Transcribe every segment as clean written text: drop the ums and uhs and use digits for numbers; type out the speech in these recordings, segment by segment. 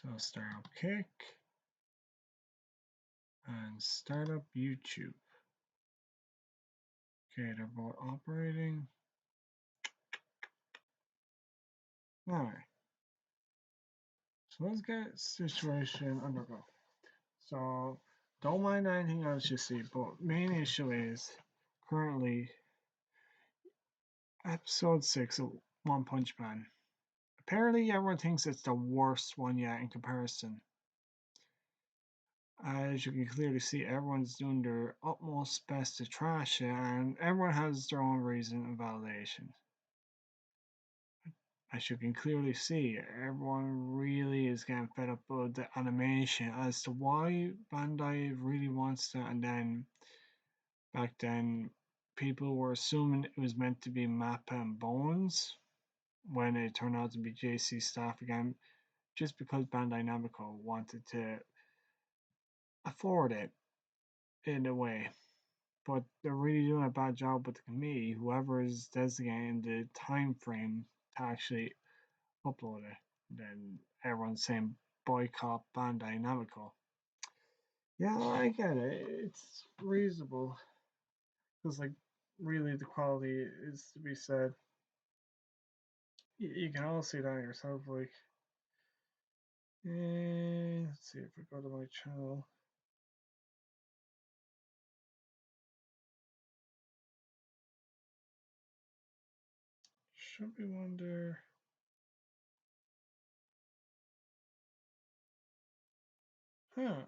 So start up Kick and start up YouTube. Okay, they're both operating. Alright. So let's get situation under control. So don't mind anything else you see, but main issue is currently episode 6 of One Punch Man. Apparently everyone thinks it's the worst one yet in comparison. As you can clearly see, everyone's doing their utmost best to trash it, and everyone has their own reason and validation. As you can clearly see, everyone really is getting fed up with the animation as to why Bandai really wants that, and then back then people were assuming it was meant to be Mappa and Bones when it turned out to be JC Staff again, just because Bandai Namco wanted to afford it in a way. But they're really doing a bad job with the committee, whoever is designating the time frame to actually upload it. Then everyone's saying boycott Bandai Namco. Yeah, I get it. It's reasonable. Because, like, really the quality is to be said. You can all see that yourself. Like, let's see if we go to my channel. Should be one there. Huh.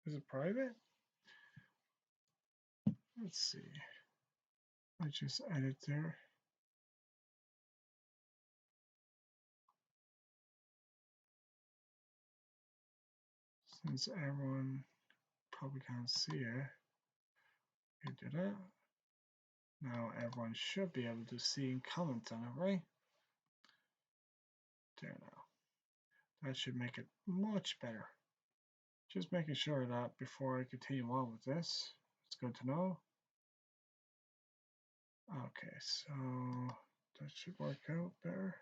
Is it private? Let's see. I just edit there. Since everyone probably can't see it, we do that. Now everyone should be able to see and comment on it, right? There now. That should make it much better. Just making sure that before I continue on with this, it's good to know. Okay, so that should work out better.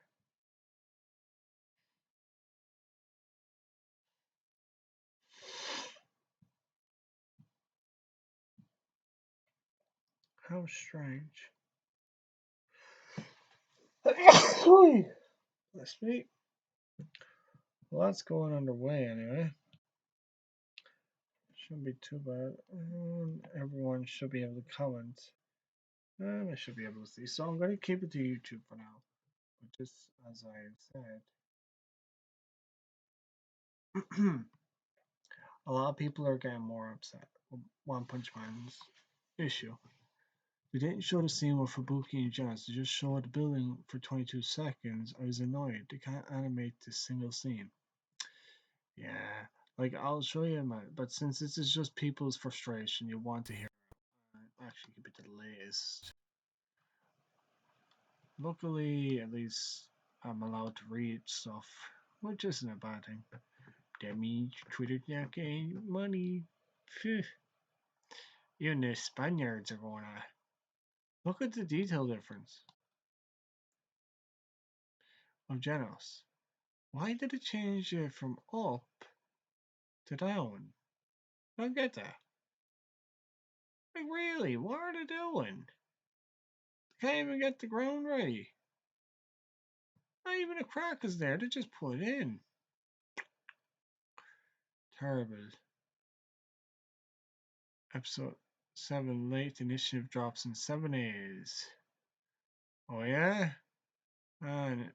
How strange. Let's see. Well, that's going underway anyway. Shouldn't be too bad. Everyone should be able to comment. And I should be able to see. So I'm going to keep it to YouTube for now. But just as I said, a lot of people are getting more upset with One Punch Man's issue. They didn't show the scene with Fubuki and Genos, they just showed the building for 22 seconds. I was annoyed. They can't animate this single scene. Yeah, like I'll show you, man. But since this is just people's frustration, you want to hear it. Actually keep it to the latest. Luckily, at least I'm allowed to read stuff, which isn't a bad thing. That means Twitter's not getting money. Phew. Even the Spaniards are going on. Look at the detail difference of Genos. Why did it change it from up to down? I don't get that. Like, really, what are they doing? They can't even get the ground ready. Not even a crack is there, they just put it in. Terrible. Episode 7 late initiative drops in 7 days. Oh, yeah? And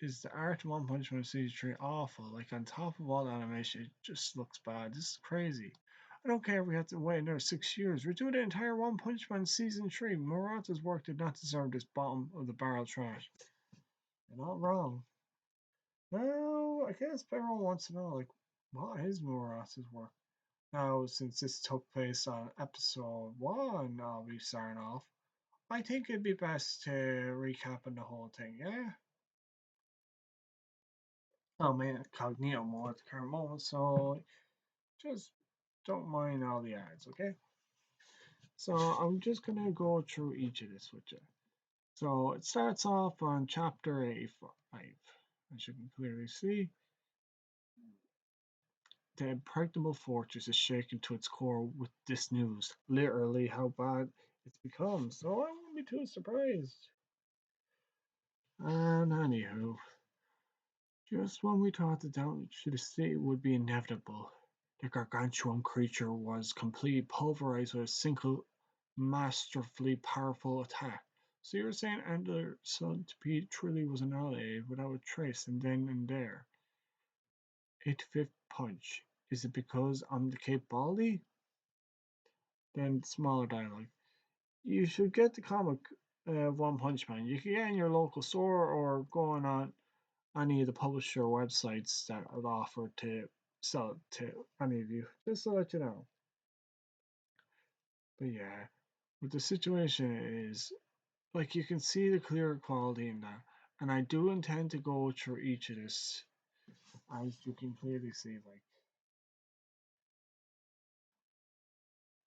is the art of One Punch Man Season 3 awful? Like, on top of all the animation, it just looks bad. This is crazy. I don't care if we have to wait another 6 years. We're doing the entire One Punch Man Season 3. Murata's work did not deserve this bottom of the barrel trash. You're not wrong. Now, I guess everyone wants to know, like, what is Murata's work? Now, since this took place on episode 1, I'll be starting off. I think it'd be best to recap on the whole thing, yeah? I'm incognito mode at the current moment, so just don't mind all the ads, okay? So I'm just gonna go through each of this with you. So it starts off on chapter 85. As you can clearly see, the impregnable fortress is shaken to its core with this news. Literally, how bad it's become. So I wouldn't be too surprised. And anywho, just when we thought the damage to the city would be inevitable, the gargantuan creature was completely pulverized with a single masterfully powerful attack. So you're saying Ender Centipede truly was annihilated without a trace and then and there. 85th punch. Is it because I'm the Cape Baldy? Then smaller dialogue. You should get the comic One Punch Man. You can get it in your local store or going on any of the publisher websites that are offered to sell it to any of you, just to let you know. But yeah, what the situation is, like you can see the clear quality in that, and I do intend to go through each of this, as you can clearly see. Like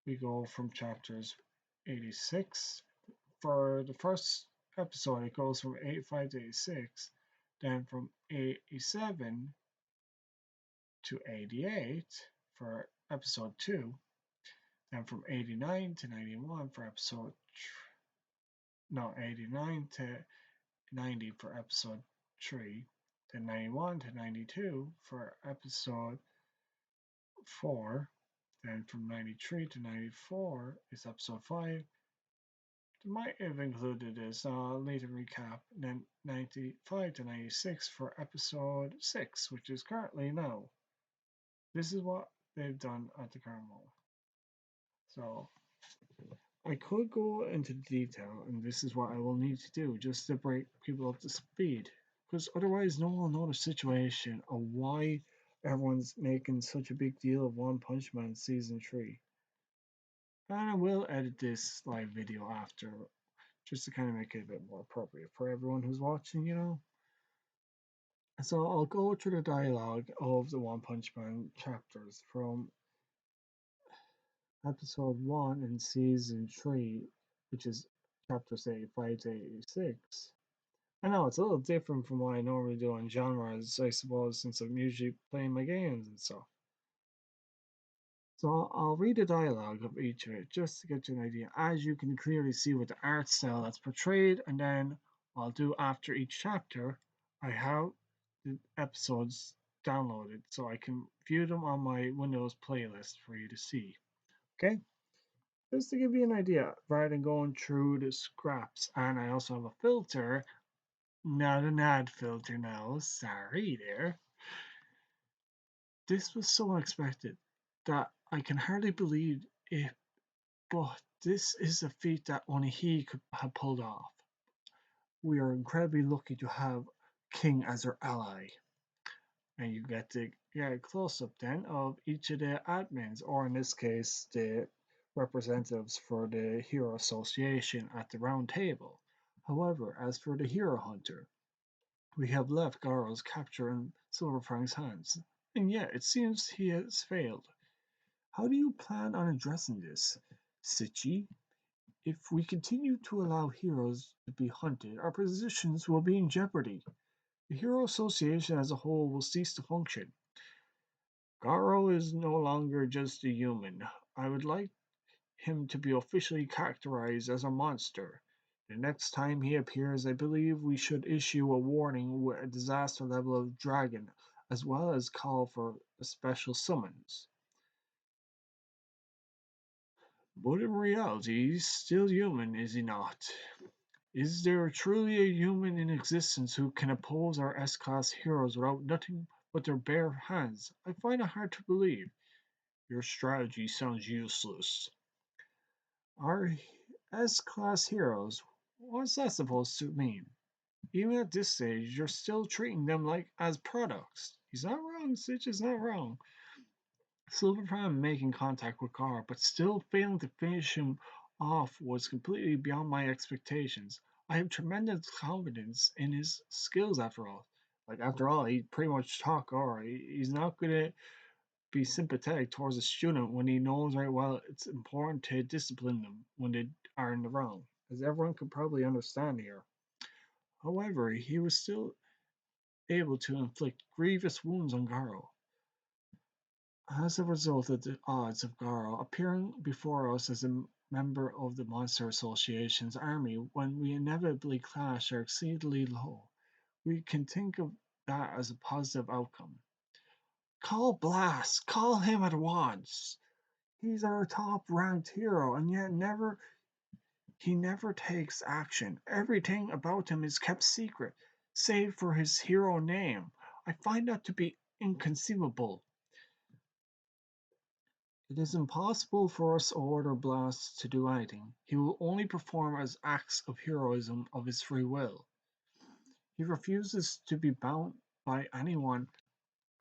we go from chapters 86 for the first episode. It goes from 85 to 86, then from 87 to 88 for episode 2, then from 89 to 91 for episode, no, 89 to 90 for episode 3, then 91 to 92 for episode 4, then from 93 to 94 is episode 5. They might have included this later recap, then 95 to 96 for episode 6, which is currently now. This is what they've done at the current moment. So I could go into detail, and this is what I will need to do just to bring people up to speed, because otherwise, no one will know the situation of why everyone's making such a big deal of One Punch Man season 3. And I will edit this live video after, just to kind of make it a bit more appropriate for everyone who's watching. So I'll go through the dialogue of the One Punch Man chapters from episode 1 in season 3, which is chapters 85 to 86. I know it's a little different from what I normally do on genres, I suppose, since I'm usually playing my games and stuff. So I'll read the dialogue of each of it just to get you an idea, as you can clearly see with the art style that's portrayed, and then what I'll do after each chapter, I have the episodes downloaded so I can view them on my Windows playlist for you to see. Okay? Just to give you an idea, rather than going through the scraps, and I also have a filter, not an ad filter now, sorry there. This was so unexpected that I can hardly believe it, but this is a feat that only he could have pulled off. We are incredibly lucky to have King as our ally. And you get to get a close up then of each of the admins, or in this case, the representatives for the Hero Association at the round table. However, as for the Hero Hunter, we have left Garou's capture in Silverfang's hands, and yet it seems he has failed. How do you plan on addressing this, Sichi? If we continue to allow heroes to be hunted, our positions will be in jeopardy. The Hero Association as a whole will cease to function. Garou is no longer just a human. I would like him to be officially characterized as a monster. The next time he appears, I believe we should issue a warning with a disaster level of dragon, as well as call for a special summons. But in reality, he's still human, is he not? Is there truly a human in existence who can oppose our S-class heroes without nothing but their bare hands? I find it hard to believe. Your strategy sounds useless. Our S-class heroes? What's that supposed to mean? Even at this stage, you're still treating them like as products. He's not wrong, Stitch is not wrong. Silverprime making contact with Gar, but still failing to finish him off was completely beyond my expectations. I have tremendous confidence in his skills after all. Like after all, he pretty much taught Gar. He's not gonna be sympathetic towards a student when he knows right well it's important to discipline them when they are in the wrong. as everyone could probably understand here. However, he was still able to inflict grievous wounds on Garou. As a result of the odds of Garou appearing before us as a member of the Monster Association's army when we inevitably clash are exceedingly low, we can think of that as a positive outcome. Call Blast! Call him at once! He's our top ranked hero, and yet he never takes action. Everything about him is kept secret, save for his hero name. I find that to be inconceivable. It is impossible for us to order Blast to do anything. He will only perform as acts of heroism of his free will. He refuses to be bound by anyone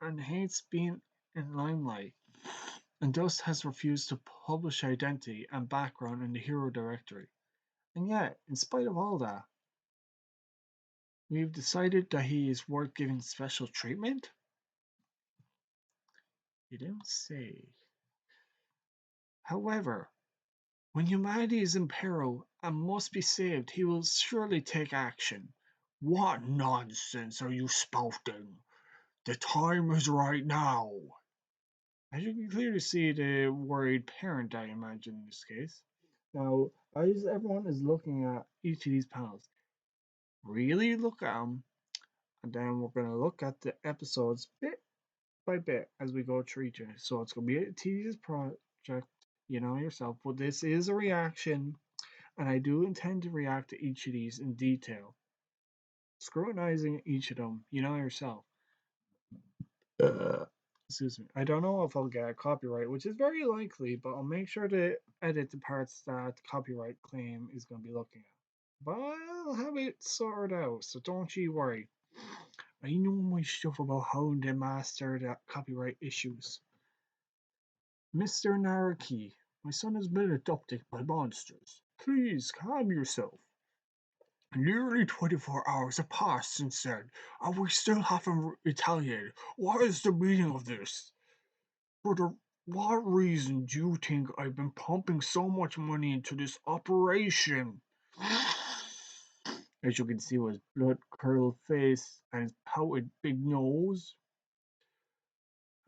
and hates being in limelight, and thus has refused to publish identity and background in the hero directory. And yet, in spite of all that, we've decided that he is worth giving special treatment? You don't say. However, when humanity is in peril and must be saved, he will surely take action. What nonsense are you spouting? The time is right now. As you can clearly see, the worried parent, I imagine, in this case. Now, as everyone is looking at each of these panels, really look at them, and then we're going to look at the episodes bit by bit as we go through each. So it's going to be a tedious project, you know yourself, but this is a reaction, and I do intend to react to each of these in detail, scrutinizing each of them, you know yourself. Excuse me. I don't know if I'll get a copyright, which is very likely, but I'll make sure to edit the parts that the copyright claim is going to be looking at. But I'll have it sorted out, so don't you worry. I know my stuff about how to master the copyright issues. Mr. Naraki, my son has been adopted by monsters. Please calm yourself. Nearly 24 hours have passed since then, and we still haven't retaliated. What is the meaning of this? For what reason do you think I've been pumping so much money into this operation? As you can see with his blood-curdled face and his pouted big nose.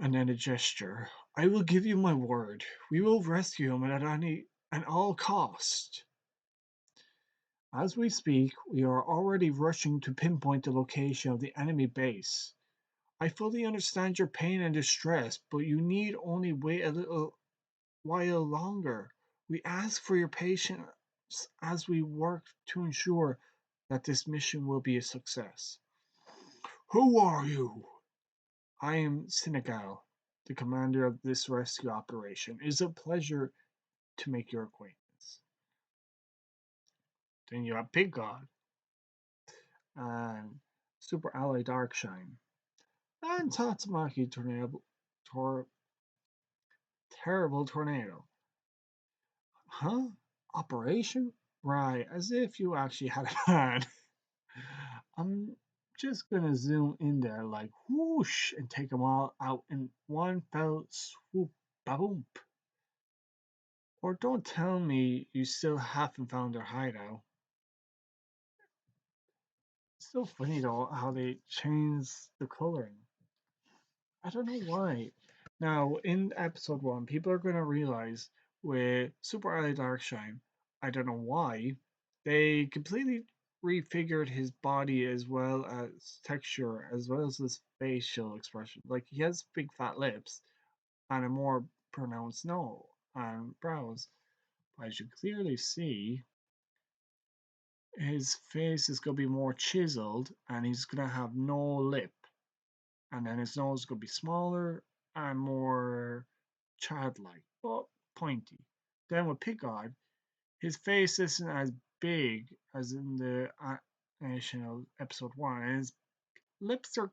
And then a gesture. I will give you my word. We will rescue him at all cost. As we speak, we are already rushing to pinpoint the location of the enemy base. I fully understand your pain and distress, but you need only wait a little while longer. We ask for your patience as we work to ensure that this mission will be a success. Who are you? I am Senegal, the commander of this rescue operation. It is a pleasure to make your acquaintance. Then you have Pig God and Super Ally Darkshine and Tatsumaki Terrible Tornado. Huh? Operation? Right, as if you actually had a plan. I'm just gonna zoom in there like whoosh and take them all out in one fell swoop. Boom. Or don't tell me you still haven't found their hideout. It's so funny though how they change the coloring. I don't know why. Now, in episode 1, people are going to realize with Super Ally Darkshine, I don't know why, they completely refigured his body as well as texture, as well as his facial expression. Like, he has big fat lips and a more pronounced nose and brows. But as you clearly see, his face is going to be more chiseled and he's going to have no lip. And then his nose is going to be smaller and more childlike, but pointy. Then with Picard, his face isn't as big as in the animation of episode 1, and his lips are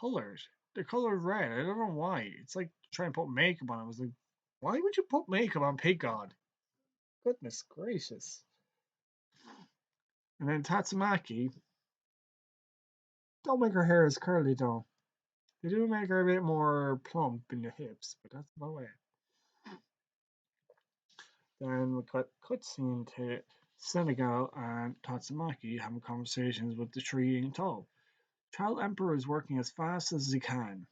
colored. They're colored red. I don't know why. It's like trying to put makeup on. I was like, why would you put makeup on Picard? Goodness gracious. And then Tatsumaki, don't make her hair as curly though. They do make her a bit more plump in the hips, but that's about it. Then we cut cutscene to Senegal and Tatsumaki having conversations with the tree in tow. Child Emperor is working as fast as he can.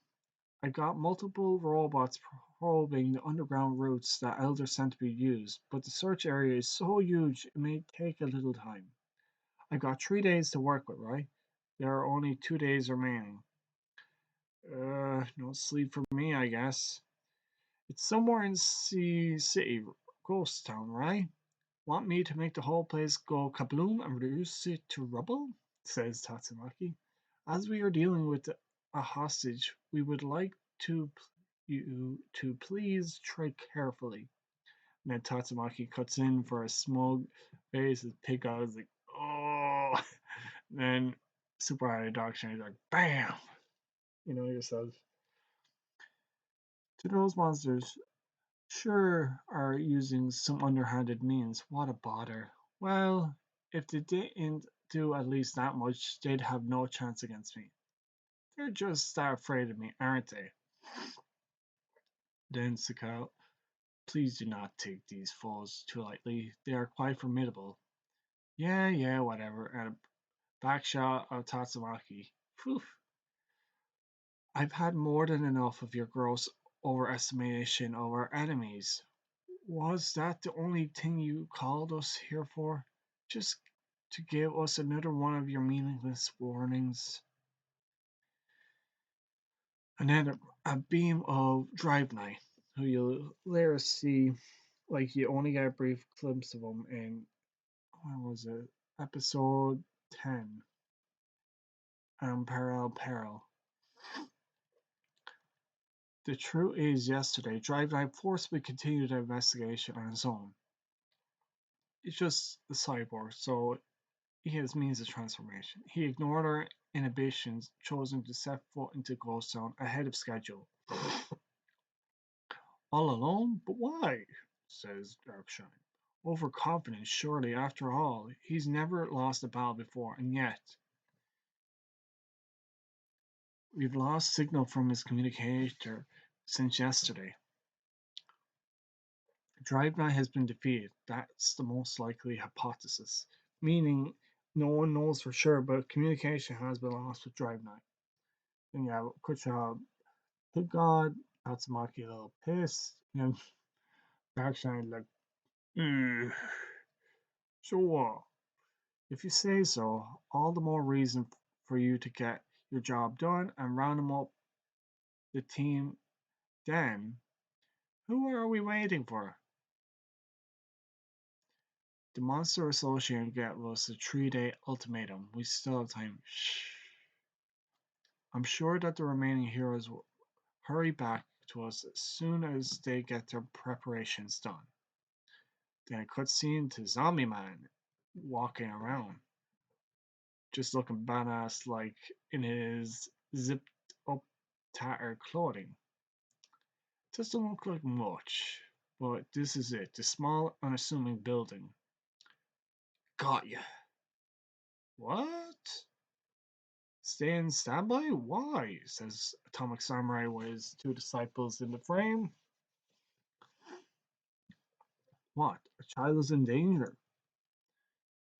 I got multiple robots probing the underground routes that Elder Centipede used, but the search area is so huge it may take a little time. I got 3 days to work with, right? There are only 2 days remaining. No sleep for me, I guess. It's somewhere in Sea City, Ghost Town, right? Want me to make the whole place go kabloom and reduce it to rubble? Says Tatsumaki. As we are dealing with a hostage, we would like to you to please tread carefully. And then Tatsumaki cuts in for a smug face. His pig out is like, oh. And then Super High Dog Shine is like, bam. You know yourself. To those monsters, sure are using some underhanded means. What a bother. Well, if they didn't do at least that much, they'd have no chance against me. They're just that afraid of me, aren't they? Then Sakao, please do not take these foes too lightly. They are quite formidable. Yeah, yeah, whatever. And a back shot of Tatsumaki. Phew. I've had more than enough of your gross overestimation of our enemies. Was that the only thing you called us here for? Just to give us another one of your meaningless warnings? And then a beam of Drive Night, who you'll later see, like you only get a brief glimpse of him in, what was it, episode 10, Parallel Peril. The truth is, yesterday, Drive Night forcibly continued the investigation on his own. It's just a cyborg, so he has means of transformation. He ignored our inhibitions, choosing to set foot into Ghost Town ahead of schedule. All alone? But why? Says Darkshine. Overconfident, surely, after all. He's never lost a battle before, and yet we've lost signal from his communicator since yesterday. Drive Night has been defeated. That's the most likely hypothesis. Meaning, no one knows for sure, but communication has been lost with Drive Night. Then you have Kuchab, Good God, Tatsumaki a little pissed, and Darkshine like, "Ugh, sure. If you say so, all the more reason for you to get your job done and round them up the team. Then, who are we waiting for? The Monster Association gave us a 3 day ultimatum. We still have time. Shh. I'm sure that the remaining heroes will hurry back to us as soon as they get their preparations done. Then a cutscene to Zombie Man walking around, just looking badass, like in his zipped up, tattered clothing. Doesn't look like much, but this is it. The small, unassuming building. Got ya. What? Stay in standby? Why? Says Atomic Samurai with his two disciples in the frame. What? A child is in danger.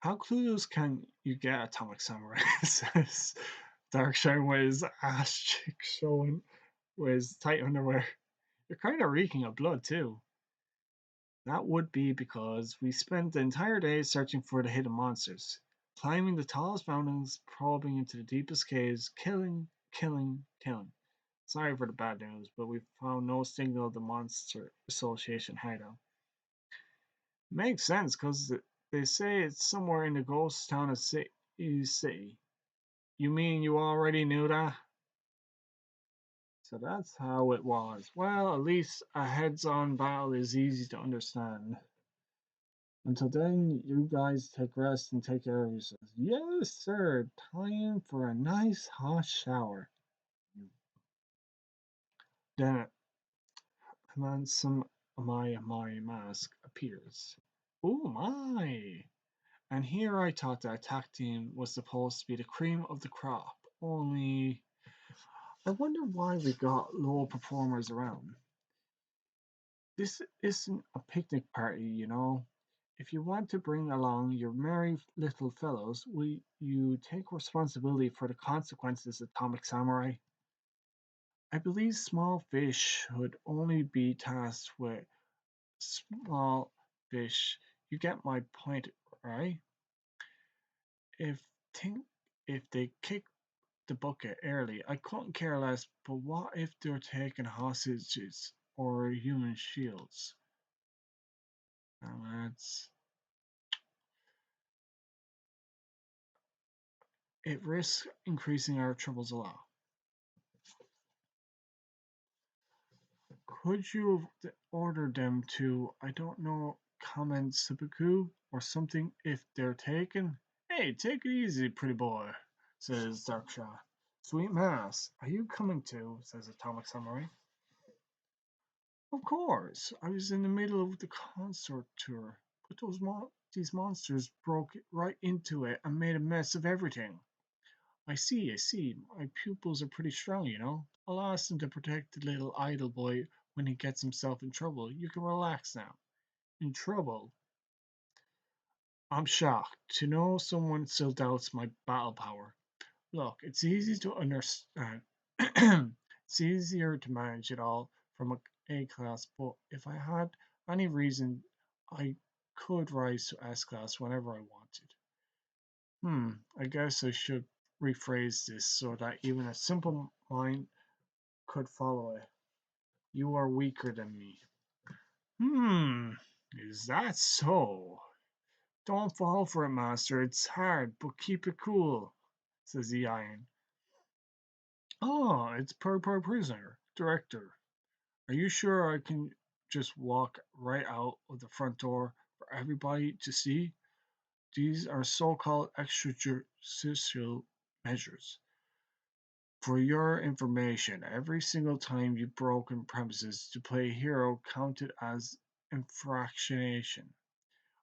How clueless can you get, Atomic Samurai? Says Darkshine with his ass cheek showing with his tight underwear. You're kind of reeking of blood, too. That would be because we spent the entire day searching for the hidden monsters, climbing the tallest mountains, probing into the deepest caves, killing, killing, killing. Sorry for the bad news, but we found no signal of the Monster Association hideout. Makes sense, because they say it's somewhere in the ghost town of City. You mean you already knew that? So that's how it was. Well, at least a heads on battle is easy to understand. Until then, you guys take rest and take care of yourselves. Yes, sir. Time for a nice hot shower. Then a handsome my mask appears. Oh my! And here I thought the attack team was supposed to be the cream of the crop. Only, I wonder why we got low performers around. This isn't a picnic party, you know. If you want to bring along your merry little fellows, will you take responsibility for the consequences, Atomic Samurai? I believe small fish should only be tasked with small fish. You get my point, right? If think if they kick the bucket early, I couldn't care less. But what if they're taking hostages or human shields? That's it risks increasing our troubles a lot. Could you have ordered them to, I don't know, comment seppuku or something if they're taken? Hey, take it easy, pretty boy, says Darkshot. Sweet Mass, are you coming too? Says Atomic Samurai. Of course, I was in the middle of the concert tour, but these monsters broke right into it and made a mess of everything. I see. My pupils are pretty strong, you know. I'll ask them to protect the little idle boy when he gets himself in trouble. You can relax now. In trouble? I'm shocked to know someone still doubts my battle power. Look, it's easy to understand. It's easier to manage it all from A class, but if I had any reason, I could rise to S class whenever I wanted. I guess I should rephrase this so that even a simple mind could follow it. You are weaker than me. Hmm, is that so? Don't fall for it, master. It's hard, but keep it cool, says the iron. Oh, it's per prisoner. Director, are you sure I can just walk right out of the front door for everybody to see? These are so called extrajudicial measures. For your information, every single time you broke in premises to play a hero counted as infractionation.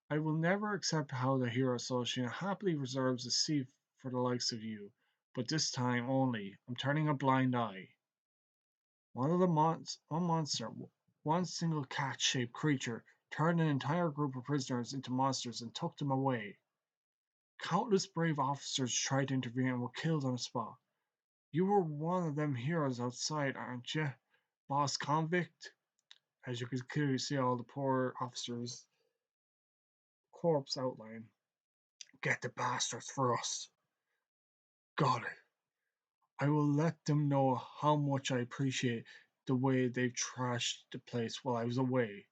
I will never accept how the Hero Association happily reserves a seat for the likes of you, but this time only. I'm turning a blind eye. One monster, one single cat-shaped creature, turned an entire group of prisoners into monsters and took them away. Countless brave officers tried to intervene and were killed on the spot. You were one of them heroes outside, aren't you, boss convict? As you could clearly see all the poor officers' corpse outline. Get the bastards for us. Got it. I will let them know how much I appreciate the way they've trashed the place while I was away.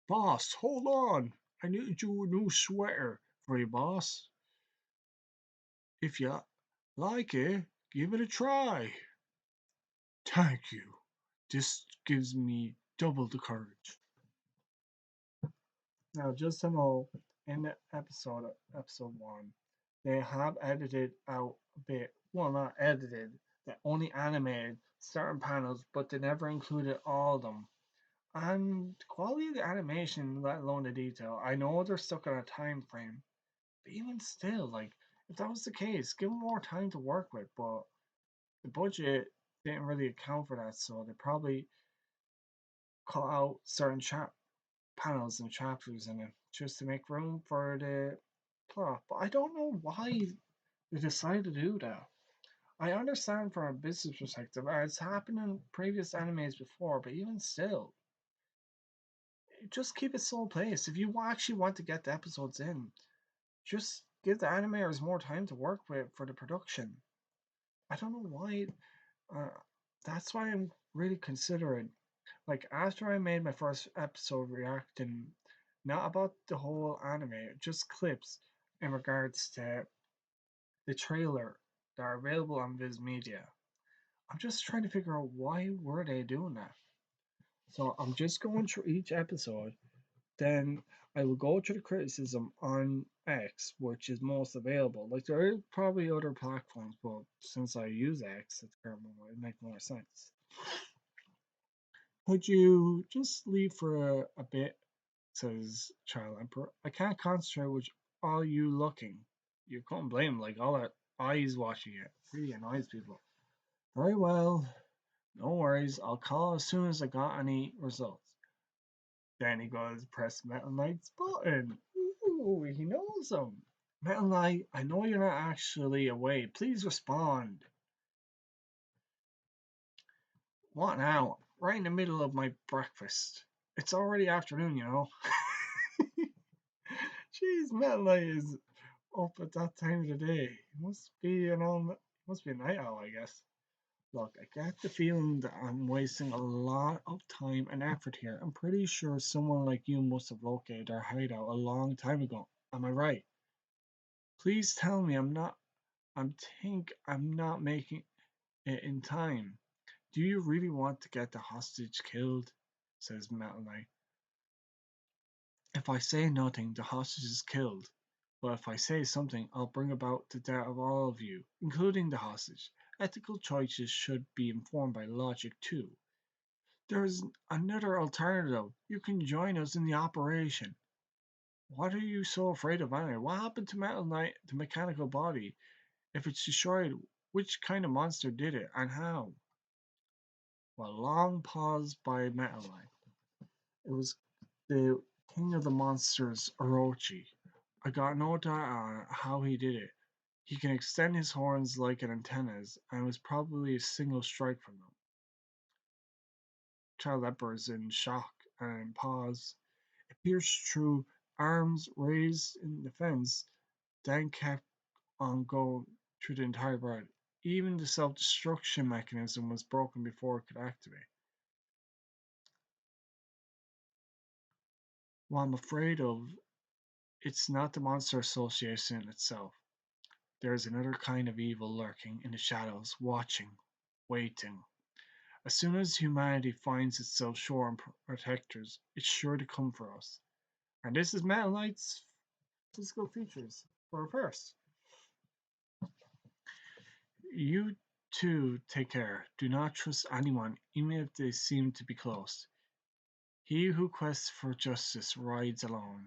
Boss, hold on. I need you a new sweater for you, boss. If you like it, give it a try. Thank you. This gives me double the courage. Now, just to know, in the episode one, they have edited out a bit. Well, not edited. They only animated certain panels, but they never included all of them. And the quality of the animation, let alone the detail, I know they're stuck on a time frame, but even still, like if that was the case, give them more time to work with. But the budget didn't really account for that, so they probably cut out certain panels and chapters in it just to make room for the plot. But I don't know why they decided to do that. I understand from a business perspective, it's happened in previous animes before, but even still, just keep it slow paced. If you actually want to get the episodes in, just give the animators more time to work with for the production. I don't know why. Uh, that's why I'm really considering. Like after I made my first episode reacting, not about the whole anime, just clips in regards to the trailer that are available on Viz Media. I'm just trying to figure out why were they doing that. So I'm just going through each episode. Then I will go to the criticism on X, which is most available. Like there are probably other platforms, but since I use X at the current moment, it makes more sense. Could you just leave for a bit? Says Child Emperor. I can't concentrate with all you looking. You can't blame like all that eyes watching it. Really annoys people. Very well. No worries. I'll call as soon as I got any results. Then he goes, press Metal Knight's button. Ooh, he knows him. Metal Knight, I know you're not actually away. Please respond. What now? Right in the middle of my breakfast. It's already afternoon, you know. Jeez, Metal Knight is up at that time of the day. Must be a night owl, I guess. Look, I get the feeling that I'm wasting a lot of time and effort here. I'm pretty sure someone like you must have located our hideout a long time ago. Am I right? Please tell me I'm not making it in time. Do you really want to get the hostage killed? Says Metal Knight. If I say nothing, the hostage is killed. But if I say something, I'll bring about the death of all of you, including the hostage. Ethical choices should be informed by logic too. There's another alternative. You can join us in the operation. What are you so afraid of anyway? What happened to Metal Knight, the mechanical body? If it's destroyed, which kind of monster did it and how? Well, long pause by Metal Knight. It was the king of the monsters, Orochi. I got no doubt on how he did it. He can extend his horns like an antennas, and it was probably a single strike from them. Child Emperor's in shock and pause. It pierced through, arms raised in defense, then kept on going through the entire bird. Even the self-destruction mechanism was broken before it could activate. What I'm afraid of, it's not the monster association itself. There is another kind of evil lurking in the shadows, watching, waiting. As soon as humanity finds itself short on protectors, it's sure to come for us. And this is Metal Knight's physical features for a first. You too take care. Do not trust anyone, even if they seem to be close. He who quests for justice rides alone.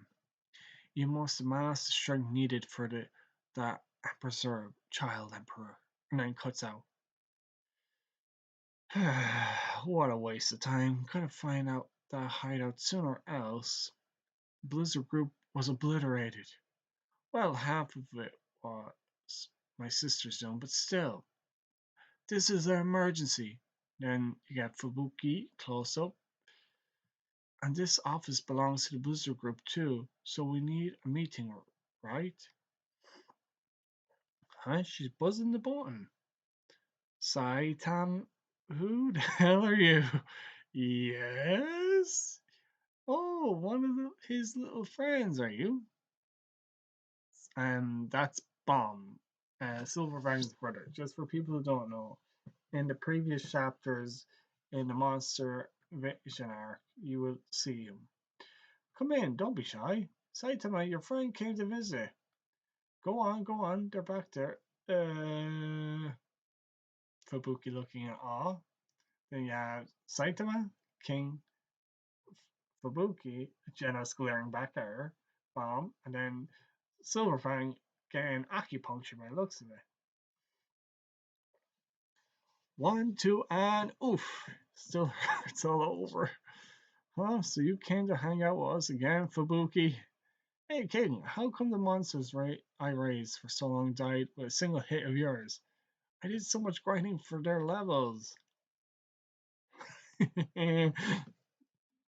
You must amass the strength needed for that preserve, child emperor. And then cuts out. What a waste of time. Could have find out that hideout sooner or else. Blizzard Group was obliterated. Well, half of it was my sister's doing, but still. This is an emergency. Then you got Fubuki close up. And this office belongs to the Blizzard Group too, so we need a meeting, right? Huh? She's buzzing the button. Saitan, who the hell are you? Yes? Oh, one of his little friends, are you? And that's Bomb, Silverfang's brother. Just for people who don't know, in the previous chapters in the Monster Vision arc, you will see him. Come in, don't be shy. Saitama, your friend came to visit. Go on, they're back there. Fubuki looking at awe. Then you have Saitama, King, Fubuki, Genos glaring back at her, Bomb, and then Silverfang getting acupuncture by the looks of it. 1, 2, and oof. Still hurts all over. Huh? So you came to hang out with us again, Fubuki? Hey, Kaden, how come the monsters I raised for so long died with a single hit of yours? I did so much grinding for their levels. Trainer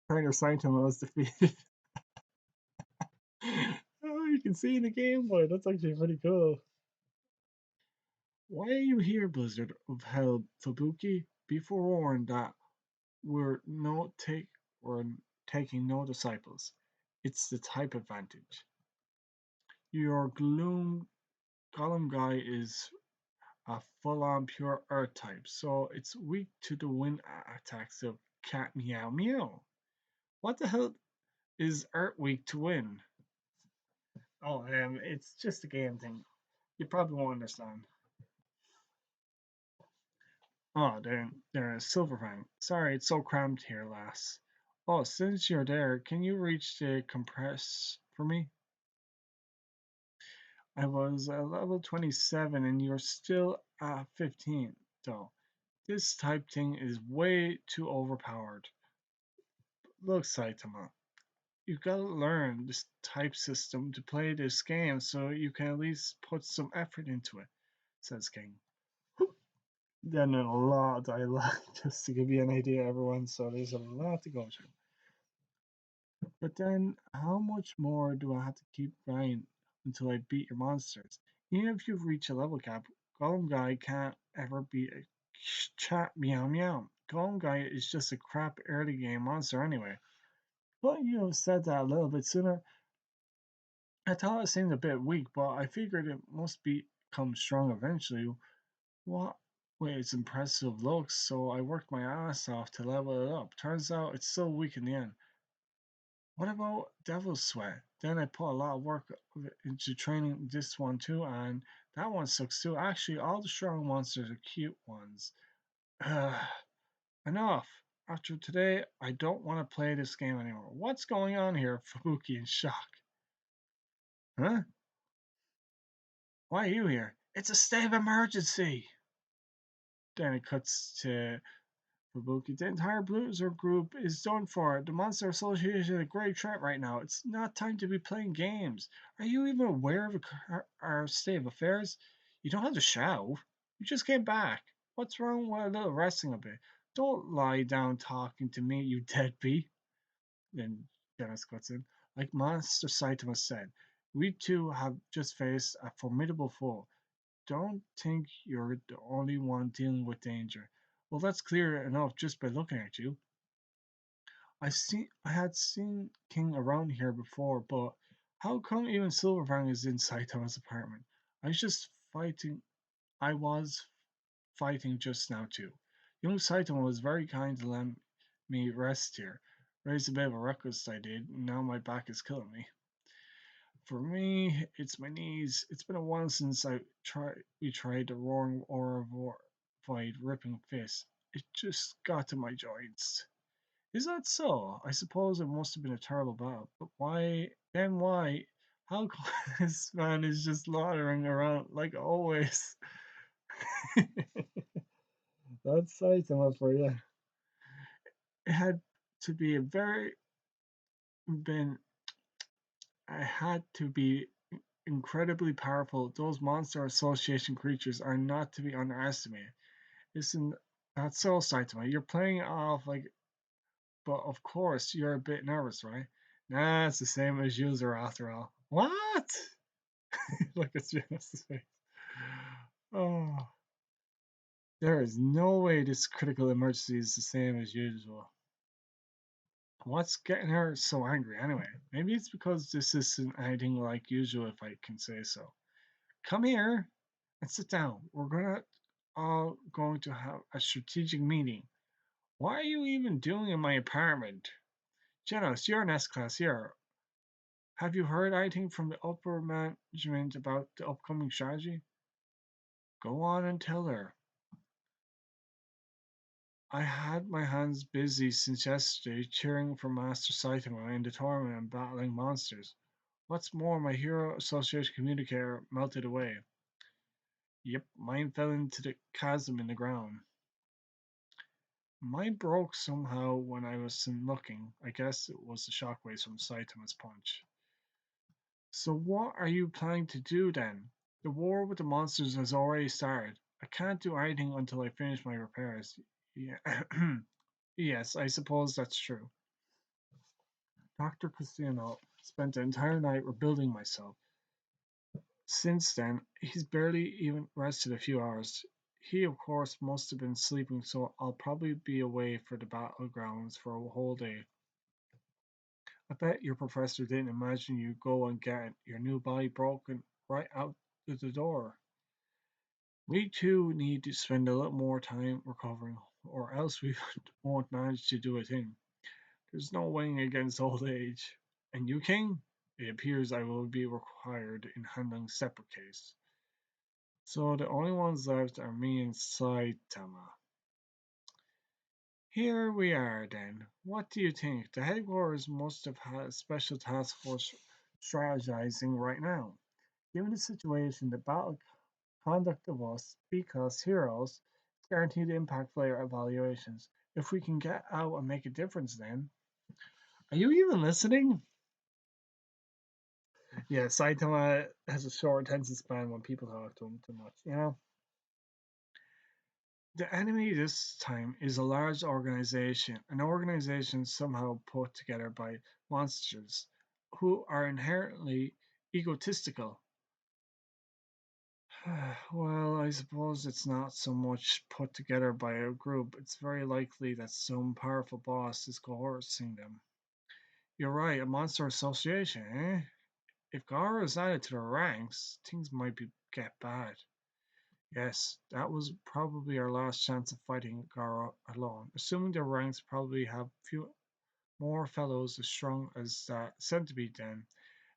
Saitama was defeated. Oh, you can see in the Game Boy. That's actually pretty cool. Why are you here, Blizzard of Hell, Fubuki? Be forewarned that we're taking no disciples. It's the type advantage. Your Golem guy is a full-on pure Earth type, so it's weak to the wind attacks of Cat Meow Meow. What the hell is Earth weak to wind? Oh, it's just a game thing. You probably won't understand. Oh, there's Silverfang. Sorry, it's so cramped here, lass. Oh, since you're there, can you reach the compress for me? I was level 27 and you're still at 15, though. This type thing is way too overpowered. Look, Saitama, You gotta learn this type system to play this game so you can at least put some effort into it, says King. Then a lot of dialogue just to give you an idea, everyone. So there's a lot to go through. But then, how much more do I have to keep grinding until I beat your monsters? Even if you've reached a level cap, Golem Guy can't ever beat a chat meow meow. Golem Guy is just a crap early game monster anyway. But you have said that a little bit sooner. I thought it seemed a bit weak, but I figured it must become strong eventually. What? Wait, its impressive looks, so I worked my ass off to level it up. Turns out it's still weak in the end. What about Devil's Sweat? Then I put a lot of work into training this one too, and that one sucks too. Actually, all the strong monsters are cute ones. Enough. After today, I don't want to play this game anymore. What's going on here? Fubuki in shock. Huh? Why are you here? It's a state of emergency. Then it cuts to Fubuki. The entire Blizzard group is done for. The Monster Association is a great threat right now. It's not time to be playing games. Are you even aware of our state of affairs? You don't have to shout. You just came back. What's wrong with a little resting a bit? Don't lie down talking to me, you deadbeat. Then Genos cuts in. Like Master Saitama said, we two have just faced a formidable foe. Don't think you're the only one dealing with danger. Well, that's clear enough just by looking at you. I had seen King around here before, but how come even Silverfang is in Saitama's apartment? I was just fighting. I was fighting just now too. Young Saitama was very kind to let me rest here. Raised a bit of a ruckus I did, and now my back is killing me. For me, it's my knees. It's been a while since we tried the roaring aura void ripping fist. It just got to my joints. Is that so? I suppose it must have been a terrible battle. But why then why? How come this man is just loitering around like always? That's Saitama for you. It had to be a very been I had to be incredibly powerful. Those monster association creatures are not to be underestimated. Isn't that so, Saitama? You're playing it off like, but of course you're a bit nervous, right? Nah, it's the same as user after all. What? Look at Genesis' face. Oh, there is no way this critical emergency is the same as usual. What's getting her so angry anyway? Maybe it's because this isn't anything like usual, if I can say so. Come here and sit down. We're gonna all going to have a strategic meeting. What are you even doing in my apartment? Genos, you're an S class here. Have you heard anything from the upper management about the upcoming strategy? Go on and tell her. I had my hands busy since yesterday cheering for Master Saitama in the tournament and battling monsters. What's more, my Hero Association communicator melted away. Yep, mine fell into the chasm in the ground. Mine broke somehow when I wasn't looking. I guess it was the shockwaves from Saitama's punch. So what are you planning to do then? The war with the monsters has already started. I can't do anything until I finish my repairs. Yeah. Yes, I suppose that's true. Dr. Casino spent the entire night rebuilding myself. Since then, he's barely even rested a few hours. He, of course, must have been sleeping, so I'll probably be away for the battlegrounds for a whole day. I bet your professor didn't imagine you go and get your new body broken right out the door. We too need to spend a little more time recovering, or else we won't manage to do a thing. There's no winning against old age. And you, King? It appears I will be required in handling separate case. So the only ones left are me and Saitama. Here we are then. What do you think? The headquarters must have had a special task force strategizing right now. Given the situation, the battle conduct of us, because heroes, guaranteed to impact player evaluations. If we can get out and make a difference then. Are you even listening? Yeah, Saitama has a short attention span when people talk to him too much, you know? The enemy this time is a large organization, an organization somehow put together by monsters who are inherently egotistical. Well, I suppose it's not so much put together by a group. It's very likely that some powerful boss is coercing them. You're right, a monster association, eh? If Garou is added to the ranks, things might get bad. Yes, that was probably our last chance of fighting Garou alone. Assuming the ranks probably have few more fellows as strong as that centipede then.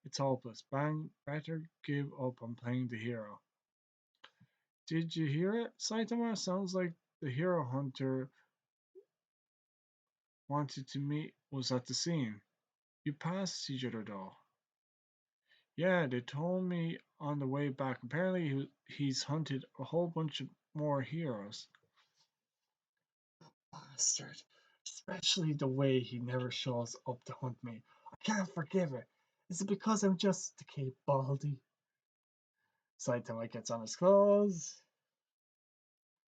It's hopeless. Bang, better give up on playing the hero. Did you hear it, Saitama? Sounds like the hero hunter wanted to meet was at the scene. You passed each other though. Yeah, they told me on the way back. Apparently, he's hunted a whole bunch of more heroes. Bastard. Especially the way he never shows up to hunt me. I can't forgive it. Is it because I'm just the Cape Baldy? Saitama gets on his clothes.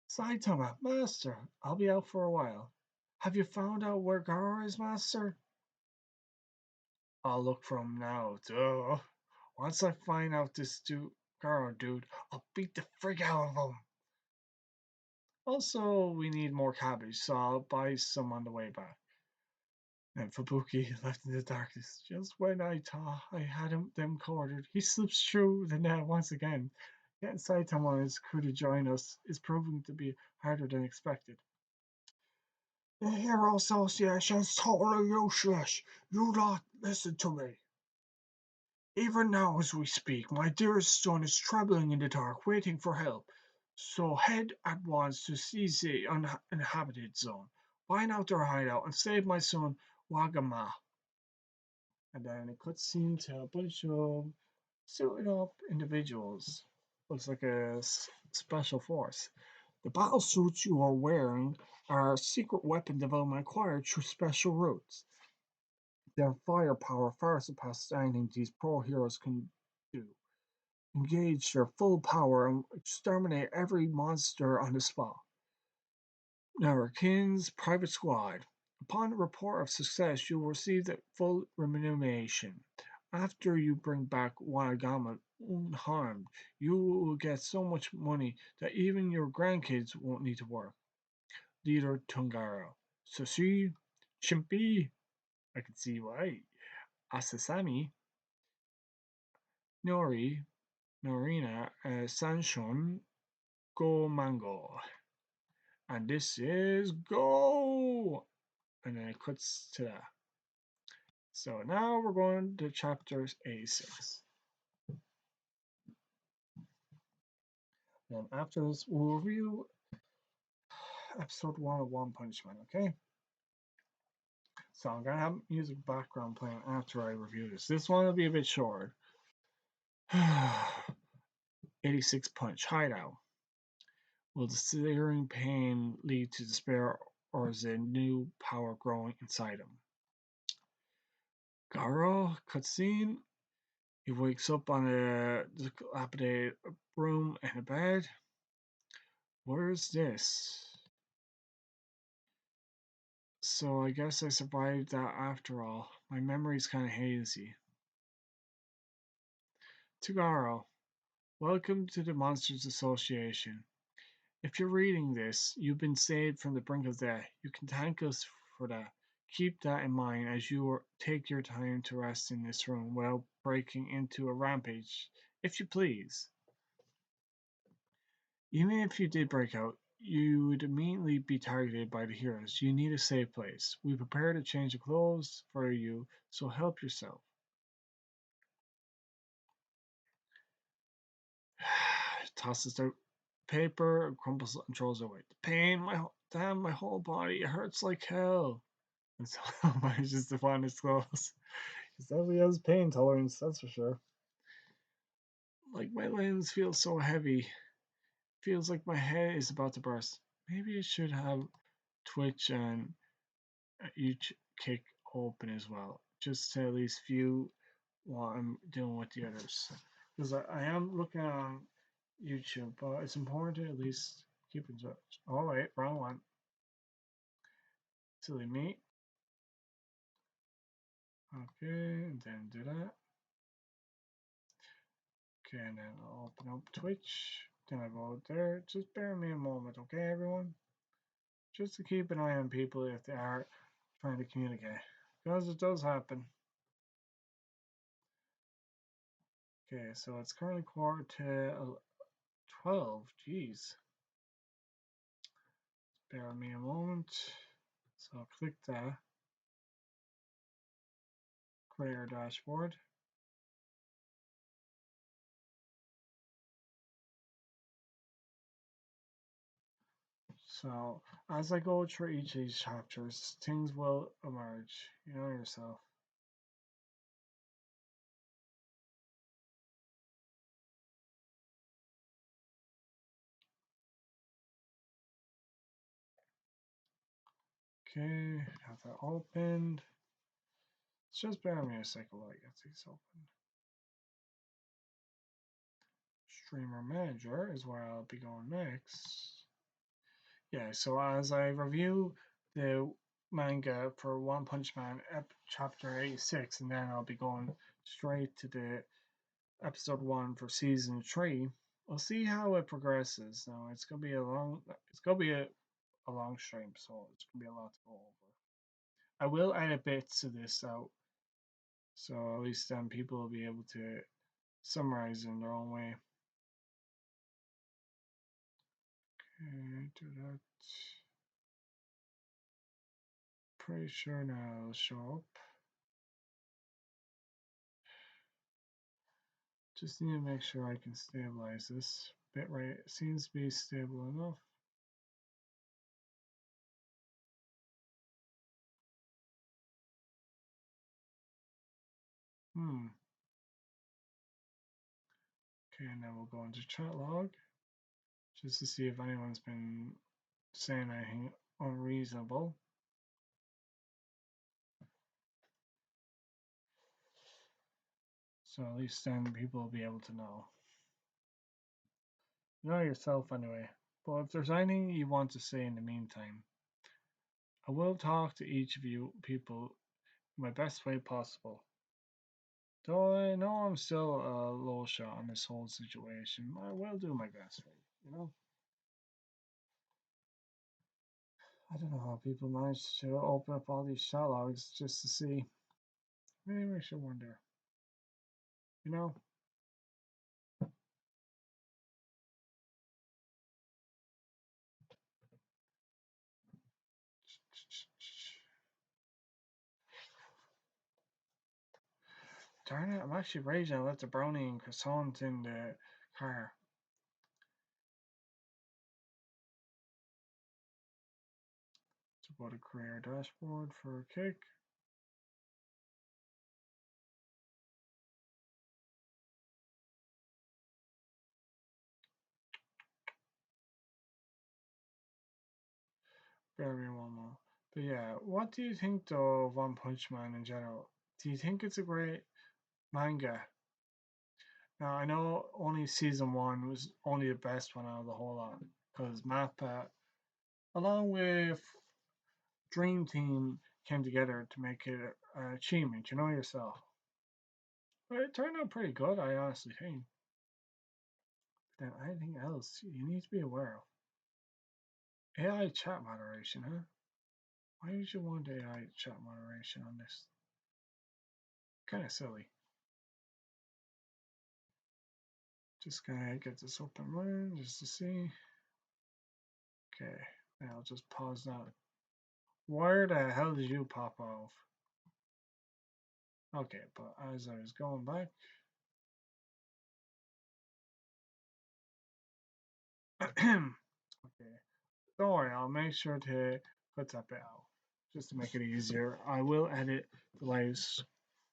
Saitama, master, I'll be out for a while. Have you found out where Garou is, master? I'll look for him now. Duh. Once I find out this Garou dude, I'll beat the frig out of him. Also, we need more cabbage, so I'll buy some on the way back. And Fubuki, left in the darkness, just when I thought I had them cornered, he slips through the net once again. Getting Saitama and his crew to join us is proving to be harder than expected. The Hero Association is totally useless. You lot listen to me. Even now as we speak, my dearest son is trembling in the dark, waiting for help. So head at once to seize the uninhabited zone, find out their hideout, and save my son Wagama. And then it cutscene to a bunch of suited up individuals. Looks like a special force. The battle suits you are wearing are secret weapon development acquired through special routes. Their firepower far surpasses anything these pro heroes can do. Engage their full power and exterminate every monster on the spot. Narrakin's Private Squad. Upon report of success, you will receive the full remuneration. After you bring back Wanagama unharmed, you will get so much money that even your grandkids won't need to work. Leader Tungaro. Sushi, Chimpy, I can see why. Asasami, Nori, Norina, Sanshon, Go Mango. And this is Go! And then it cuts to that. So now we're going to chapter 86. Then after this, we'll review episode 1 of One Punch Man, okay? So I'm going to have music background playing after I review this. This one will be a bit short. 86 Punch Hideout. Will the searing pain lead to despair, or is a new power growing inside him? Garou cutscene. He wakes up on a dilapidated room and a bed. Where's this? So I guess I survived that after all. My memory's kind of hazy. To Garou, welcome to the Monsters Association. If you're reading this, you've been saved from the brink of death. You can thank us for that. Keep that in mind as you take your time to rest in this room without breaking into a rampage, if you please. Even if you did break out, you would immediately be targeted by the heroes. You need a safe place. We prepared a change of clothes for you, so help yourself. Tosses the paper, crumples and throws it away. The pain, my whole body, it hurts like hell. And so manages to find his clothes. He definitely has pain tolerance, that's for sure. Like my limbs feel so heavy. Feels like my head is about to burst. Maybe I should have Twitch and each kick open as well, just to at least view what I'm doing with the others. Because I am looking on YouTube, but it's important to at least keep in touch. Oh, wait, wrong one. Silly me. Okay, and then do that. Okay, and then I'll open up Twitch. Then I go there. Just bear me a moment, okay, everyone? Just to keep an eye on people if they are trying to communicate. Because it does happen. Okay, so it's currently quarter to 12. Jeez. Bear me a moment. So I'll click that. Create our dashboard. So as I go through each of these chapters, things will emerge. You know yourself. Okay, have that opened. Just bear me a second while I get these open. Streamer Manager is where I'll be going next. Yeah, so as I review the manga for One Punch Man chapter 86, and then I'll be going straight to the episode 1 for season 3. We'll see how it progresses. Now it's gonna be a long stream, so it's gonna be a lot to go over. I will edit bits of this out, so at least then people will be able to summarize in their own way. Okay, do that. Pretty sure now it'll show up. Just need to make sure I can stabilize this. Bitrate seems to be stable enough. Okay, and then we'll go into chat log just to see if anyone's been saying anything unreasonable. So at least then people will be able to know. You know yourself anyway. But if there's anything you want to say in the meantime, I will talk to each of you people in my best way possible. Though I know I'm still a low shot on this whole situation, I will do my best for you, you know? I don't know how people manage to open up all these chat logs just to see. Maybe I should wonder. You know? Darn it, I'm actually raging. I left the brownie and croissant in the car. To go to career dashboard for a kick. Very one more. But yeah, what do you think though of One Punch Man in general? Do you think it's a great manga? Now I know only season 1 was only the best one out of the whole lot because Mappa, along with Dream Team, came together to make it an achievement. You know yourself. But it turned out pretty good, I honestly think. Then anything else you need to be aware of? AI chat moderation, huh? Why would you want AI chat moderation on this? Kind of silly. Just gonna get this open running just to see. Okay, now I'll just pause that. Where the hell did you pop off? Okay, but as I was going back. Okay, don't worry, I'll make sure to cut that bit out just to make it easier. I will edit the lives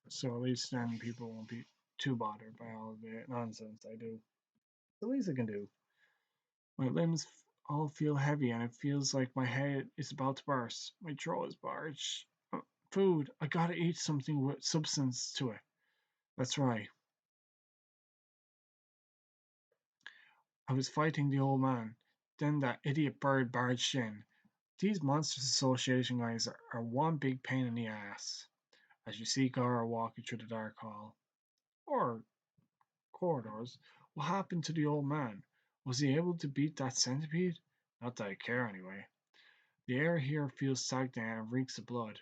so at least then people won't be too bothered by all the nonsense I do. The least I can do. My limbs all feel heavy and it feels like my head is about to burst. My throat is parched. Food, I gotta eat something with substance to it. That's right. I was fighting the old man. Then that idiot bird barged in. These Monsters Association guys are one big pain in the ass. As you see Garou walking through the dark hall, or corridors, what happened to the old man? Was he able to beat that centipede? Not that I care anyway. The air here feels stagnant and reeks of blood.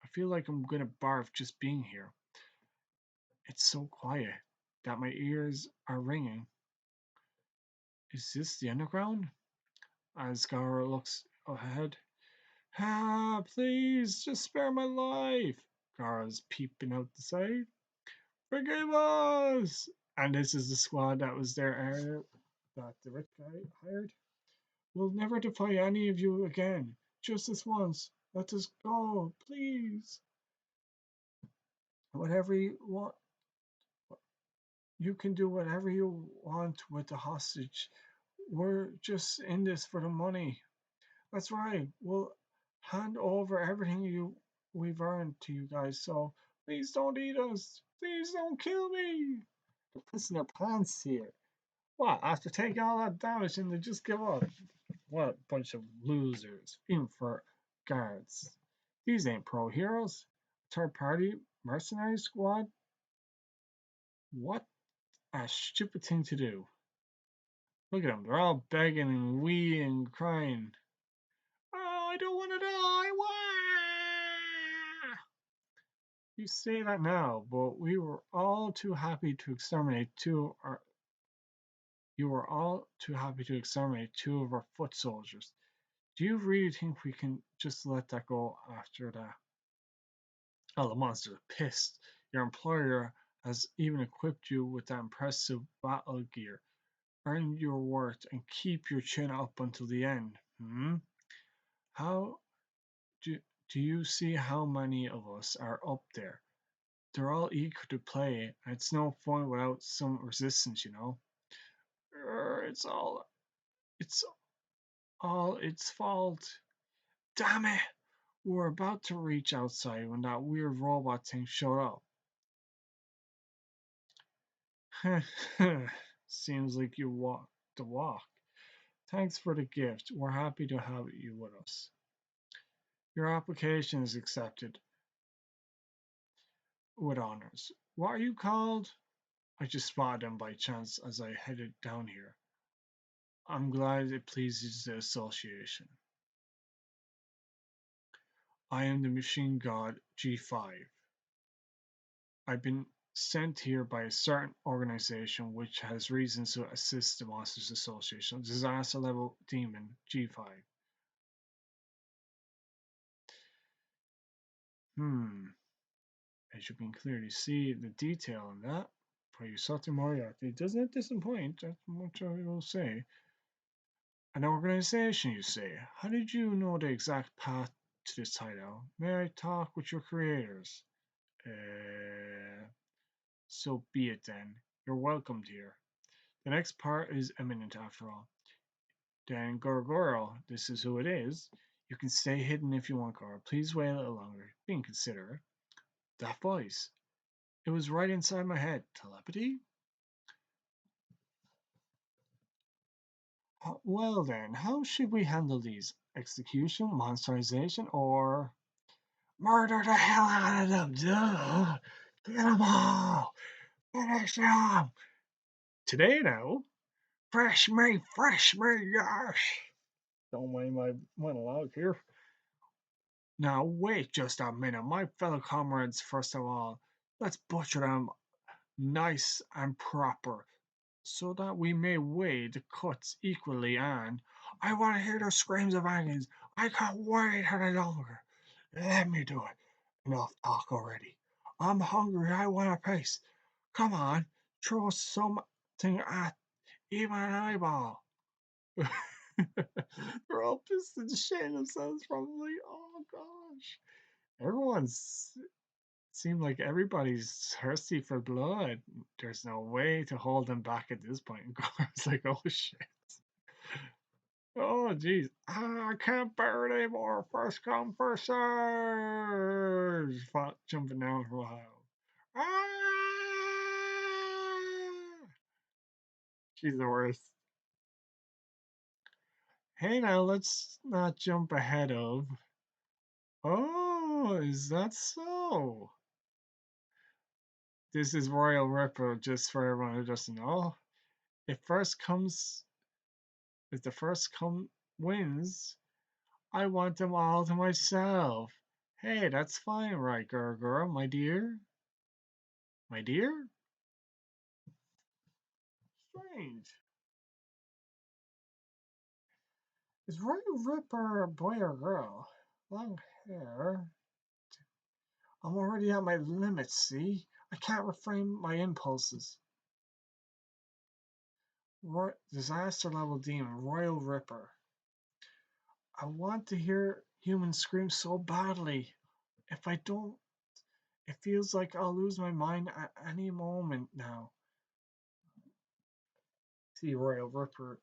I feel like I'm gonna barf just being here. It's so quiet that my ears are ringing. Is this the underground? As Garou looks ahead. Ah, please, just spare my life. Garou's peeping out the side. Forgive us! And this is the squad that was there earlier that the rich guy hired. We'll never defy any of you again. Just this once. Let us go, please. Whatever you want, you can do whatever you want with the hostage. We're just in this for the money. That's right. We'll hand over everything we've earned to you guys. So please don't eat us. Please don't kill me. They're pissing their pants here. What? After taking all that damage and they just give up? What a bunch of losers. In for guards. These ain't pro heroes. Third party mercenary squad? What a stupid thing to do. Look at them. They're all begging and weeping and crying. Oh, I don't want to die. Wah! You say that now, but we were all too happy to exterminate two. You were all too happy to exterminate two of our foot soldiers. Do you really think we can just let that go after that? Oh, the monsters are pissed. Your employer has even equipped you with that impressive battle gear. Earn your worth and keep your chin up until the end. Hmm? How do, do you see how many of us are up there? They're all eager to play, and it's no fun without some resistance, you know? It's all its fault. Damn it! We were about to reach outside when that weird robot thing showed up. Seems like you walked the walk. Thanks for the gift. We're happy to have you with us. Your application is accepted with honors. What are you called? I just spotted them by chance as I headed down here. I'm glad it pleases the association. I am the machine god G5. I've been sent here by a certain organization which has reasons to assist the Monsters Association. Disaster level demon G5. Hmm. As you can clearly see the detail on that. For you Sati Moriarty, doesn't it disappoint? That's much I will say. An organization, you say? How did you know the exact path to this title? May I talk with your creators? So be it then. You're welcomed here. The next part is imminent after all. Then Gorgoro, this is who it is. You can stay hidden if you want, Goro. Please wait a little longer. Being considerate. That voice. It was right inside my head. Telepathy? Well then, how should we handle these? Execution, monsterization, or murder the hell out of them? Duh! Get them all! Finish them! Today now, fresh meat, yes! Don't mind my monologue here. Now wait just a minute, my fellow comrades, first of all, let's butcher them nice and proper, so that we may weigh the cuts equally and I want to hear their screams of agony. I can't wait any longer. Let me do it. Enough talk already. I'm hungry. I want a piece. Come on, throw something at even an eyeball. They're all pissed and shitting themselves probably. Oh gosh. Everyone's seemed like everybody's thirsty for blood. There's no way to hold them back at this point. And Goran's like, oh shit. Oh jeez. I can't bear it anymore. First come, first serve. Jumping down from a high. Ah! She's the worst. Hey, now let's not jump ahead of. Oh, is that so? This is Royal Ripper, just for everyone who doesn't know. If first comes, if the first come wins, I want them all to myself. Hey, that's fine, right, girl, my dear? My dear? Strange. Is Royal Ripper a boy or girl? Long hair. I'm already at my limits, see? I can't refrain my impulses. Disaster level demon, Royal Ripper. I want to hear humans scream so badly. If I don't, it feels like I'll lose my mind at any moment now. See Royal Ripper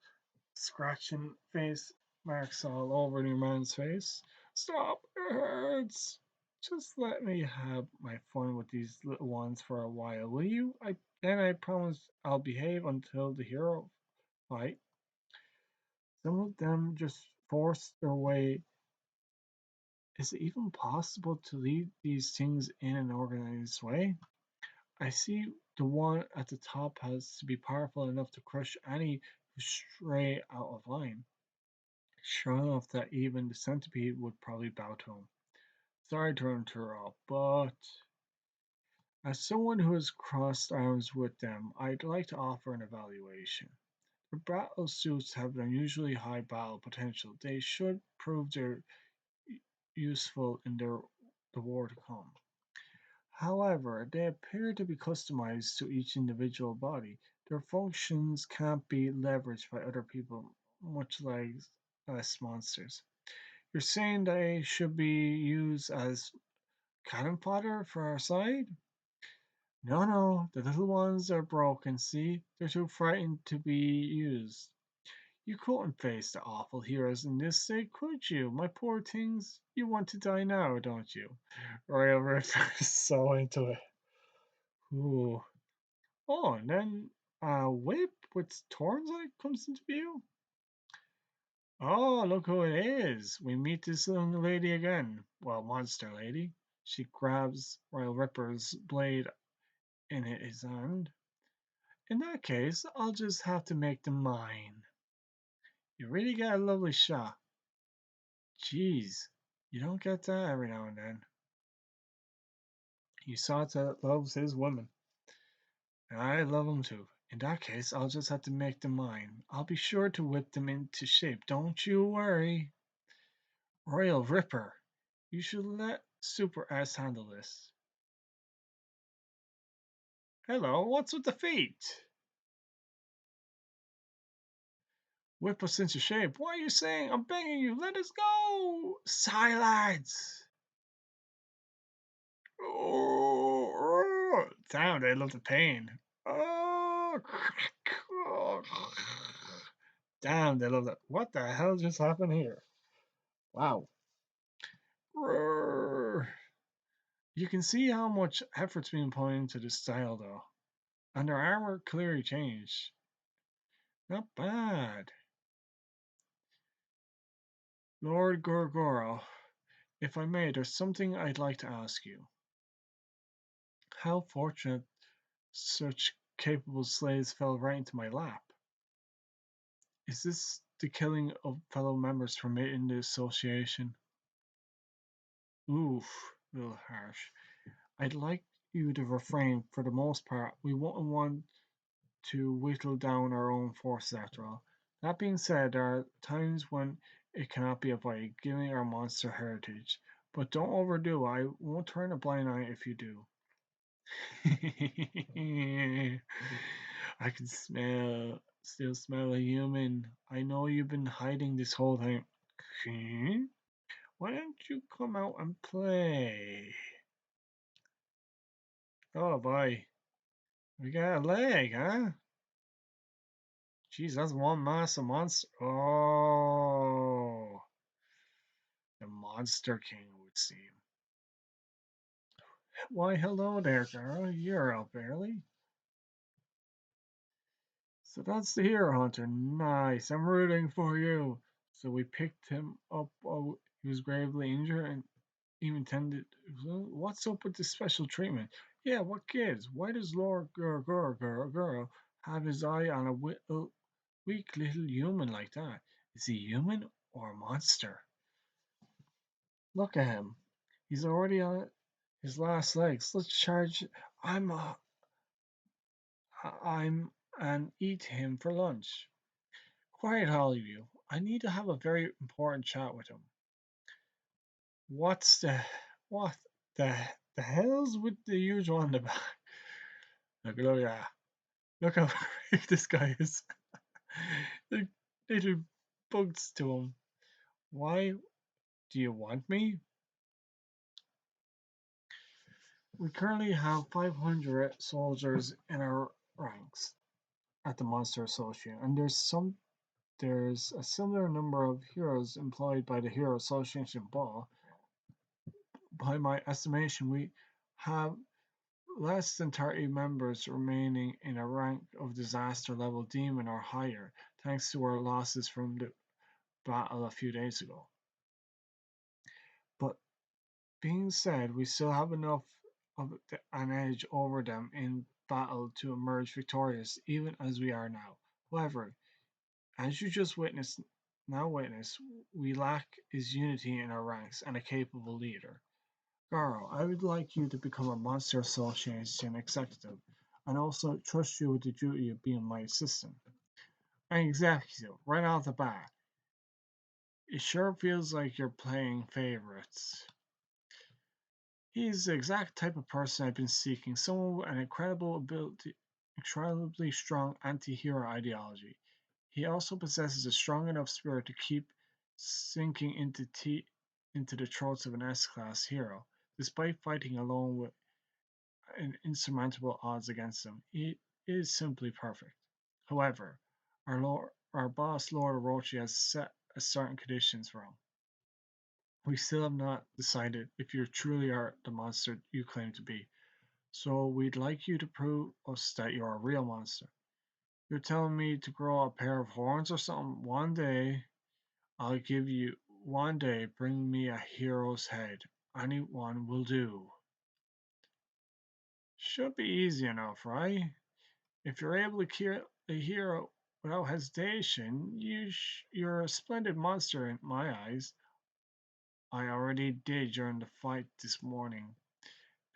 scratching face marks all over the man's face. Stop, it hurts. Just let me have my fun with these little ones for a while, will you? I promise I'll behave until the hero fight. Some of them just force their way. Is it even possible to lead these things in an organized way? I see the one at the top has to be powerful enough to crush any who stray out of line. Sure enough that even the centipede would probably bow to him. Sorry to interrupt, but as someone who has crossed arms with them, I'd like to offer an evaluation. Their battle suits have unusually high battle potential. They should prove they're useful in the war to come. However, they appear to be customized to each individual body. Their functions can't be leveraged by other people, much like us monsters. You're saying they should be used as cannon fodder for our side? No, no, the little ones are broken, see? They're too frightened to be used. You couldn't face the awful heroes in this state, could you? My poor things, you want to die now, don't you? Royal River is so into it. Ooh. Oh, and then a whip with thorns on it comes into view. Oh, look who it is. We meet this young lady again. Well, monster lady. She grabs Royal Ripper's blade in his hand. In that case, I'll just have to make them mine. You really got a lovely shot. Jeez, you don't get that every now and then. You saw that loves his women. And I love them too. In that case, I'll just have to make them mine. I'll be sure to whip them into shape. Don't you worry. Royal Ripper, you should let Super S handle this. Hello, what's with the feet? Whip us into shape. What are you saying? I'm begging you, let us go! Silence! Oh, damn, they love the pain. Oh, damn, they love that. What the hell just happened here? Wow. You can see how much effort's being put into this style, though. And their armor clearly changed. Not bad. Lord Gorgoro, if I may, there's something I'd like to ask you. How fortunate such capable slaves fell right into my lap. Is this the killing of fellow members permitted the association? Oof, a little harsh. I'd like you to refrain. For the most part, we wouldn't want to whittle down our own forces after all. That being said, there are times when it cannot be avoided, given our monster heritage. But don't overdo. I won't turn a blind eye if you do. I can still smell a human. I know you've been hiding this whole time. Why don't you come out and play? Oh boy, we got a leg, huh? Jeez, that's one massive monster. Oh, the Monster King would seem. Why, hello there, girl. You're up early. So that's the hero hunter. Nice. I'm rooting for you. So we picked him up. Oh, he was gravely injured and even tended. What's up with this special treatment? Yeah, what gives? Why does Lord Girl have his eye on a weak little human like that? Is he human or a monster? Look at him. He's already on his last legs. Let's charge. I'm a, I'm and eat him for lunch. Quiet, all of you. I need to have a very important chat with him. What's the what the hell's with the huge one on the back? Look at look how big this guy is. The little bugs to him. Why do you want me? We currently have 500 soldiers in our ranks at the Monster Association, and there's a similar number of heroes employed by the Hero Association Ball. By my estimation, we have less than 30 members remaining in a rank of disaster level demon or higher, thanks to our losses from the battle a few days ago. But being said, we still have enough of an edge over them in battle to emerge victorious, even as we are now. However, as you just witness, we lack is unity in our ranks and a capable leader. Garou, I would like you to become a Monster Association executive, and also trust you with the duty of being my assistant. An executive, right off the bat. It sure feels like you're playing favorites. He's the exact type of person I've been seeking, someone with an incredibly strong anti-hero ideology. He also possesses a strong enough spirit to keep sinking into the throats of an S-class hero, despite fighting alone with insurmountable odds against him. He is simply perfect. However, our boss Lord Orochi has set a certain conditions for him. We still have not decided if you truly are the monster you claim to be. So we'd like you to prove us that you're a real monster. You're telling me to grow a pair of horns or something? I'll give you one day, bring me a hero's head. Anyone will do. Should be easy enough, right? If you're able to kill a hero without hesitation, you're a splendid monster in my eyes. I already did during the fight this morning.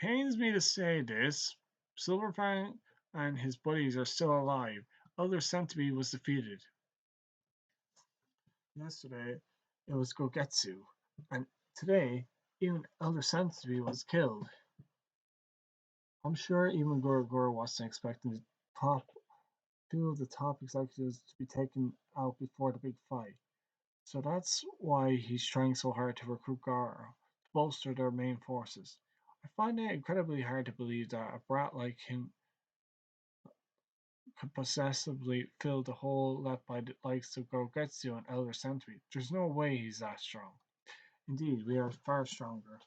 Pains me to say this, Silverfang and his buddies are still alive. Elder Centipede was defeated. Yesterday, it was Gogetsu, and today, even Elder Centipede was killed. I'm sure even Goro wasn't expecting the top two of the top executives to be taken out before the big fight. So that's why he's trying so hard to recruit Garou to bolster their main forces. I find it incredibly hard to believe that a brat like him could possessively fill the hole left by the likes of Gogetsu and Elder Century. There's no way he's that strong. Indeed, we are far stronger.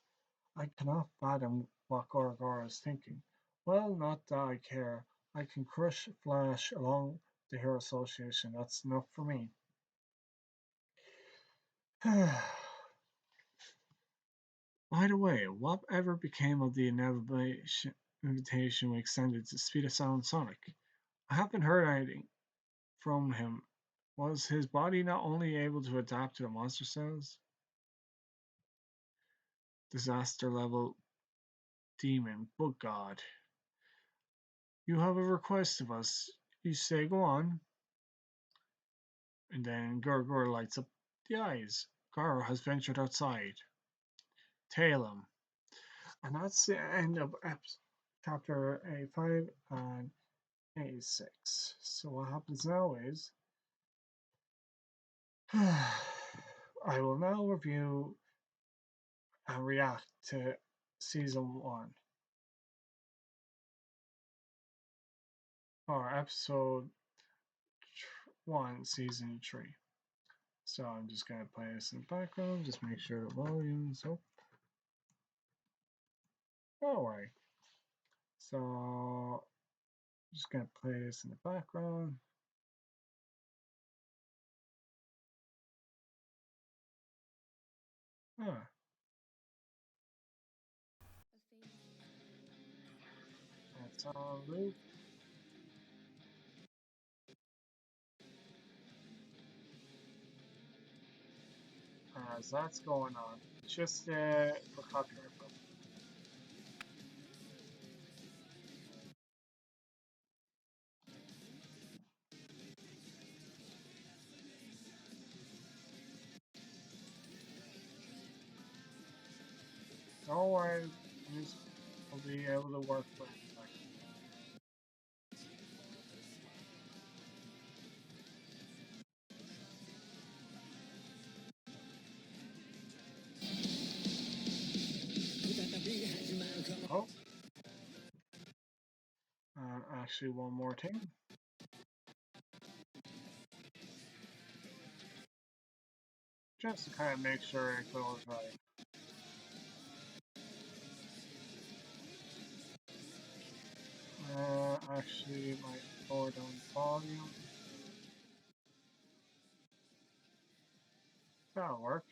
I cannot fathom what Gorogoro is thinking. Well, not that I care. I can crush Flash along the Hero Association. That's enough for me. By the way, whatever became of the invitation we extended to Speed of Sound Sonic? I haven't heard anything from him. Was his body not only able to adapt to the monster cells? Disaster level demon, but God. You have a request of us. You say, go on. And then Gurgur lights up the eyes. Garou has ventured outside. Tail him. And that's the end of chapter 85 and 86. So what happens now is I will now review and react to season 1 or episode 1, season 3. So I'm just going to play this in the background, just make sure the volume's up. Alright, so I'm just going to play this in the background. Huh. That's on loop. As that's going on. Just for copyright purposes. Don't worry, music will be able to work for it. Oh, actually, one more thing. Just to kind of make sure it goes right. Actually, might lower down the volume. That'll work.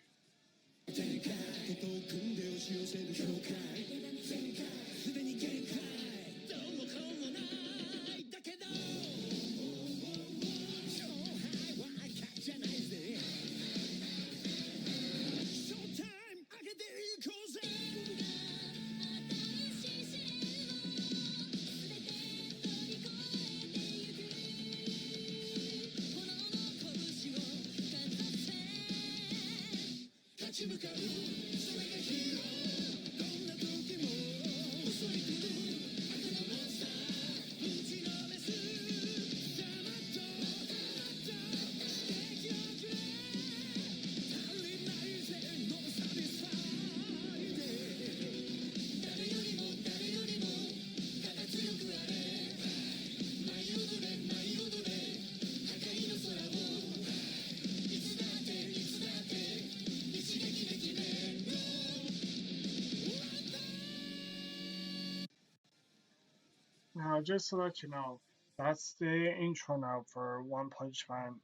Now, just to let you know, that's the intro now for One Punch Man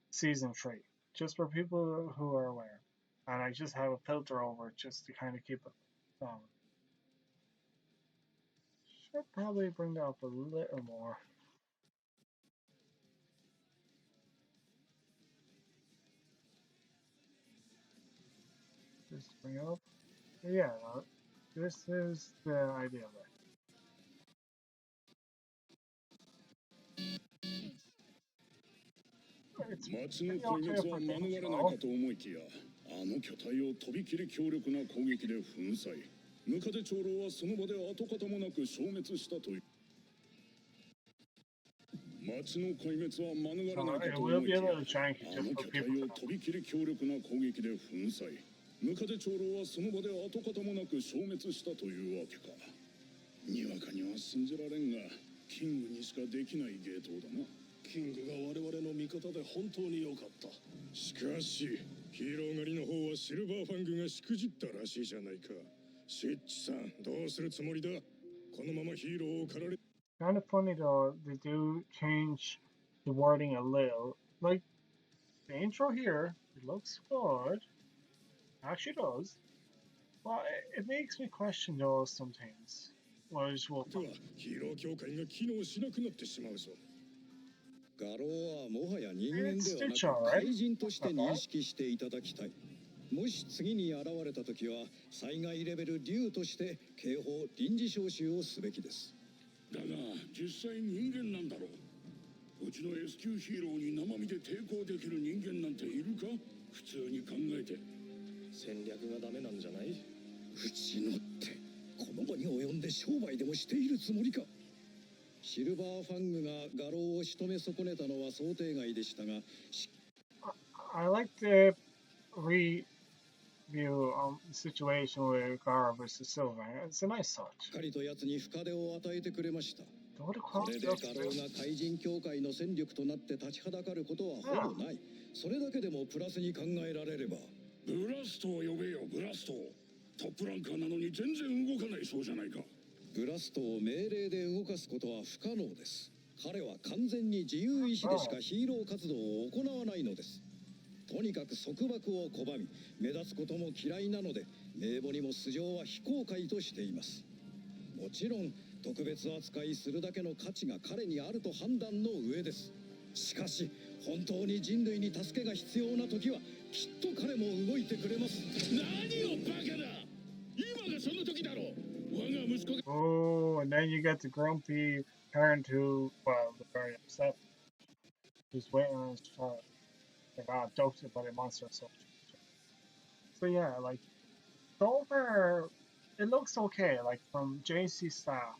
Season 3. Just for people who are aware. And I just have a filter over it just to kind of keep it down. Should probably bring that up a little more. Just bring it up. Yeah, this is the idea of it. 町の壊滅は免れないかと思いきや、あの巨体をとびきり強力な攻撃で粉砕。ムカデ長老はその場で跡形もなく消滅したという。町の壊滅は免れないかと思いきや、あの巨体をとびきり強力な攻撃で粉砕。ムカデ長老はその場で跡形もなく消滅したというわけか。にわかには信じられんが、キングにしかできない芸当だな。キングが我々の味方で本当に良かった。しかし、ヒーロー狩りの方はシルバーファングがしくじったらしいじゃないか。シッチさん、どうするつもりだ。このままヒーローを狩られ。Kind of funny though, they do change the wording a little. Like, the intro here, it looks good. Actually does. But it makes me question though some things. Which will... ヒーロー協会が機能しなくなってしまうぞ。ガローはもはや人間ではなく怪人として認識していただきたい。もし次に現れた時は災害レベル竜として警報臨時招集をすべきです。だが実際人間なんだろう。うちの S 級ヒーローに生身で抵抗できる人間なんているか。普通に考えて。戦略がダメなんじゃない。うちのってこの場に及んで商売でもしているつもりか。シルバーファングがガローを仕留め損ねたのは想定外でしたが。I like the review situation with Garou vs. Silver. It's a nice touch. しっかりと奴に深手を与えてくれました。これでガローが怪人協会の戦力となって立ちはだかることはほぼない。それだけでもプラスに考えられれば。ブラストを呼べよ、ブラスト。トップランカーなのに全然動かないそうじゃないか。ブラストを命令で動かすことは不可能です。彼は完全に自由意志でしかヒーロー活動を行わないのです。とにかく束縛を拒み目立つことも嫌いなので名簿にも素性は非公開としています。もちろん特別扱いするだけの価値が彼にあると判断の上です。しかし本当に人類に助けが必要な時はきっと彼も動いてくれます。何をバカだ。今がその時だろう。我が息子が Oh, and then you get the grumpy parent who, well, they're very upset. Who's waiting on his child. They got abducted by the monster. So yeah, like, so far, it looks okay, like, from JC staff.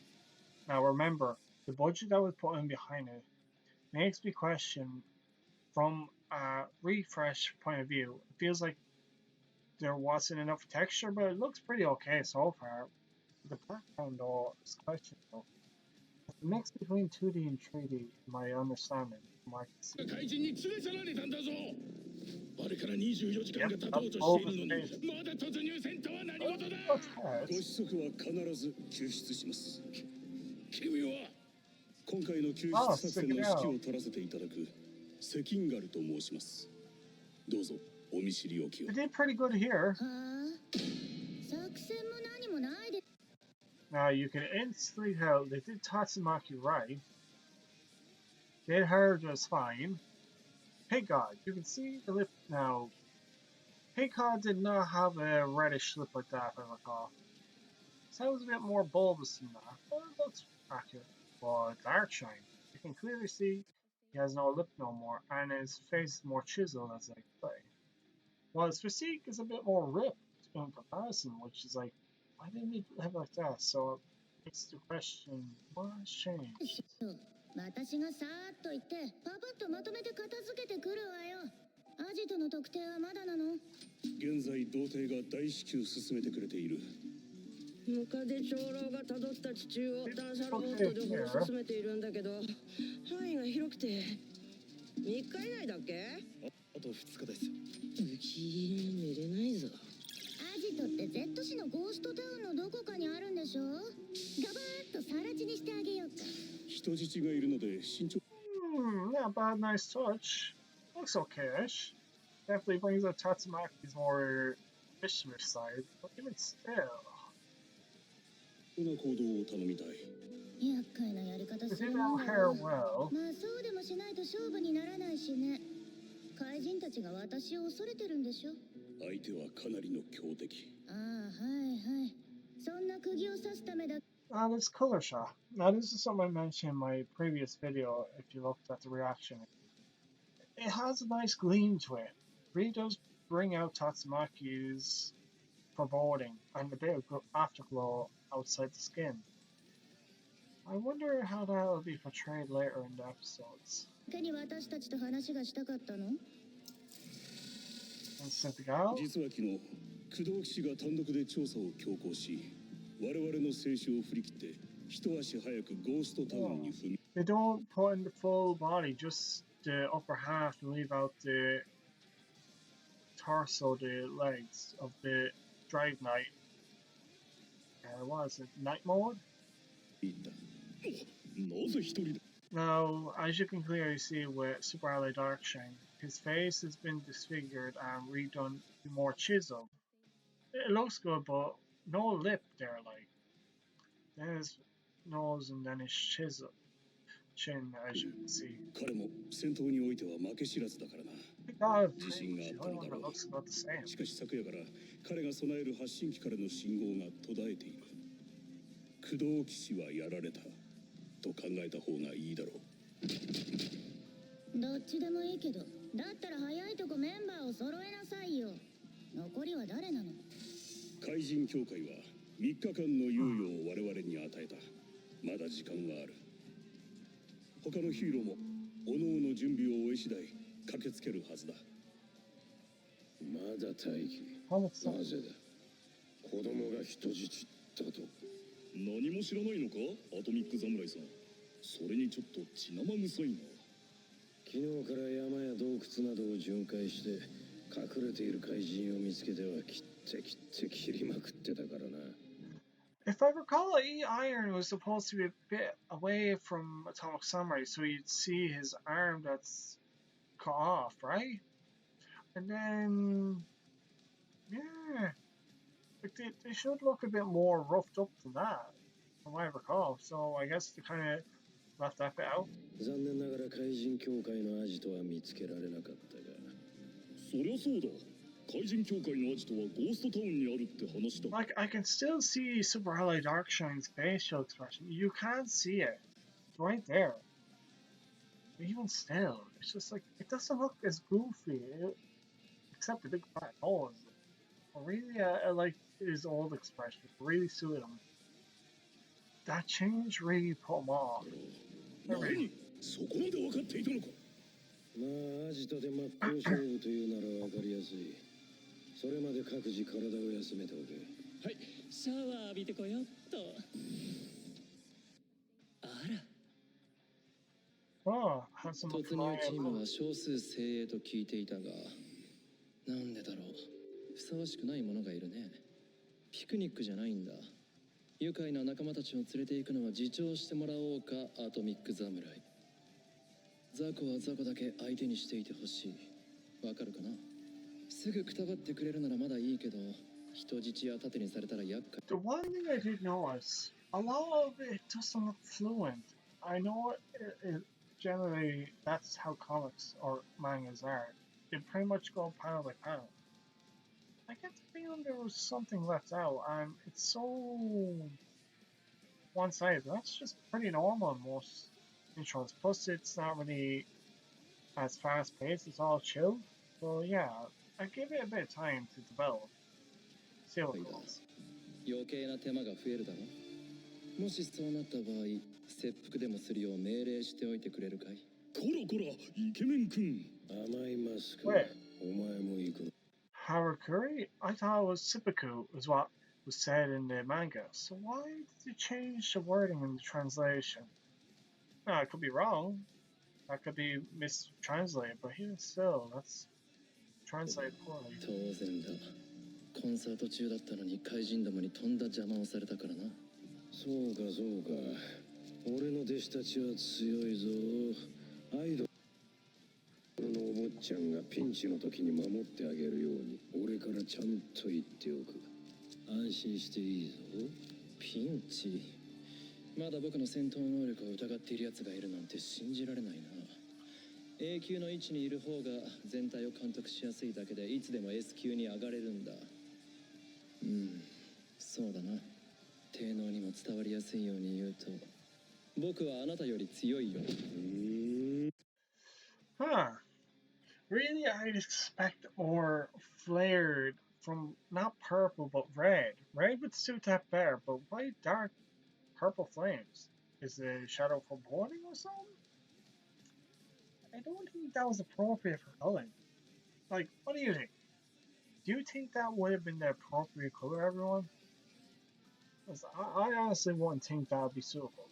Now remember, the budget that was put in behind it makes me question, from a refresh point of view, it feels like there wasn't enough texture, but it looks pretty okay so far. The background though is questionable. The mix between 2D and 3D, my understanding, from what I can see. 怪人に連れ去られたんだぞ。あれから24時間 Yep, が経と that's うと all している the のに space. まだ突入せんとは何 Oh, 事だ。 what's ご that? 子息は必ず救出します。君は今回の救出作戦の指揮を取らせていただくセキンガルと申します。どうぞお見知りおきを。 They did pretty good here. はあ、作戦も何もないで。 Now you can instantly tell they did Tatsumaki right. Did her just fine. Pink God, you can see the lip now. Pink God did not have a reddish lip like that, if I recall. Sounds a bit more bulbous than that, but it looks accurate. But dark shine, you can clearly see he has no lip no more, and his face is more chiseled as I play. While his physique is a bit more ripped in comparison, which is like, why didn't he have like that? So it makes the question, what has changed? 私がさーっと言ってパパッとまとめて片付けてくるわよ。アジトの特定はまだなの？現在童貞が大至急進めてくれている。ムカデ長老がたどった地中を探査ロボットで掘り進めているんだけど範囲が広くて3日以内だっけ？あと2日です。うち寝れないぞ。アジトって Z 市のゴーストタウンのどこかにあるんでしょ？ガバーッと更地にしてあげようか。人質がいるので慎重。Not bad, nice touch. Looks okay-ish. Definitely brings out Tatsumaki's more vicious side, but even still. な行動を頼みたい。厄介なやり方 They す did るもん her だ hair よ。 well. まあそうでもしないと勝負にならないしね。怪人たちが私を恐れてるんでしょ？相手はかなりの強敵。ああ、はいはい。そんな釘を刺すためだ。This color shot. Now this is something I mentioned in my previous video, if you looked at the reaction. It has a nice gleam to it. Really does bring out Tatsumaki's foreboding and a bit of afterglow outside the skin. I wonder how that will be portrayed later in the episodes. 手に私たちと話がしたかったの？ And Synthegal? 実は昨日工藤騎士が単独で調査を強行し我々の静止を振り切って一足早くゴーストタウンに踏み They don't put in the full body, just the upper half, and leave out the torso, the legs of the Drive Knight. What is it? Night mode? 行った。なぜ一人だ。 Now, as you can clearly see with Super Ally Darkshine, his face has been disfigured and redone to be more chiseled. It looks good, but no lip there, like. Then his nose and then his chin, as you can see. 彼も戦闘においては負け知らずだからな。 God, 自信があったのだ that ろ looks about the same. う。しかし昨夜から彼が備える発信機からの信号が途絶えている。工藤騎士はやられたと考えた方がいいだろう。どっちでもいいけど、だったら早いとこメンバーを揃えなさいよ。残りは誰なの？怪人協会は3日間の猶予を我々に与えた。まだ時間はある。他のヒーローも各々準備を終え次第駆けつけるはずだ。まだ待機。なぜだ。子供が人質だと。何も知らないのか、アトミック侍さん。それにちょっと血生臭いな。昨日から山や洞窟などを巡回して隠れている怪人を見つけては切って切りまくってたからな。If I recall, E-Iron was supposed to be a bit away from Atomic Samurai, so you'd see his arm that's cut off, right? And then, yeah, like they should look a bit more roughed up than that, from what I recall. So I guess they kind of left that bit out. 残念ながら怪人協会のアジトは見つけられなかったが。そりゃそうだ。怪人協会のアジトはゴーストタウンにあるって話だ。Like I can still see Super Highlight Darkshine's facial expression. You can't see it. It's right there. But even still, it's just like it doesn't look as goofy, except the big fat nose. But really, I like his old expression. It really suited him. That change really put him off. 何？そこまで分かっていたのか。まあアジトで真っ向勝負というなら分かりやすい。それまで各自体を休めておけ。はい、シャワー浴びてこよっと。あら。Oh, have some 突入チームは少数精鋭と聞いていたが、なんでだろう。ふさわしくない者がいるね。ピクニックじゃないんだ。愉快な仲間たちを連れて行くのは自重してもらおうか、アトミック侍。雑魚は雑魚だけ相手にしていてほしい。わかるかな？すぐくたばってくれるならまだいいけど、人質や盾にされたら厄介。 The one thing I did notice, a lot of it doesn't look fluent. I know it generally that's how comics or mangas are. They pretty much go panel by panel. I get the feeling there was something left out, and it's so one-sided. That's just pretty normal in most intros. Plus, it's not really as fast-paced. It's all chill. So yeah, I give it a bit of time to develop. See how it goes. 余計な手間が増えるだろ。もしそうなった場合、切腹でもするよう命令しておいてくれるかい？こらこら、イケメン君。甘いマスク。 Wait. お前も行くの。 Harakuri? I thought it was Seppuku, is what was said in the manga. So why did they change the wording in the translation? No, I could be wrong. That could be mistranslated, but even still, that's translated poorly. 当然だ。コンサート中だったのに怪人どもにとんだ邪魔をされたからな。そうかそうか。俺の弟子たちは強いぞ。アイドルのお坊ちゃんがピンチの時に守ってあげるように俺からちゃんと言っておく。安心していいぞ。ピンチ？まだ僕の戦闘能力を疑っている奴がいるなんて信じられないな。A 級の位置にいる方が全体を監督しやすいだけでいつでも S 級に上がれるんだ。そうだな。低能にも伝わりやすいように言うと、僕はあなたより強いよ。Huh. Really, I'd expect more flared from not purple but red. Red would suit that better, but why dark purple flames? Is the shadow foreboding or something? I don't think that was appropriate for coloring. Like, what do you think? Do you think that would have been the appropriate color, everyone? 'Cause I honestly wouldn't think that would be suitable.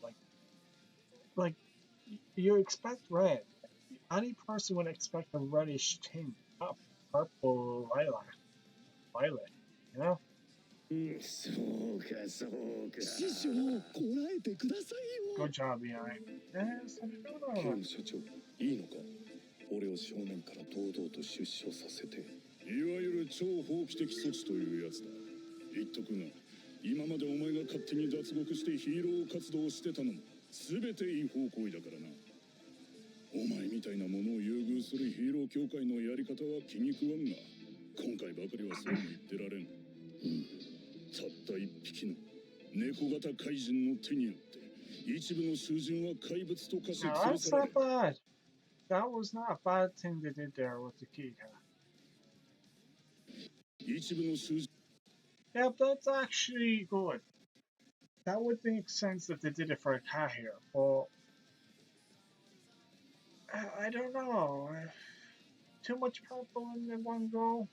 Like you expect red. Any person would expect a reddish tint, not purple lilac, violet. You know? そうかそうか。師匠、こらえてくださいよ。 Good job, behind. Yes, I'm ケ sure. ン社長、いいのか。俺を正面から堂々と出所させて。いわゆる超法規的措置というやつだ。言っとくが、今までお前が勝手に脱獄してヒーロー活動をしてたのも全て違法行為だからな。お前みたいなものを優遇するヒーロー協会のやり方は気に食わんが、今回ばかりはそうも言ってられん。たった一匹の猫型怪人の手によって一部の囚人は怪物と化し No, 吊る that's され not bad. That was not a bad thing they did there with the Kika. 一部の囚人 Yeah, that's actually good. That would make sense if they did it for a cat here, but I don't know. Too much purple in the one go.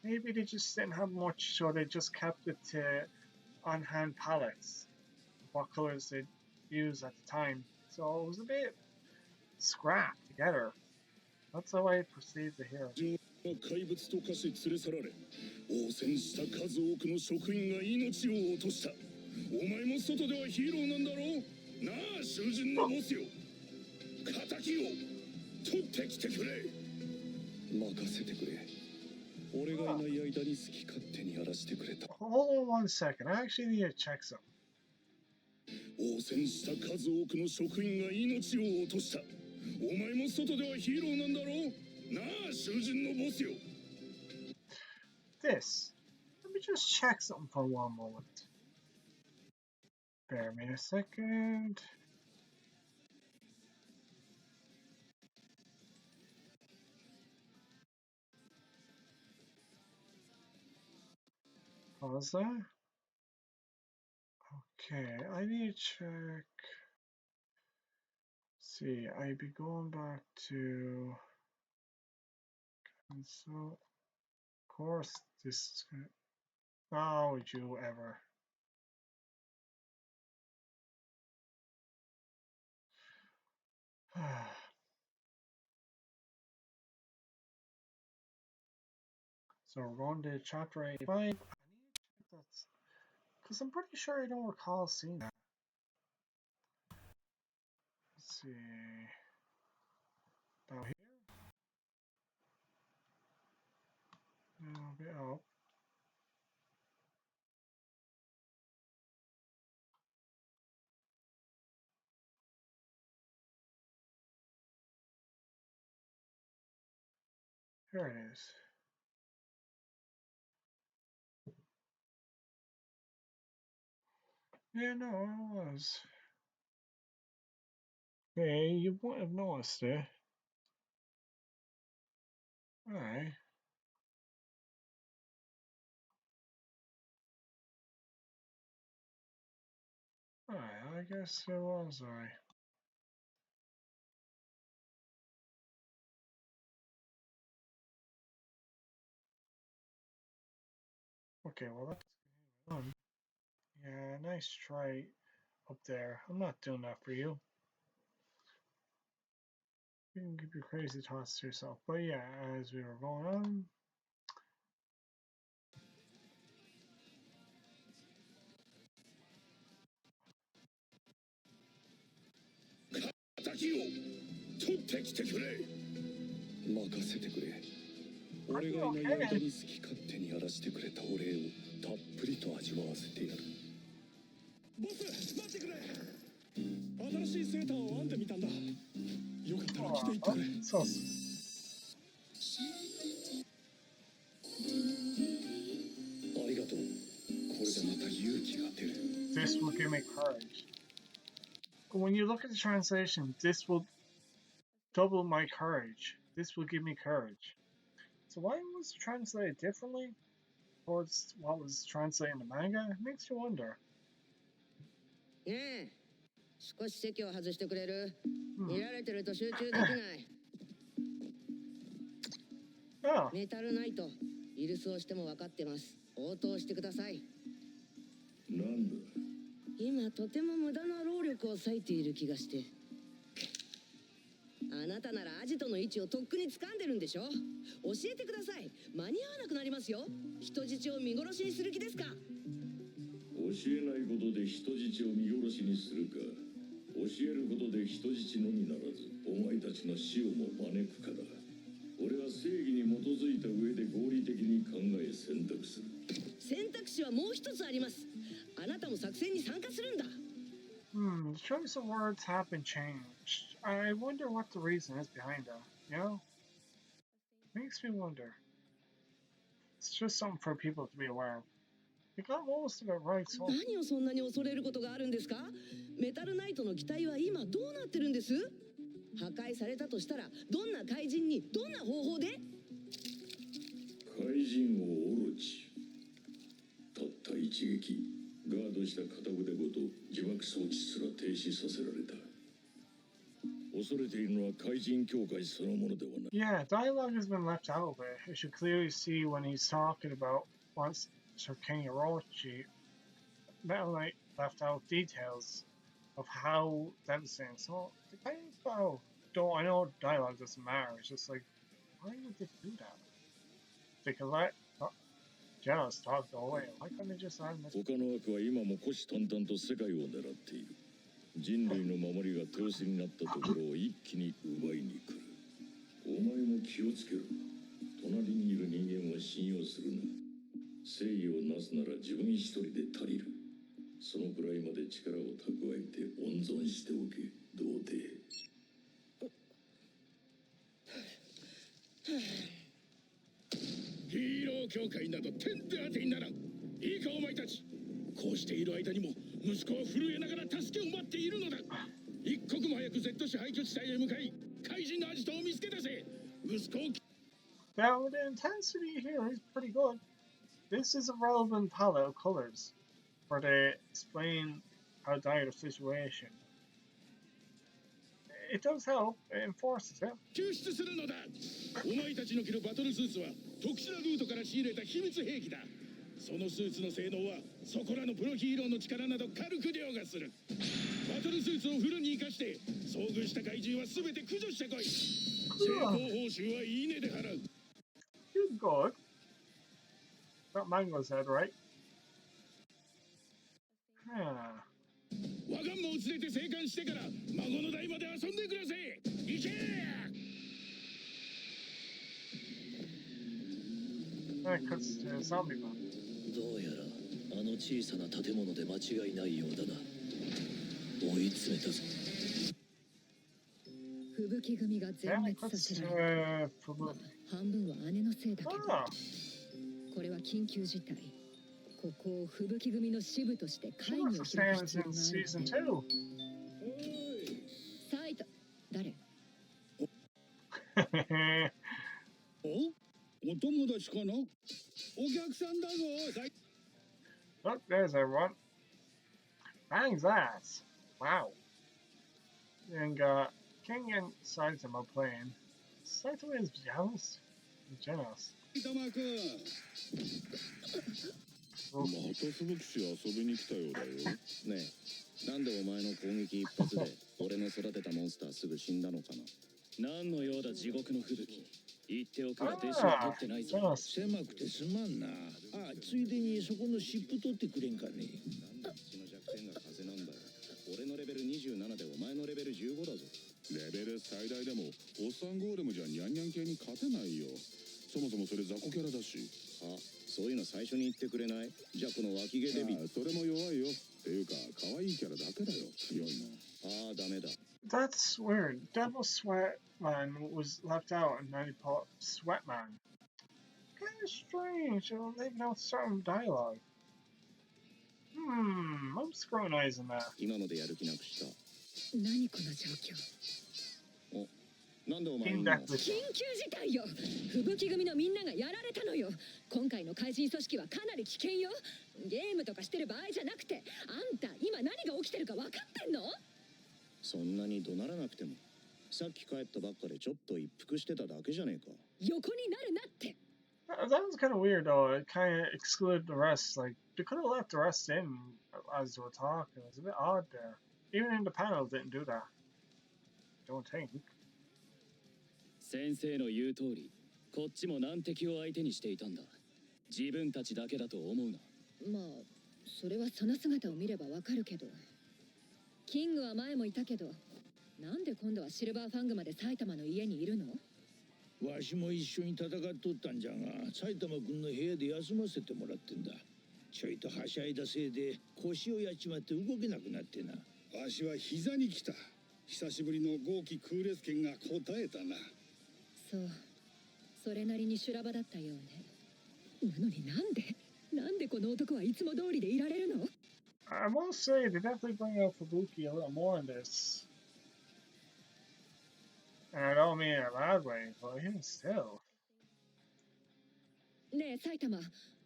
Maybe they just didn't have much, so they just kept it to on-hand palettes. What colors they used at the time. So it was a bit scrapped together. That's how I perceived it here. は怪物と化し連れ去られ、応戦した数多くの職員が命を落とした。お前も外ではヒーローなんだろう。なあ、囚人のボスよ。仇を取ってきてくれ。任せてくれ。俺がいない間に好き勝手にやらせてくれた。Hold on one second. I actually need to check something. 汚染した数多くの職員が命を落とした。お前も外ではヒーローなんだろう。なあ、囚人のボスよ。This. Let me just check something for one moment. Bear me a second. Pause that. Okay, I need to check. See, I'd be going back to console. Of course, this is gonna. How would you ever? So we're going to chapter 85. I need to check that because I'm pretty sure I don't recall seeing that. Let's see. Down here. Oh. Here it is. Yeah, no, it was. Hey, you wouldn't have noticed it. Alright. Alright, I guess it was alright. Okay, well that's done. Yeah, nice try up there. I'm not doing that for you. You can keep your crazy thoughts to yourself. But yeah, as we were going on.任せてくれ。俺がいない間に好き勝手にやらせてくれたお礼をたっぷりと味わわせてやる。ボス、待ってくれ。新しいセーターを編んでみたんだ。よかったら着ていってくれ。そうっす。ありがとう。これでまた勇気が出る。This will give me courage. But when you look at the translation, this will double my courage. This will give me courage. So why was it translated differently towards what was translated in the manga? It makes you wonder. ねえ、少し席を外してくれる？見られてると集中できない。Oh. メタルナイト、イルスをしても分かってます。応答してください。なんだ。今とても無駄な労力を割いている気がして。あなたならアジトの位置をとっくに掴んでるんでしょ？教えてください。間に合わなくなりますよ。人質を見殺しにする気ですか？教えないことで人質を見殺しにするか。教えることで人質のみならず、お前たちの死をも招くかだ。俺は正義に基づいた上で合理的に考え選択する。選択肢はもう一つあります。あなたも作戦に参加するんだ。The choice of words have been changed. I wonder what the reason is behind that, you know? Makes me wonder. It's just something for people to be aware of. You got most of it right, so... 何をそんなに恐れることがあるんですか？メタルナイトの機体は今どうなってるんです？破壊されたとしたら、どんな怪人にどんな方法で？怪人をオロチ。たった一撃。ガードした片腕ごと自爆装置すら停止させられた。恐れているのは怪人協会そのものではない。Yeah, dialogue has been left out of it. You should clearly see when he's talking about once Sir King Orochi, Metal Knight left out details of how devastating. So the guy about I know dialogue doesn't matter. It's just like, why would they do that? They could let Genos talk the way. Why couldn't they just let him? 他の悪は今も虎視眈々と世界を狙っている。人類の守りが手薄になったところを一気に奪いに来る。お前も気をつけろ。隣にいる人間は信用するな。正義をなすなら自分一人で足りる。そのくらいまで力を蓄えて温存しておけ、童貞。ヒーロー協会など点で当てにならん。いいかお前たち、こうしている間にも息子は震えながら助けを待っているのだ。一刻も早く Z 市廃墟地帯へ向かい、怪人のアジトを見つけ出せ。息子を。Now the intensity here is pretty good. This is a relevant palette of colors for the explain how dire the situation. It does help, it enforces it. 救出するのだ。お前たちの着るバトルスーツは特殊なルートから仕入れた秘密兵器だ。そのスーツの性能はそこらのプロヒーローの力など軽く凌駕する。バトルスーツをフルに生かして遭遇した怪獣は全て駆除してこい。成功報酬はいいねで払う。Good God. Got Mango's head right. Huh. 我がもを連れて生還してから孫の代まで遊んでください。行け。That cuts to zombie man. どうやらあの小さな建物で間違いないようだな。追い詰めたぞ。吹雪組が全 Yeah, 滅 that させ cuts られ to まあ半分は姉のせいだけど、 Ah, これは緊急事態。ここを吹雪組の支部として会 she 議 looks を the 開 same く as 必要 in がある season って。 2. サイト誰？お友達かな。お客さんだぞ。 Look, there's everyone. Bang's ass. Wow. And King and Saitama playing. Saitama is jealous. Genos. 玉くん。また吹雪市遊びに来たようだよ。ねえ、なんでお前の攻撃一発で俺の育てたモンスターすぐ死んだのかな。何のようだ地獄の吹雪。言っておくが弟子は取ってないぞ。 Genos. 狭くてすまんな。あ、ついでにそこの尻尾取ってくれんかね。なんで血の弱点が風なんだよ。俺のレベル27でお前のレベル15だぞ。レベル最大でもおっさんゴーレムじゃニャンニャン系に勝てないよ。そもそもそれ雑魚キャラだし。あ、そういうの最初に言ってくれない？じゃあこの脇毛デビ。それも弱いよ。っていうか可愛いキャラだけだよ。強いの。ああ、ダメだ。That's weird. Devil Sweatman was left out and then he put Sweatman. Kind of strange. They've no certain dialogue. I'm scrutinizing that. 今のでやる気なくした。何この状況？なんでお前 King いんの？ Death 緊急事態よ。吹雪組のみんながやられたのよ。今回の怪人組織はかなり危険よ。ゲームとかしてる場合じゃなくて、あんた今何が起きてるか分かってんの？そんなに怒鳴らなくても。さっき帰ったばっかでちょっと一服してただけじゃねえか。横になるなって。That was kind of weird though. It kind of excluded the rest. Like, they could have left the rest in as they were talking. It was a bit odd there. Even in the panel, didn't do that. Don't think. 先生の言う通り、こっちも難敵を相手にしていたんだ。自分たちだけだと思うな。まあ、それはその姿を見ればわかるけど。キングは前もいたけど、なんで今度はシルバーファングまで埼玉の家にいるの？わしも一緒に戦っとったんじゃが、埼玉君の部屋で休ませてもらってんだ。ちょいとはしゃいだせいで腰をやっちまって動けなくなってな。わしは膝に来た。久しぶりの豪気空列剣が答えたな。そう。それなりに修羅場だったようね。なのになんでこの男はいつも通りでいられるの？ I must say, they definitely bring out Fubuki a little more in this. And I don't mean it in a bad way, but even still. ねえ埼玉、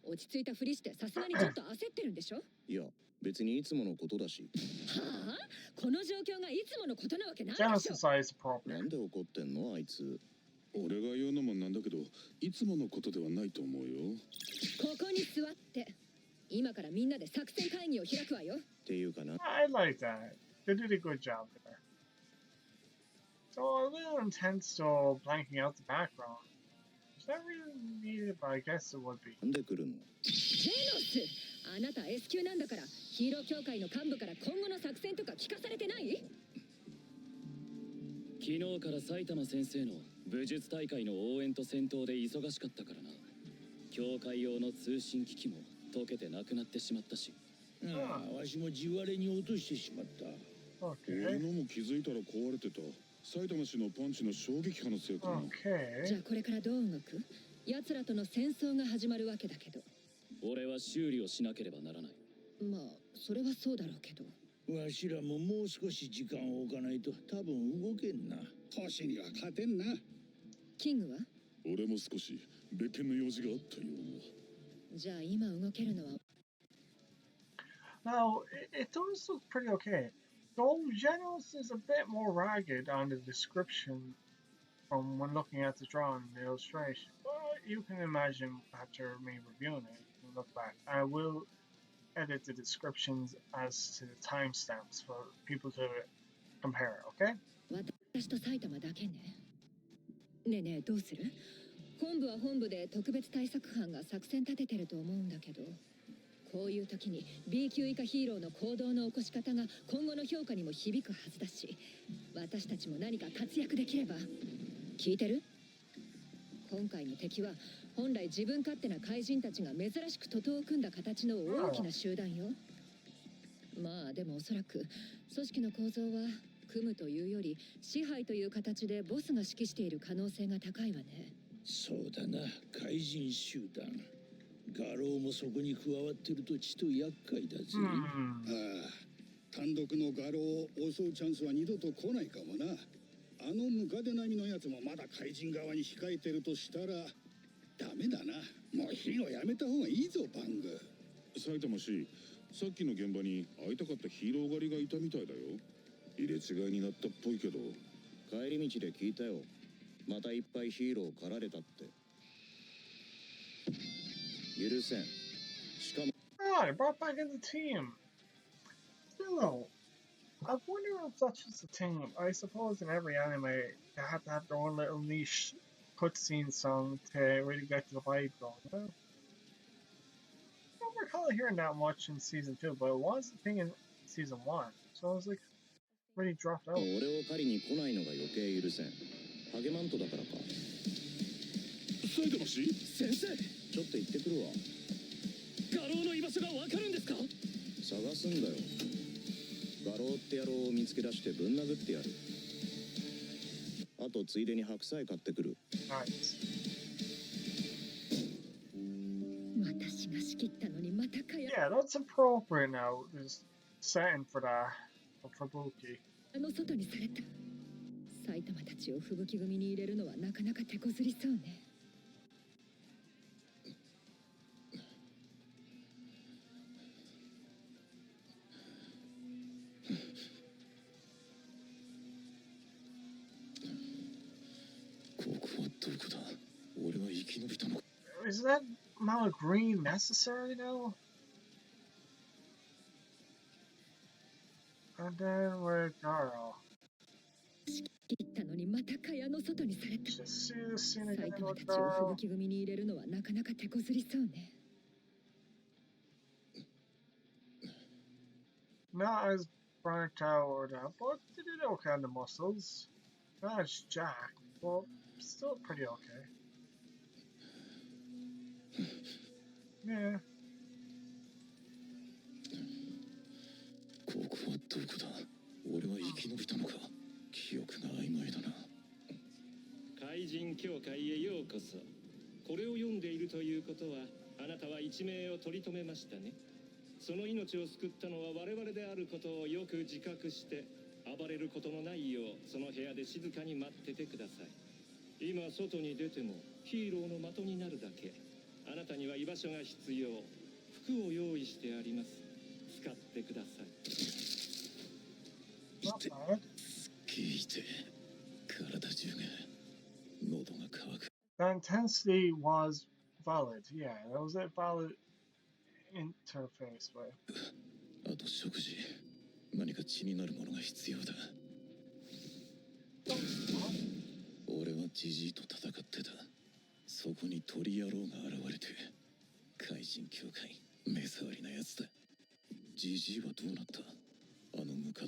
落ち着いたふりしてさすがにちょっと焦ってるんでしょ？いや、別にいつものことだし。はあ？この状況がいつものことなわけないで Genos しょ。 size appropriate. なんで怒ってんのあいつ。俺が言うのもなんだけど、いつものことではないと思うよ。ここに座って。今からみんなで作戦会議を開くわよ。っていうかな。I like that. They did a good job there. So a little intense though, blanking out the background. Is that really needed? But I guess it would be. なんで来るの？ジェノス、あなた S 級なんだからヒーロー協会の幹部から今後の作戦とか聞かされてない？昨日から埼玉先生の武術大会の応援と戦闘で忙しかったからな。教会用の通信機器も溶けてなくなってしまったし。ああ、わしも地割れに落としてしまった。俺のも気づいたら壊れてた。埼玉市のパンチの衝撃波のせいかな。じゃあこれからどう動く？奴らとの戦争が始まるわけだけど。俺は修理をしなければならない。まあそれはそうだろうけど。わしらももう少し時間を置かないと多分動けんな。星には勝てんな。キングは？俺も少し別件の用事があったよ。じゃあ今動けるのは。Now, it does look pretty okay. Though Genos is a bit more ragged on the description from when looking at the drawing and the illustration. But you can imagine after me reviewing it, you can look back. I will edit the descriptions as to the timestamps for people to compare, okay? 私と埼玉だけね。ねえねえどうする？本部は本部で特別対策班が作戦立ててると思うんだけど。こういう時に B 級以下ヒーローの行動の起こし方が今後の評価にも響くはずだし、私たちも何か活躍できれば。聞いてる？今回の敵は本来自分勝手な怪人たちが珍しく徒党を組んだ形の大きな集団よ。まあでもおそらく組織の構造は組むというより支配という形でボスが指揮している可能性が高いわね。そうだな、怪人集団。ガローもそこに加わってるとちと厄介だぜ。ああ、単独のガロを襲うチャンスは二度と来ないかもな。あのムカデ並みのやつもまだ怪人側に控えてるとしたらダメだな。もうヒーローやめた方がいいぞ、バング。埼玉市、さっきの現場に会いたかったヒーロー狩りがいたみたいだよ。入れ違いになったっぽいけど。帰り道で聞いたよ。またいっぱいヒーロー狩られたって。許せん。しかも。I brought back in the team. Still though, I wonder if that's just a thing. I suppose in every anime, they have to have their own little niche cutscene song to really get the vibe going. I don't recall hearing that much in season 2, but it was a thing in season 1. So I was like, really dropped out. 俺を狩りに来ないのが余計許せん。励まんとだからか。埼玉市？先生、ちょっと行ってくるわ。ガローの居場所がわかるんですか？探すんだよ。ガローって野郎を見つけ出してぶん殴ってやる。あとついでに白菜買ってくる。私が仕切ったのにまたかや。Yeah, that's appropriate now. There's setting for that. For Buki. 外にされた。埼玉たちを吹雪組に入れるのはなかなか手こずりそうね。Is that amount of green necessary now? And then we're Garou. 仕切ったのにまたかやの外にされた。 Just see the scene 埼 again 玉 with たちを Garou. 吹雪組に入れるのはなかなか手こずりそうね。Not as burnt out or that, but they did okay on the muscles. Not as jacked, but still pretty okay. Yeah. ここはどこだ？俺は生き延びたのか？記憶が曖昧だな。怪人協会へようこそ。これを読んでいるということは、あなたは一命を取り留めましたね。その命を救ったのは我々であることをよく自覚して、暴れることのないようその部屋で静かに待っててください。今外に出てもヒーローの的になるだけ。あなたには居場所が必要。服を用意してあります。使ってください。聞いて、体中が喉が渇く。 The intensity was valid. Yeah, that was a valid interface with. あと食事、何か血になるものが必要だ。俺はジジイと戦ってた。そこに鳥野郎が現れて、怪人協会、目障りなやつだ。ジジイはどうなった？あのムカ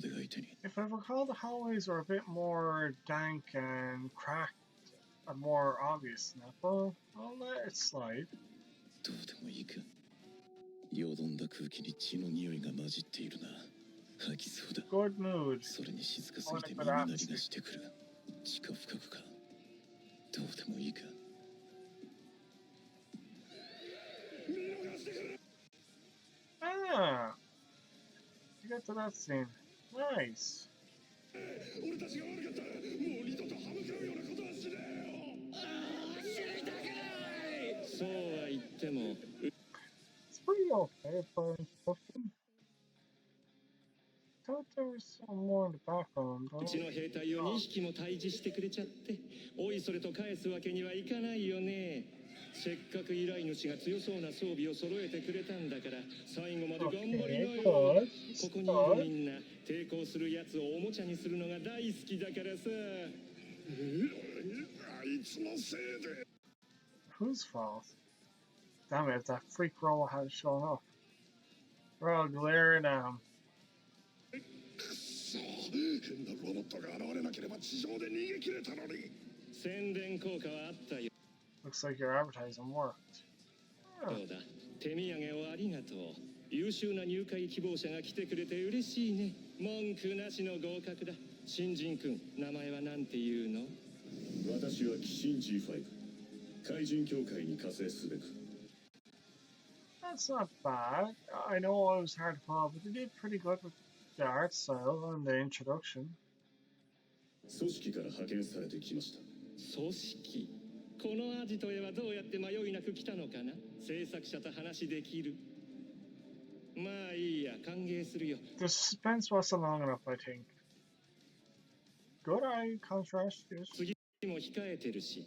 If I recall, the hallways are a bit more dank and cracked and more obvious now, but I'll let it slide. どうでもいいか。よどんだ空気に血の匂いが混じっているな。吐きそうだ。 Good mood. それに静かすぎて耳鳴りがしてくる。地下深くか。どうでもいいか。見逃してくれ。 Ah, you got to that scene. Nice. 俺たちが悪かった。もう二度と歯向かうようなことはしねえよ。死にたくない。そうは言っても。It's pretty okay for instruction. Thought there was some more in the background. うちの兵隊を2匹も退治してくれちゃって、おいそれと返すわけにはいかないよね。せっかく依頼主が強そうな装備を揃えてくれたんだから、最後まで頑張りなよ。ここにいるみんな、抵抗するやつをおもちゃにするのが大好きだからさ。あいつのせいで。 Whose fault? Damn it, that freak robot had shown up. We're all glaring at him. くそ、変なロボットが現れなければ地上で逃げ切れたのに。宣伝効果はあったよ。 Looks like your advertising worked. そうだ、手土産をありがとう。優秀な入会希望者が来てくれて嬉しいね。文句なしの合格だ。新人君、名前はなんていうの？私は鬼神 G5。怪人協会に加勢すべく。 That's not bad. I know it was hard to follow, but they did pretty good with the art style and the introduction. 組織から派遣されてきました。組織？このアジトへはどうやって迷いなく来たのかな？制作者と話できる。まあいいや、歓迎するよ。 The suspense wasn't long enough, I think. Good eye contrast. Yes. 次も控えてるし。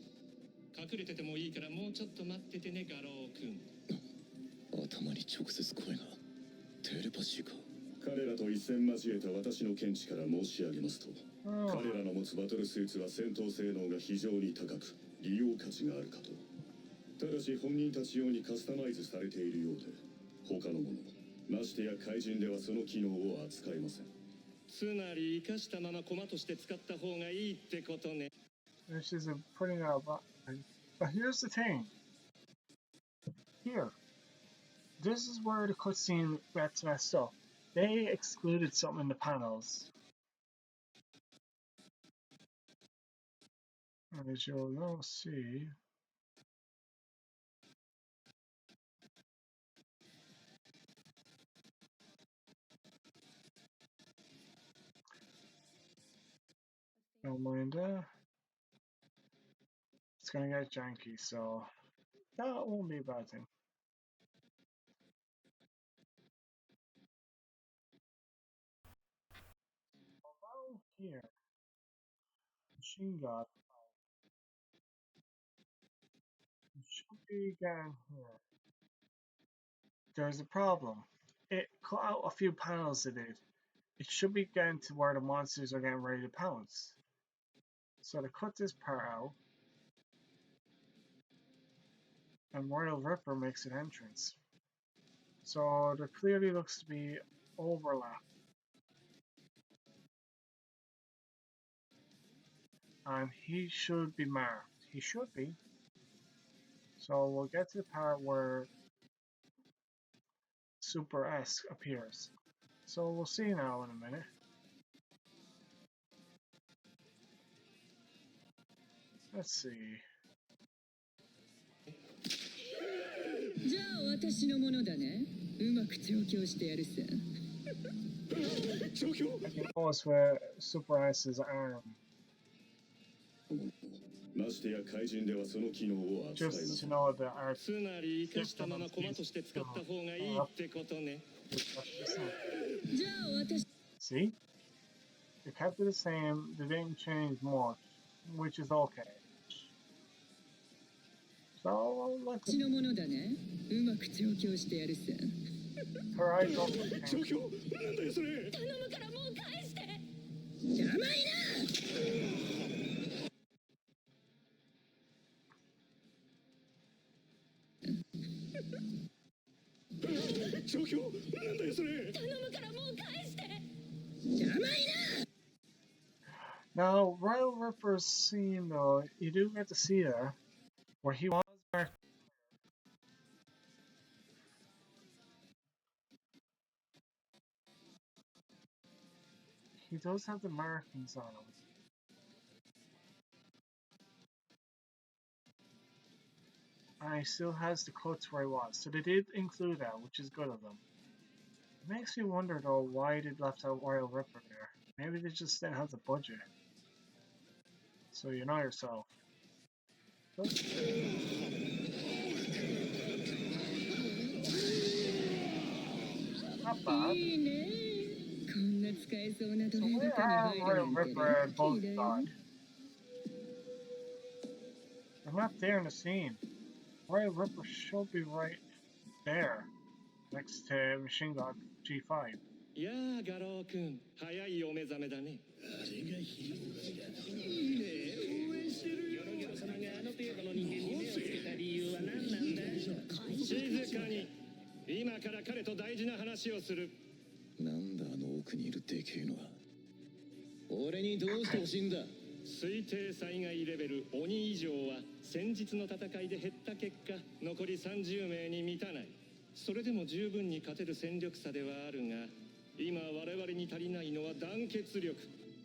隠れててもいいからもうちょっと待っててね、ガロー君。頭に直接声が。テレパシーか。彼らと一戦交えた私の見地から申し上げますと、彼らの持つバトルスーツは戦闘性能が非常に高く、利用価値があるかと。ただし本人たち用にカスタマイズされているようで、他のもの、ましてや怪人ではその機能を扱えません。つまり生かしたまま駒として使った方がいいってことね。This is putting out. But here's the thing. Here. This is where the cutscene gets messed up. They excluded something in the panels. As you'll now see. Don't mind that. It's gonna get janky, so that won't be a bad thing. Around here, machine gun. It should be down here. There's a problem. It cut out a few panels it did. It should be getting to where the monsters are getting ready to pounce. So to cut this part out, and Royal Ripper makes an entrance. So there clearly looks to be overlap. And he should be marked. He should be. So we'll get to the part where Super S appears. So we'll see now in a minute. Let's see. じゃあ私のものだね。うまく調教してやるさ。調教? I can almost wear Super S's arm. ましてや怪人ではその機能を扱いません。 Just to know the art. つまり生かしたまま駒として使った方がいいってことね。じゃあ私。See? They kept it the same, they didn't change much, which is okay. So, let's... 私のものだね。うまく調教してやるさ。 Her eyes also changed. 調教? なんだよそれ? 頼むからもう返して。邪魔いな。調教? なんだよそれ? 頼むからもう返して。Now, Royal Ripper's scene, though, you do get to see there, where he was marked. He does have the markings on him. And he still has the cuts where he was. So they did include that, which is good of them. It makes me wonder, though, why they left out Royal Ripper there. Maybe they just didn't have the budget. So you know yourself. Not bad. So where are Royal Ripper and Bullseye? They're not there in the scene. Royal Ripper should be right there, next to Machine Gun G5. やあガロー君早いお目覚めだねあれがヒーローだいいね応援してるよギョロギョロ様があの程度の人間に目をつけた理由は何なんだ静かに今から彼と大事な話をするなんだあの奥にいるでけえのは俺にどうしてほしいんだ推定災害レベル鬼以上は先日の戦いで減った結果残り30名に満たないそれでも十分に勝てる戦力差ではあるが今我々に足りないのは団結力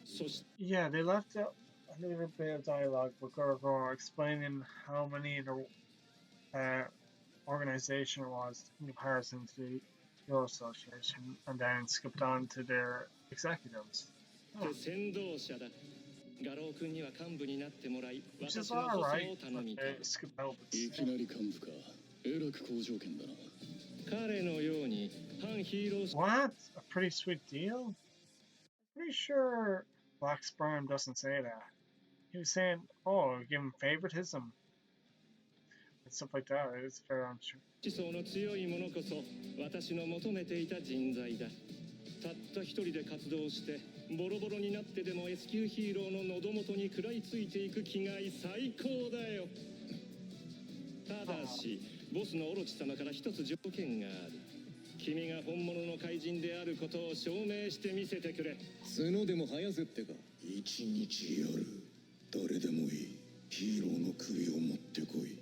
そして Yeah, they left out a little bit of dialogue with Garou explaining how many the organization was in comparison to the Euro Association, and then skipped on to their executives.先導者だガロー君には幹部になってもらい Which 私 is の補佐 alright, を頼 but み they skipped out. いきなり幹部かえらく好条件だな彼のように反ヒーロー What? A pretty sweet deal? Pretty sure Black Sperm doesn't say that. He was saying, oh, give him favoritism. And stuff like that. It's fair, I'm sure. 思想の強い者こそ私の求めていた人材だたった一人で活動してボロボロになってでも S 級ヒーローの喉元に食らいついていく気概最高だよただしボスのオロチ様から一つ条件がある君が本物の怪人であることを証明してみせてくれ角でも生やせってか一日やる誰でもいいヒーローの首を持ってこい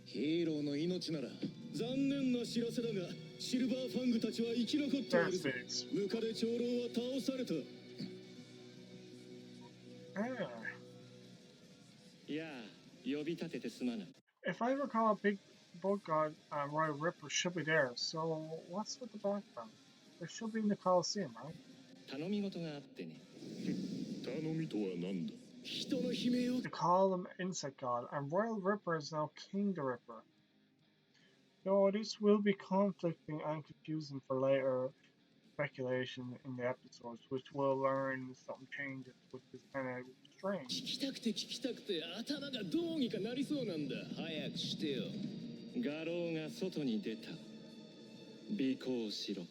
ヒーローの命なら残念な知らせだがシルバーファングたちは生き残っているぞムカデ長老は倒されたいや呼び立ててすまない If I recall, Big Bug God and Royal Ripper should be there, so what's with the background? They should be in the Coliseum, right? 頼み事があってね頼みとは何だ They call him Insect God, and Royal Ripper is now King the Ripper. Though this will be conflicting and confusing for later speculation in the episodes, which we'll learn something changes, which is kind of strange. 聞きたくて聞きたくて頭がどうにかなりそうなんだ早くしてよガローが外に出た尾行しろ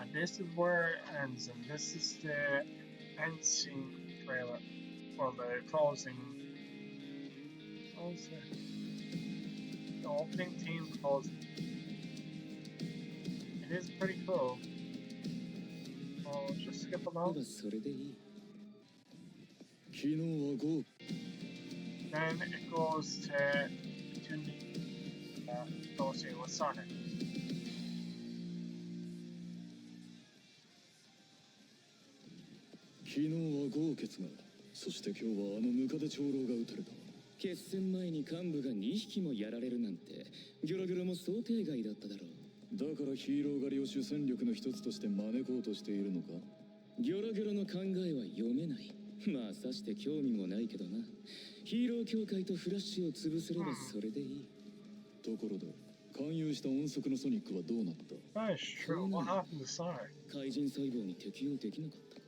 And this is where it ends, and this is the end scene trailer, well, the closing. What was it? The opening theme closing. It is pretty cool. I'll just skip along. それでいい昨日は5 Then it goes to negotiate with Sonic. 昨日は豪傑がそして今日はあのムカデ長老が撃たれた決戦前に幹部が2匹もやられるなんてギョロギョロも想定外だっただろうだからヒーロー狩りを主戦力の一つとして招こうとしているのかギョロギョロの考えは読めないまあさして興味もないけどなヒーロー協会とフラッシュを潰せればそれでいいところで勧誘した音速のソニックはどうなった That's true. What happened to Sonic? 怪人細胞に適応できなかったか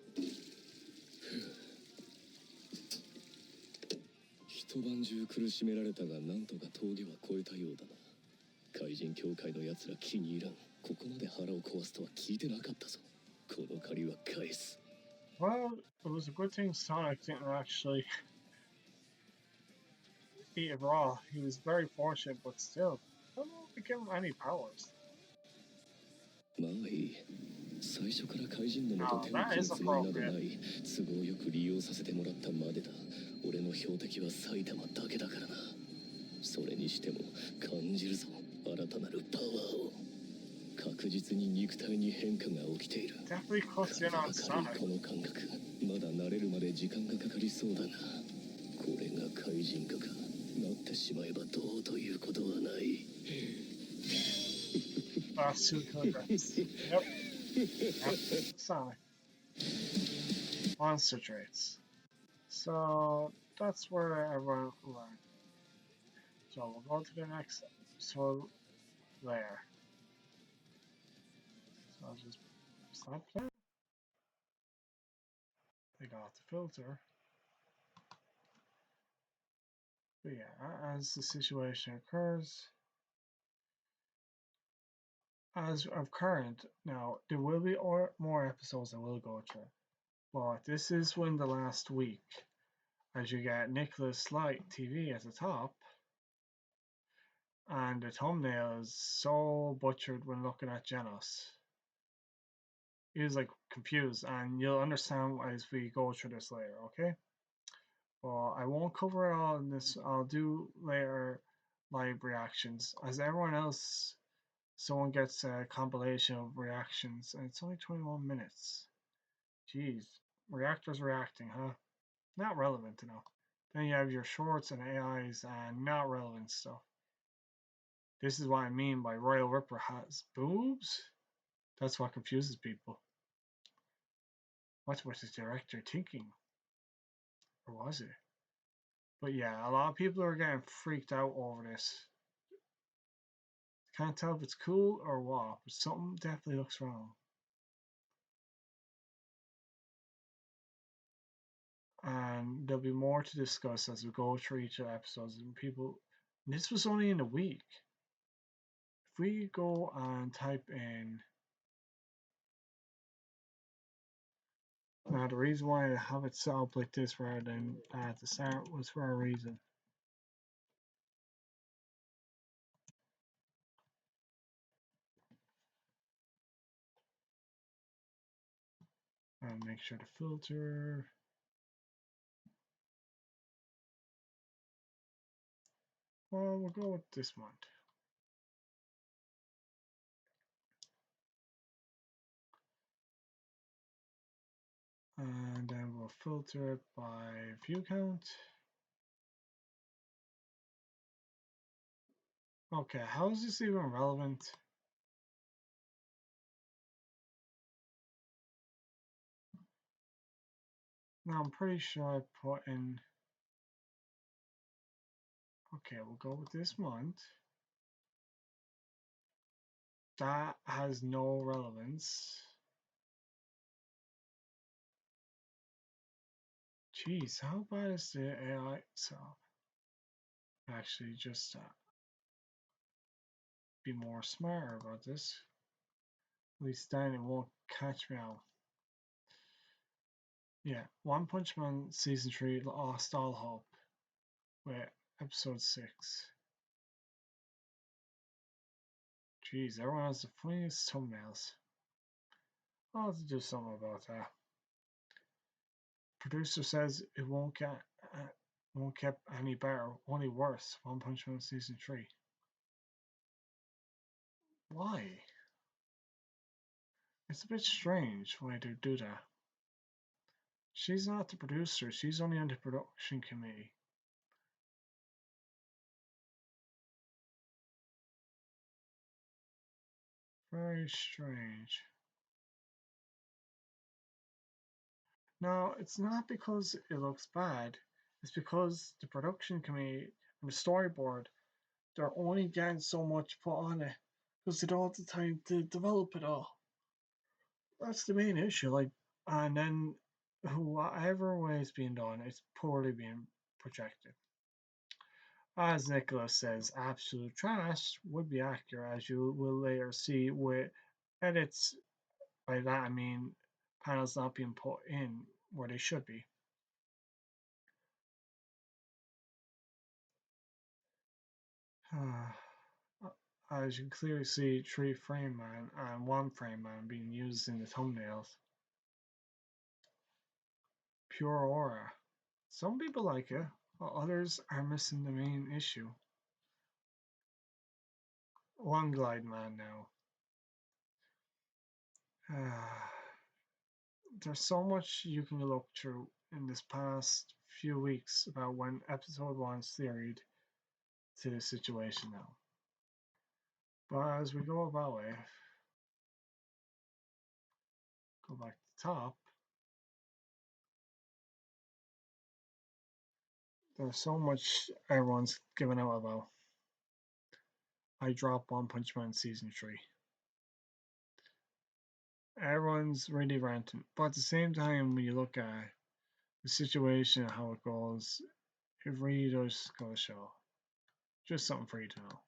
一晩中苦しめられたがなんとか峠は越えたようだな怪人協会のやつら気に入らんここまで腹を壊すとは聞いてなかったぞこの借りは返す Well, it was a good thing Sonic didn't actually eat it raw. He was very fortunate, but still, I don't know if they give him any powers. まあいい最初から怪人どもと手を組むつもりなどない。都合よく利用させてもらったまでだ。俺の標的は埼玉だけだからな。それにしても感じるぞ、新たなるパワーを。確実に肉体に変化が起きている。Definitely cuts in on この感覚、まだ慣れるまで時間がかかりそうだが、これが怪人化か。なってしまえばどうということはない。Last 2 kilograms. Yep. Sonic. Monster traits. So that's where everyone learned. So we'll go to the next episode there. So I'll just stop that. Take off the filter. But yeah, as the situation occurs, as of current, now there will be more episodes that will go through. But this is when the last week, as you get Nicholas Light TV at the top, and the thumbnail is so butchered when looking at Genos. He was like confused, and you'll understand as we go through this later, okay? Well, I won't cover it all in this. I'll do later live reactions. As everyone else, someone gets a compilation of reactions, and it's only 21 minutes. Jeez, reactors reacting, huh? Not relevant enough. Then you have your shorts and AIs and not relevant stuff. This is what I mean by Royal Ripper has boobs. That's what confuses people. What was the director thinking? Or was it? But yeah, a lot of people are getting freaked out over this. Can't tell if it's cool or what, but something definitely looks wrong. And there'll be more to discuss as we go through each of the episodes. And people, this was only in a week. If we go and type in, now the reason why I have it set up like this rather than at the start was for a reason. And make sure to filter. Well, we'll go with this month. And then we'll filter it by view count. Okay, how is this even relevant? Now I'm pretty sure I put in. Okay, we'll go with this month. That has no relevance. Jeez, how bad is the AI? So, actually, just be more smarter about this. At least then it won't catch me out. Yeah, One Punch Man Season 3 Lost All Hope. Wait, Episode 6. Jeez, everyone has the funniest thumbnails. I'll have to do something about that. Producer says it won't get any better, only worse. One Punch Man Season 3. Why? It's a bit strange why they do that. She's not the producer, she's only on the production committee. Very strange. No, it's not because it looks bad. It's because the production committee and the storyboard, they're only getting so much put on it because they don't have the time to develop it all. That's the main issue. Like, and then whatever way it's being done, it's poorly being projected. As Nicholas says, absolute trash would be accurate, as you will later see with edits. By that I mean panels not being put in where they should be. as you can clearly see 3 frame man and 1 frame man being used in the thumbnails. Pure aura. Some people like it, while others are missing the main issue. One glide man now. There's so much you can look through in this past few weeks about when episode 1's theoried to the situation now. But as we go about it, go back to the top, there's so much everyone's giving out about. I dropped One Punch Man Season 3. Everyone's really ranting, but at the same time, when you look at the situation and how it goes, it really does go to show. Just something for you to know.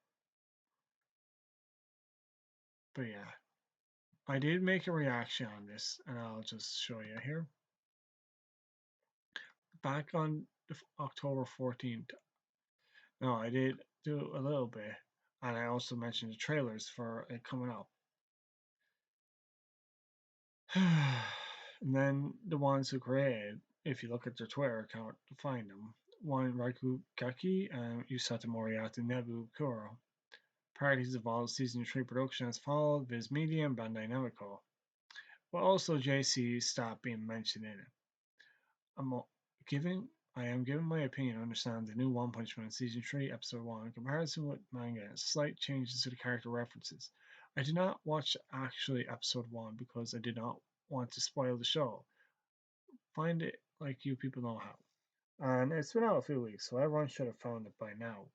But yeah, I did make a reaction on this, and I'll just show you here. Back on October 14th, no, I did do a little bit, and I also mentioned the trailers for it coming up. And then the ones who created, if you look at their Twitter account to find them, one Raiku Gaki and Yusato Moriarty Nebu Kuro. Parties involved season 3 production as followed, Viz Media and Bandai Namco. But also JC stopped being mentioned in it. I am giving my opinion on understand the new One Punch Man Season 3 Episode 1 in comparison with manga, slight changes to the character references. I did not watch actually Episode 1 because I did not want to spoil the show. Find it like you people know how. And it's been out a few weeks, so everyone should have found it by now.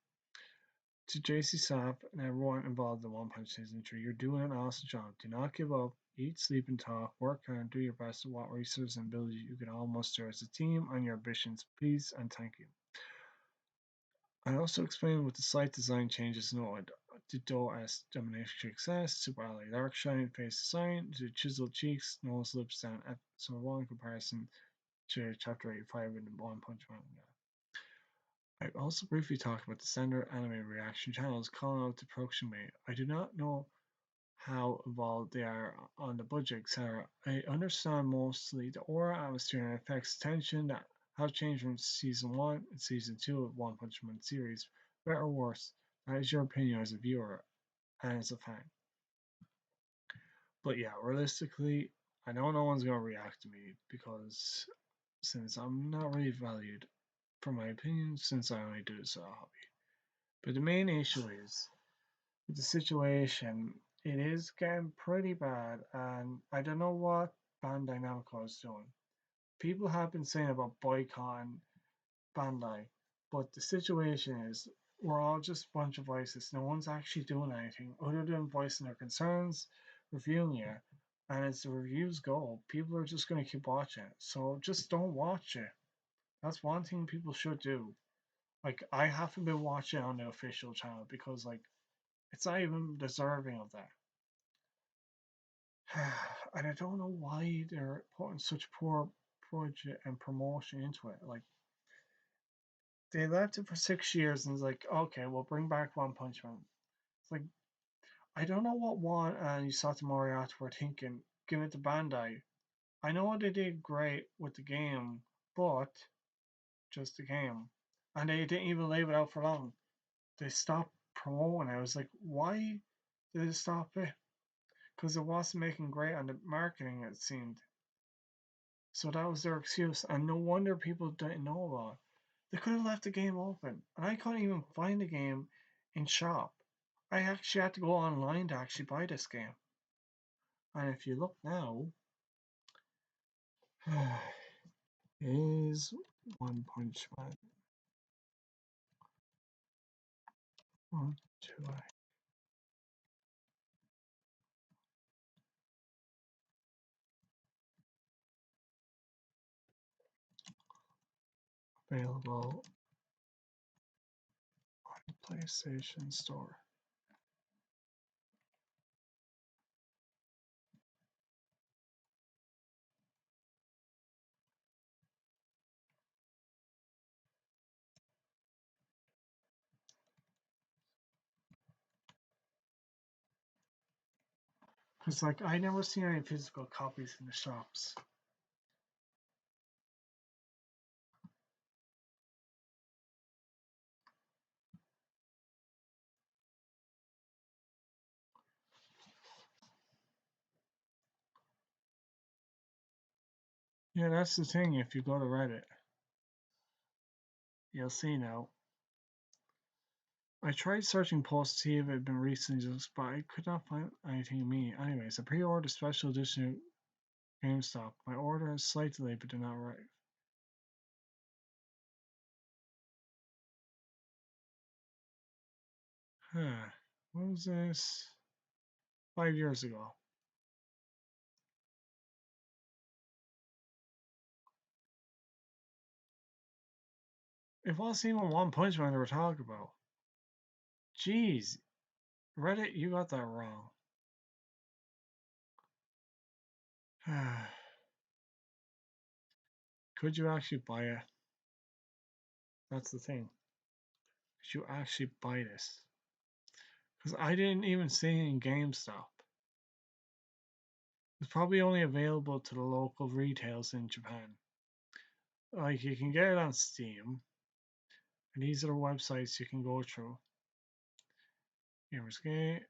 To JC Sap and everyone involved in One Punch Season 3, you're doing an awesome job. Do not give up. Eat, sleep, and talk. Work hard. Do your best at what resources and abilities you can all muster as a team on your ambitions. Please and thank you. I also explained with the slight design changes noted. The Do S Dominatrix S, Super Ally Dark Shine, Face Design, the chiseled cheeks, nose, lips down Episode 1 in comparison to Chapter 85 in the One Punch Man. I also briefly talked about the standard anime reaction channels calling out the production mate. I do not know how involved they are on the budget, etc. I understand mostly the aura, atmosphere, and effects tension that have changed from season 1 and season 2 of One Punch Man series. Better or worse, that is your opinion as a viewer and as a fan. But yeah, realistically, I know no one's going to react to me because since I'm not really valued for my opinion, since I only do this as a hobby. But the main issue is with the situation, it is getting pretty bad, and I don't know what Bandai Namco is doing. People have been saying about boycotting Bandai, but the situation is we're all just a bunch of voices. No one's actually doing anything other than voicing their concerns, reviewing it, and as the reviews go, people are just going to keep watching it. So just don't watch it. That's one thing people should do. Like, I haven't been watching on the official channel because, like, it's not even deserving of that. And I don't know why they're putting such poor budget and promotion into it. Like, they left it for 6 years and it's like, okay, we'll bring back One Punch Man. It's like, I don't know what Juan and Yusato Moriarty were thinking, giving it to Bandai. I know they did great with the game, but just the game. And they didn't even leave it out for long. They stopped promoting it. I was like, why did they stop it? Because it wasn't making great on the marketing, it seemed. So that was their excuse, and no wonder people didn't know about it. They could have left the game open, and I couldn't even find the game in shop. I actually had to go online to actually buy this game. And if you look now, is One Punch Man. One, two, available on the PlayStation Store. It's like I never see any physical copies in the shops. Yeah, that's the thing. If you go to Reddit, you'll see now. I tried searching posts to see if it had been recently released, but I could not find anything meaning. Anyways, I pre-ordered special edition at GameStop. My order is slightly late, but did not arrive. Huh. What was this? 5 years ago. It wasn't even One Punch Man they were talking about. Jeez. Reddit, you got that wrong. Could you actually buy it? That's the thing. Could you actually buy this? Because I didn't even see it in GameStop. It's probably only available to the local retailers in Japan. Like, you can get it on Steam. And these are the websites you can go through. Here's game,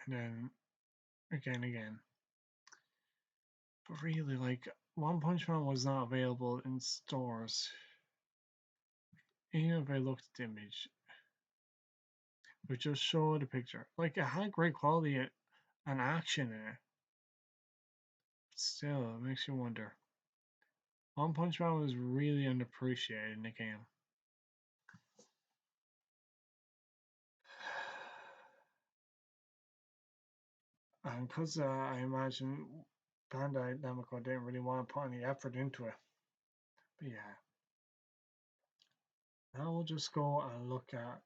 and then again. But really, like, One Punch Man was not available in stores. Even if I looked at the image, it just showed the picture. Like, it had great quality and action in it. But still, it makes you wonder. One Punch Man was really underappreciated in the game. And because I imagine Bandai Namco didn't really want to put any effort into it. But yeah. Now we'll just go and look at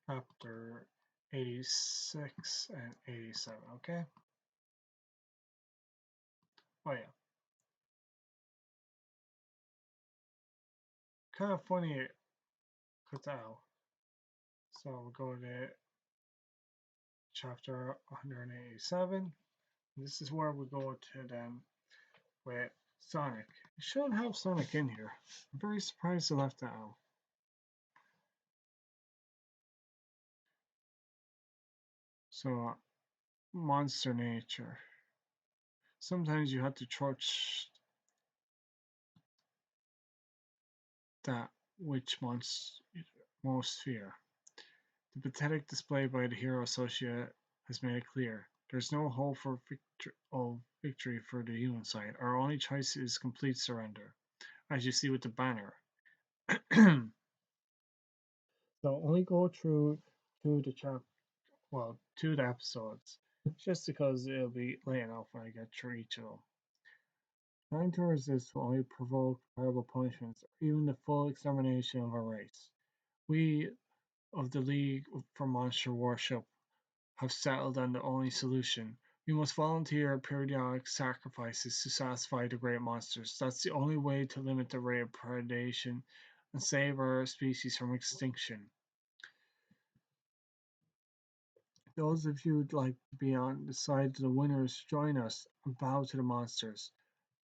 chapter 86 and 87, okay? Oh yeah. Kind of funny it cuts out. So we'll go to chapter 187. This is where we go to then with Sonic. You should have Sonic in here. I'm very surprised they left that out. So, monster nature. Sometimes you have to trust that which most fear. The pathetic display by the hero associate has made it clear. There's no hope for victory for the human side. Our only choice is complete surrender, as you see with the banner. So only go through to the episodes, just because it'll be late enough when I get through each of them. Trying to resist will only provoke terrible punishments, or even the full extermination of our race. We of the League for Monster Worship have settled on the only solution. We must volunteer periodic sacrifices to satisfy the great monsters. That's the only way to limit the rate of predation and save our species from extinction. Those of you who'd like to be on the side of the winners, join us and bow to the monsters.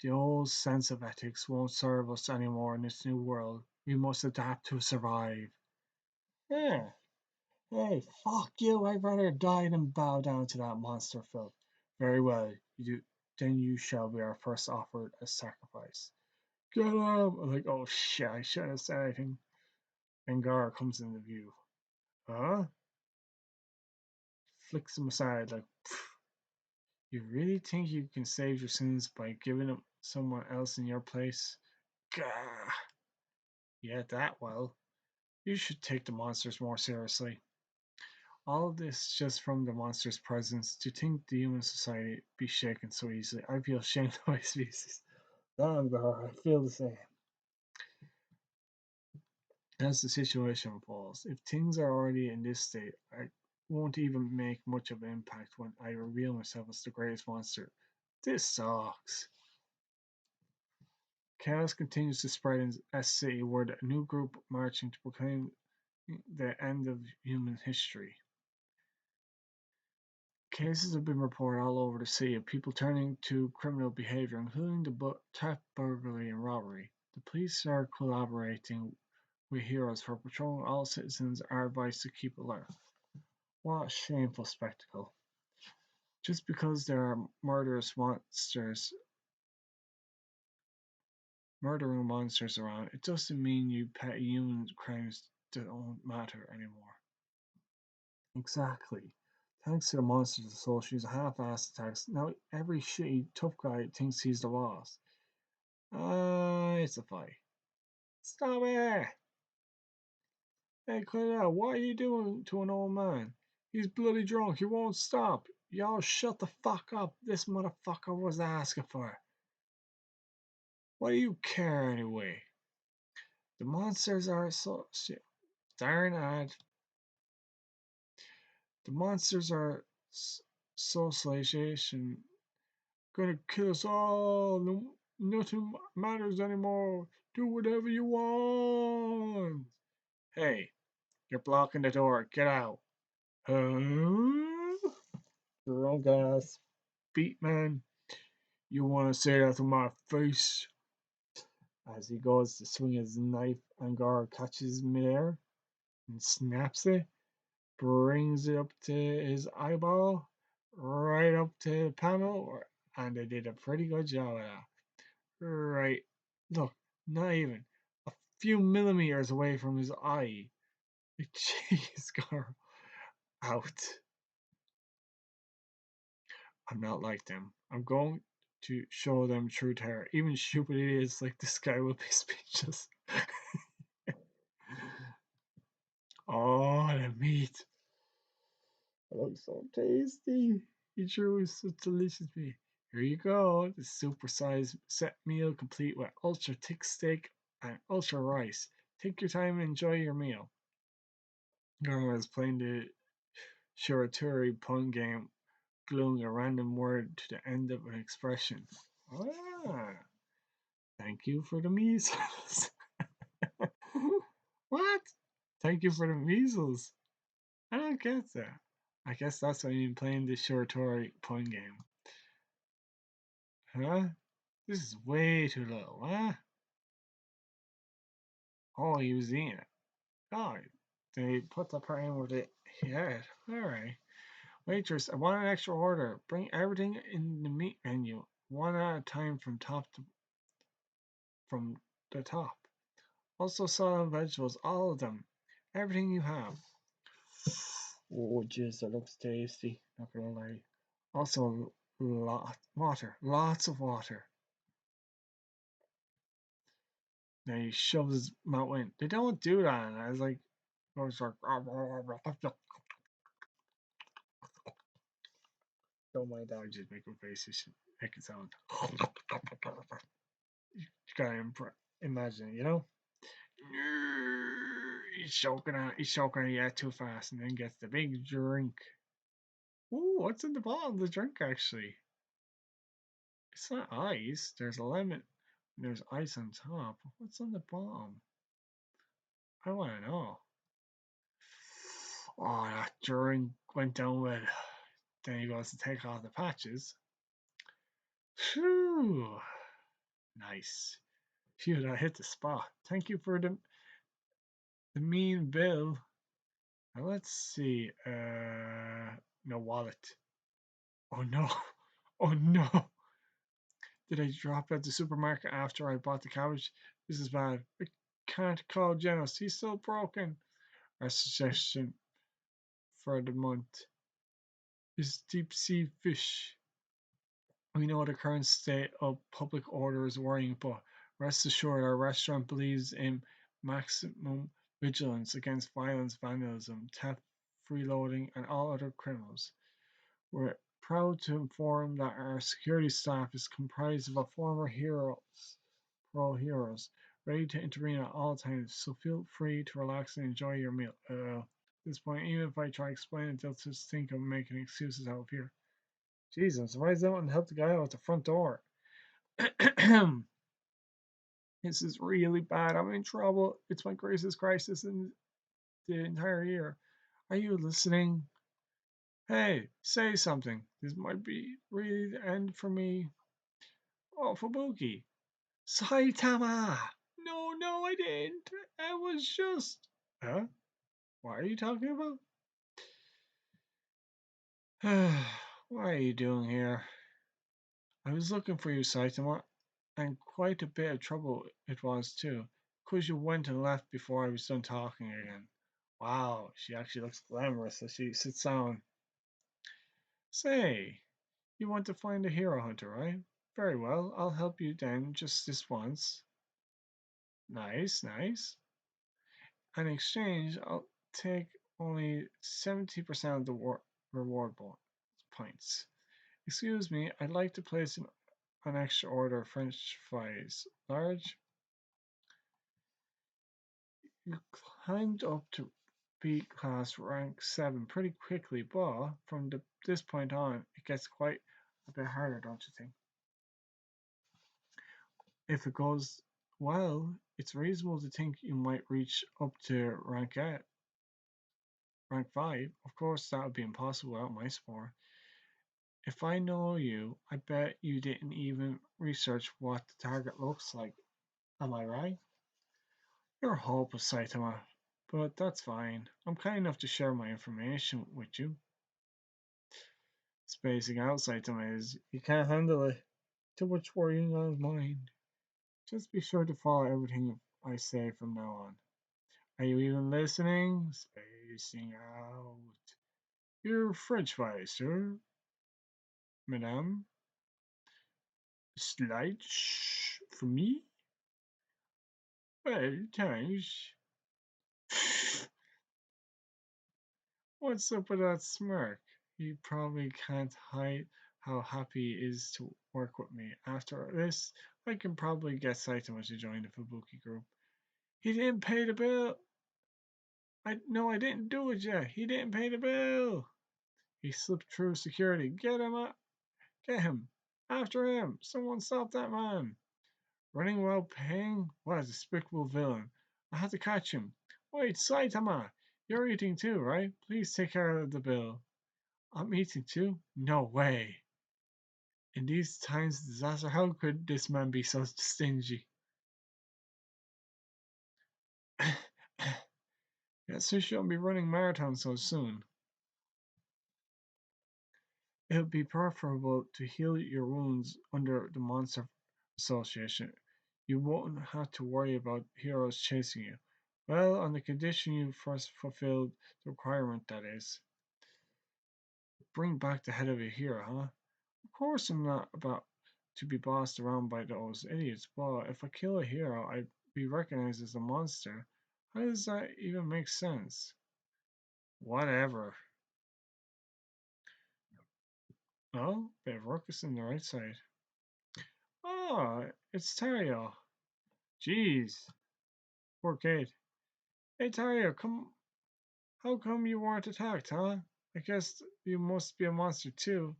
The old sense of ethics won't serve us anymore in this new world. We must adapt to survive. Yeah. Hey, fuck you. I'd rather die than bow down to that monster filth. Very well. Then you shall be our first offered as sacrifice. Get up! I'm like, oh shit, I shouldn't have said anything. And Garou comes into view. Huh? Flicks him aside like, you really think you can save your sins by giving them someone else in your place? Gah! Yeah, that well. You should take the monsters more seriously. All of this just from the monster's presence. To think the human society be shaken so easily. I feel ashamed of my species. Damn, Gar, I feel the same. As the situation unfolds, if things are already in this state, I won't even make much of an impact when I reveal myself as the greatest monster. This sucks. Chaos continues to spread in S City, where a new group marching to proclaim the end of human history. Cases have been reported all over the city of people turning to criminal behavior, including the theft, burglary, and robbery. The police are collaborating with heroes for patrolling. All citizens are advised to keep alert. What a shameful spectacle. Just because there are murdering monsters around, it doesn't mean you petty human crimes don't matter anymore. Exactly. Thanks to the monsters of soul, she's a half-assed attacks. Now every shitty tough guy thinks he's the boss. It's a fight. Stop it! Hey, cut it out. What are you doing to an old man? He's bloody drunk. He won't stop. Y'all shut the fuck up. This motherfucker was asking for it. What do you care anyway? The monsters are so shit. Darn ad. The monsters are socialization. Gonna kill us all. No, nothing matters anymore. Do whatever you want. Hey, you're blocking the door. Get out. Huh? Drunk ass beat man. You wanna say that to my face? As he goes to swing his knife, and Garou catches midair and snaps it, brings it up to his eyeball, right up to the panel, and they did a pretty good job of that. Right, look, not even a few millimeters away from his eye. Jeez, Garou, out. I'm not like them. I'm going to show them true terror. Even stupid idiots like this guy will be speechless. Oh, the meat. It looks so tasty. He sure was such delicious meat. Here you go. The supersized set meal complete with ultra thick steak and ultra rice. Take your time and enjoy your meal. Garou was playing the Shiraturi pun game, gluing a random word to the end of an expression. Ah, thank you for the measles. What? Thank you for the measles. I don't get that. I guess that's why you're playing the Shiraturi pun game. Huh? This is way too low, huh? Oh, he was eating it. Oh, they put the part in with it. Yeah, alright. Waitress, I want an extra order. Bring everything in the meat menu, one at a time from the top. Also salad and vegetables, all of them. Everything you have. Oh jeez, that looks tasty. Not gonna lie. Also lots of water. Now he shoves his mouth in. They don't do that. And I was like, don't mind that. I just make a face. Make it sound. You gotta imagine it, you know? He's choking on it too fast, and then gets the big drink. Ooh, what's in the bottom of the drink actually? It's not ice. There's a lemon. There's ice on top. What's on the bottom? I want to know. Oh, that drink went down well. Then he goes to take off the patches. Phew. Nice. Phew, I hit the spot. Thank you for the mean bill. Now let's see. No wallet. Oh no. Oh no. Did I drop it at the supermarket after I bought the cabbage? This is bad. I can't call Genos. He's still broken. Our suggestion for the month is deep sea fish. We know the current state of public order is worrying, but rest assured our restaurant believes in maximum vigilance against violence, vandalism, theft, freeloading, and all other criminals. We're proud to inform that our security staff is comprised of former heroes, ready to intervene at all times, so feel free to relax and enjoy your meal. At this point, even if I try to explain it, they'll just think I'm making excuses out of here. Jesus, why is that one help the guy out the front door? This is really bad. I'm in trouble. It's my greatest crisis in the entire year. Are you listening? Hey, say something. This might be really the end for me. Oh, Fubuki. Saitama! No, no, I didn't. I was just. Huh? What are you talking about? What are you doing here? I was looking for you, Saitama, and quite a bit of trouble it was too, 'cause you went and left before I was done talking again. Wow, she actually looks glamorous as she sits down. Say, you want to find a hero hunter, right? Very well, I'll help you then just this once. Nice, nice. In exchange, I'll take only 70% of the reward points. Excuse me, I'd like to place an extra order of French fries. Large? You climbed up to B class rank 7 pretty quickly, but from this point on, it gets quite a bit harder, don't you think? If it goes well, it's reasonable to think you might reach up to rank 5. Of course, that would be impossible without my support. If I know you, I bet you didn't even research what the target looks like. Am I right? You're hopeless, Saitama. But that's fine. I'm kind enough to share my information with you. Spacing out, Saitama is. You can't handle it. Too much worrying on his mind. Just be sure to follow everything I say from now on. Are you even listening? Spacing out. Your French fries, sir. Madame? Slight shh for me? Well, thanks. What's up with that smirk? He probably can't hide how happy he is to work with me. After this, I can probably get Saitama to join the Fubuki group. He didn't pay the bill. I didn't do it yet. He didn't pay the bill. He slipped through security. Get him up. Get him. After him. Someone stop that man. Running while paying? What a despicable villain. I have to catch him. Wait, Saitama. You're eating too, right? Please take care of the bill. I'm eating too? No way. In these times of disaster, how could this man be so stingy? Yes, you shouldn't be running marathons so soon. It would be preferable to heal your wounds under the Monster Association. You won't have to worry about heroes chasing you. Well, on the condition you first fulfilled the requirement, that is. Bring back the head of a hero, huh? Of course I'm not about to be bossed around by those idiots, but if I kill a hero, I'd be recognized as a monster. How does that even make sense? Whatever. Oh, bit of ruckus on the right side. Oh, it's Tareo. Jeez, poor kid. Hey Tareo, how come you weren't attacked, huh? I guess you must be a monster too.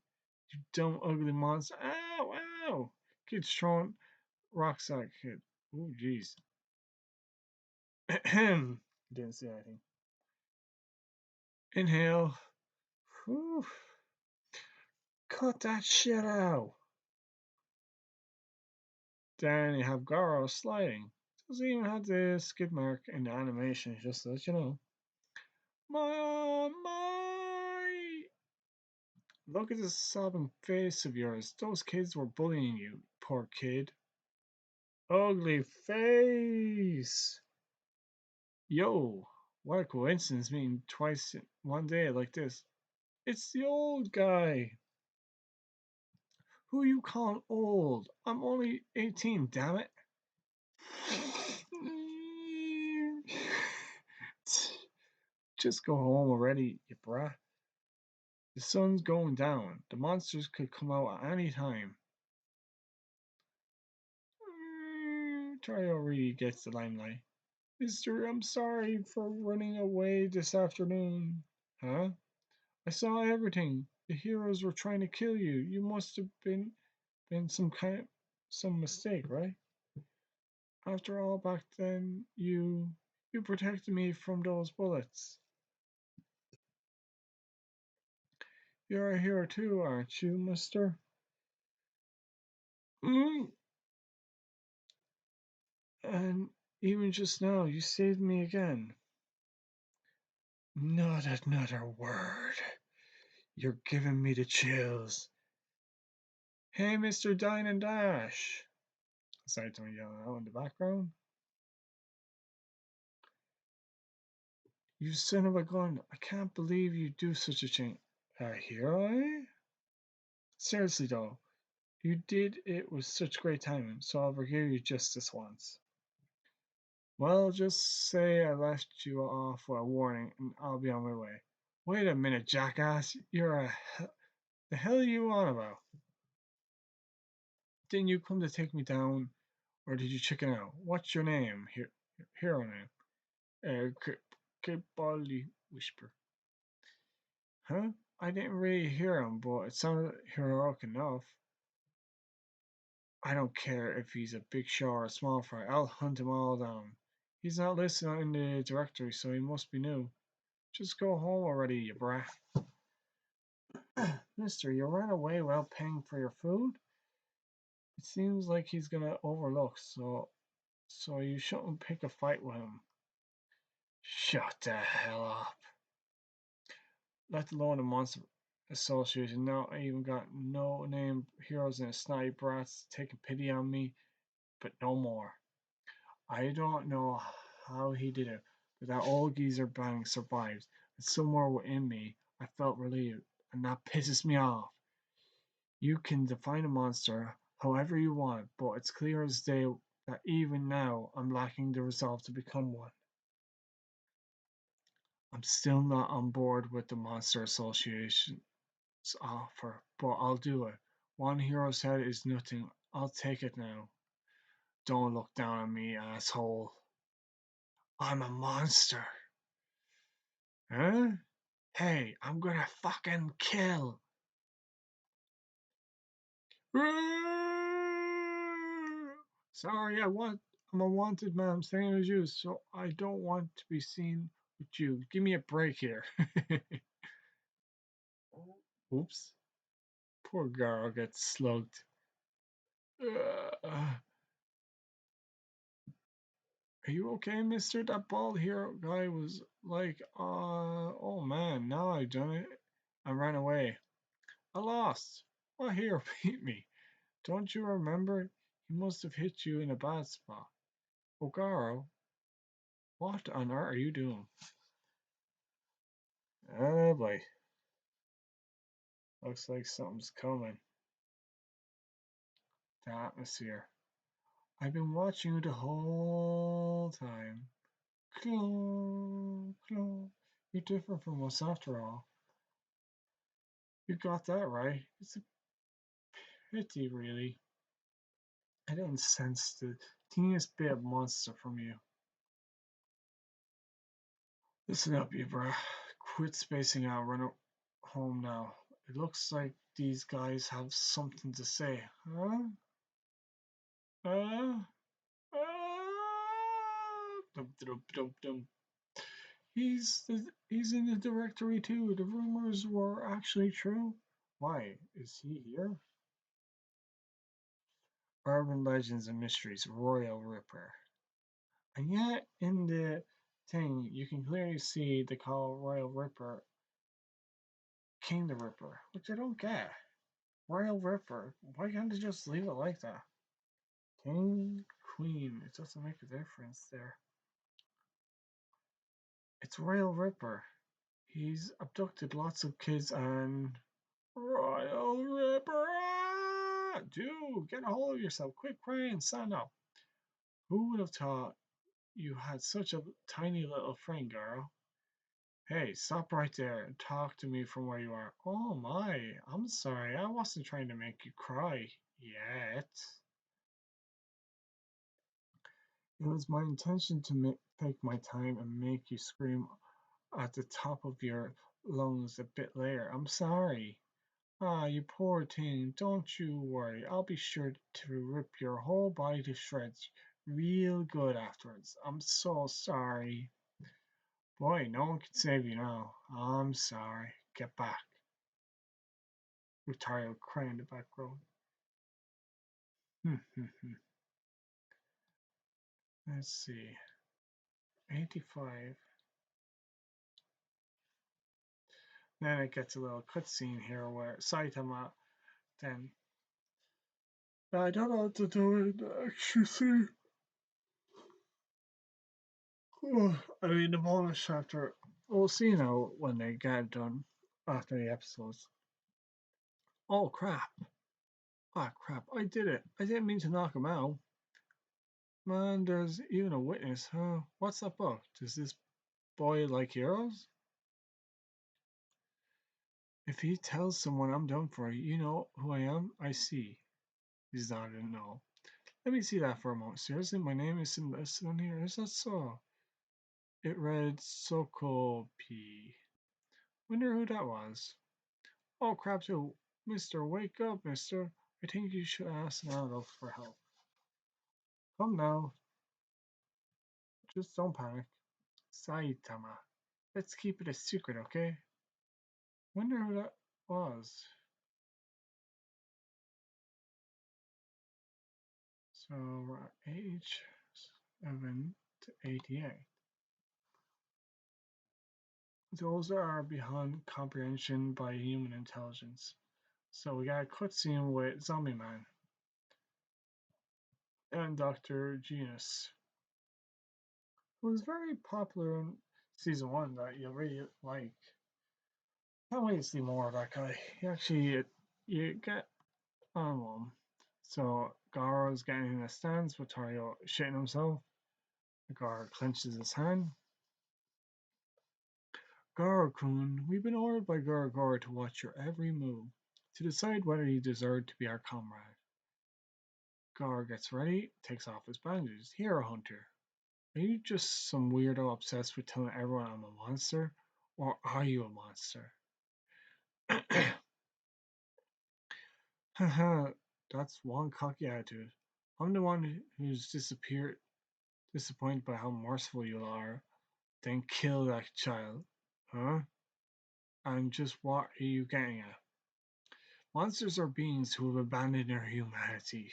You dumb, ugly monster. Ow, ow! Kid's throwing rocks at kid. Oh, jeez. Didn't see anything. Inhale. Whew. Cut that shit out. Then you have Garou sliding. Doesn't even have the skid mark in the animation, just to let you know. My. Look at the sobbing face of yours. Those kids were bullying you, poor kid. Ugly face. Yo, what a coincidence meeting twice in one day like this. It's the old guy. Who you calling old? I'm only 18, damn it. Just go home already, you brat. The sun's going down. The monsters could come out at any time. Tario really gets the limelight. Mister, I'm sorry for running away this afternoon. Huh? I saw everything. The heroes were trying to kill you. You must have been some mistake, right? After all, back then you protected me from those bullets. You're a hero too, aren't you, mister? Mm. And even just now, you saved me again. Not another word. You're giving me the chills. Hey, Mr. Dine and Dash. Sorry to yell out in the background. You son of a gun. I can't believe you do such a thing. A hero, eh? Seriously though, you did it with such great timing, so I'll forgive you just this once. Well, just say I left you off with a warning and I'll be on my way. Wait a minute, jackass. The hell are you on about? Didn't you come to take me down, or did you chicken out? What's your name? Hero name? Kipali whisper. Huh? I didn't really hear him, but it sounded heroic enough. I don't care if he's a big shot or a small fry. I'll hunt him all down. He's not listed in the directory, so he must be new. Just go home already, you brat. Mister, you ran away without paying for your food? It seems like he's gonna overlook, so you shouldn't pick a fight with him. Shut the hell up. Let alone the monster association. Now I even got no name heroes and snotty brats taking pity on me, but no more. I don't know how he did it, but that old geezer bang survived. And somewhere within me, I felt relieved, and that pisses me off. You can define a monster however you want, but it's clear as day that even now I'm lacking the resolve to become one. I'm still not on board with the Monster Association's offer, but I'll do it. One hero's head is nothing. I'll take it now. Don't look down on me, asshole. I'm a monster. Huh? Hey, I'm gonna fucking kill. Sorry, I'm a wanted man, same as you, so I don't want to be seen with you. Give me a break here. Oops. Poor girl gets slugged. Are you okay, mister? That bald hero guy was like, oh man, now I've done it. I ran away. I lost. What hero beat me? Don't you remember? He must have hit you in a bad spot. Oh, Garou, what on earth are you doing? Oh boy. Looks like something's coming. The atmosphere. I've been watching you the whole time. Clone, clone. You're different from us after all. You got that right. It's a pity, really. I didn't sense the teeniest bit of monster from you. Listen up, you bruh. Quit spacing out. Run home now. It looks like these guys have something to say. Huh? Uh? Dum, dum, dum, dum. He's in the directory too. The rumors were actually true. Why is he here? Urban legends and mysteries. Royal Ripper. And yet, in the thing, you can clearly see they call Royal Ripper King the Ripper, which I don't get. Royal Ripper. Why can't they just leave it like that? King, Queen. It doesn't make a difference there. It's Royal Ripper. He's abducted lots of kids and Royal Ripper! Dude, get a hold of yourself. Quit crying, stand up. Who would have thought you had such a tiny little friend, girl? Hey, stop right there and talk to me from where you are. Oh my, I'm sorry. I wasn't trying to make you cry yet. It was my intention to take my time and make you scream at the top of your lungs a bit later. I'm sorry. Ah, you poor thing. Don't you worry. I'll be sure to rip your whole body to shreds real good afterwards. I'm so sorry. Boy, no one can save you now. I'm sorry. Get back. with Tareo crying in the background. Let's see. 85. Then it gets a little cutscene here where Saitama then. I don't know what to do in the extra scene. I mean, the bonus chapter. We'll see now when they get it done after the episodes. Oh crap! Ah crap! I did it! I didn't mean to knock him out. Man, there's even a witness, huh? What's that book? Does this boy like heroes? If he tells someone I'm done for, you know who I am? I see. He's nodding no. Let me see that for a moment. Seriously, my name isn't listed on here. Is that so? It read Soko P. Wonder who that was. Oh crap too. Mister, wake up, mister. I think you should ask Naruto for help. Come now. Just don't panic. Saitama. Let's keep it a secret, okay? Wonder who that was. So we're at age 7 to 88. Those are beyond comprehension by human intelligence. So we got a cutscene with Zombie Man and Dr. Genos, who was very popular in season 1 that you really like. Can't wait to see more of that guy. You get on one. So Garou's getting in the stands with Tareo shitting himself. Garou clenches his hand. Garou-kun, we've been ordered by Garou to watch your every move, to decide whether you deserve to be our comrade. Garou gets ready, takes off his bandages. Hero Hunter, are you just some weirdo obsessed with telling everyone I'm a monster? Or are you a monster? Haha, that's one cocky attitude. I'm the one who's disappointed by how merciful you are. Then kill that child. Huh? And just what are you getting at? Monsters are beings who have abandoned their humanity,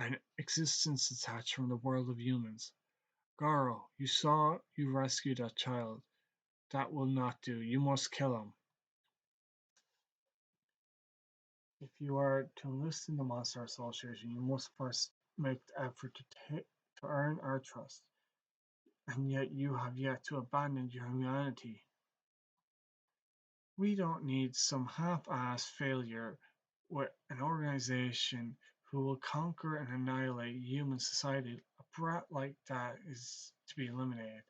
an existence detached from the world of humans. Garou, you rescued that child. That will not do. You must kill him. If you are to enlist in the Monster Association, you must first make the effort to earn our trust. And yet you have yet to abandon your humanity. We don't need some half-assed failure with an organization who will conquer and annihilate human society. A brat like that is to be eliminated.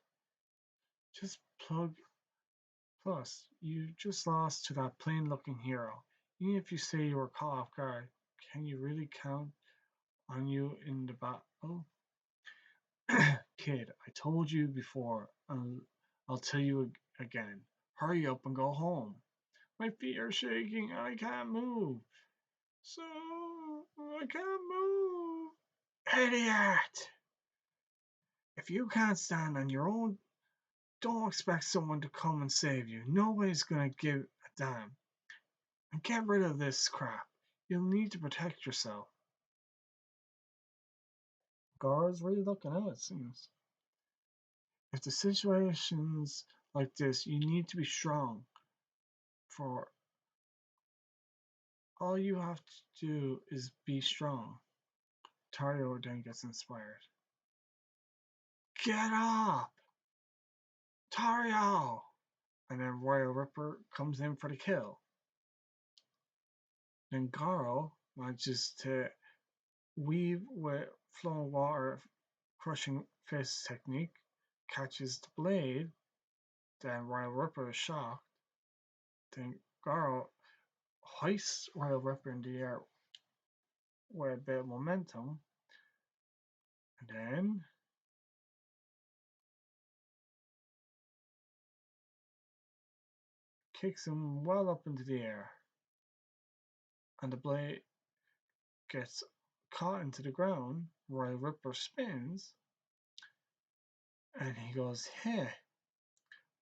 Just plug. Plus, you just lost to that plain-looking hero. Even if you say you were caught off guard, can you really count on you in the battle? Kid, I told you before, I'll tell you again. Hurry up and go home. My feet are shaking and I can't move. So, I can't move. Idiot! If you can't stand on your own, don't expect someone to come and save you. Nobody's gonna give a damn. And get rid of this crap. You'll need to protect yourself. Garou's really looking out, it seems. If the situation's like this, you need to be strong. For all you have to do is be strong. Tareo then gets inspired. Get up! Tareo! And then Royal Ripper comes in for the kill. Then Garou manages to weave with flowing water crushing fist technique, catches the blade, then Royal Ripper is shocked. Then Garou hoists Royal Ripper in the air with a bit of momentum, and then kicks him well up into the air. And the blade gets caught into the ground. Royal Ripper spins, and he goes, hey,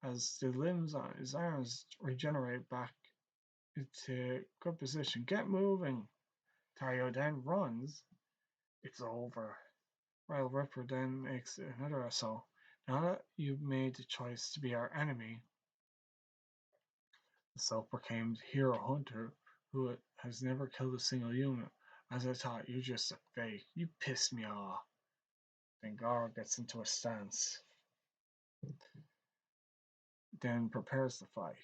as the limbs on his arms regenerate back It's a good position. Get moving. Tareo then runs. It's over. While Ripper then makes another assault. Now that you've made the choice to be our enemy, the self-proclaimed hero hunter who has never killed a single human, as I thought, you're just a fake. You piss me off. Then Garou gets into a stance, then prepares to fight.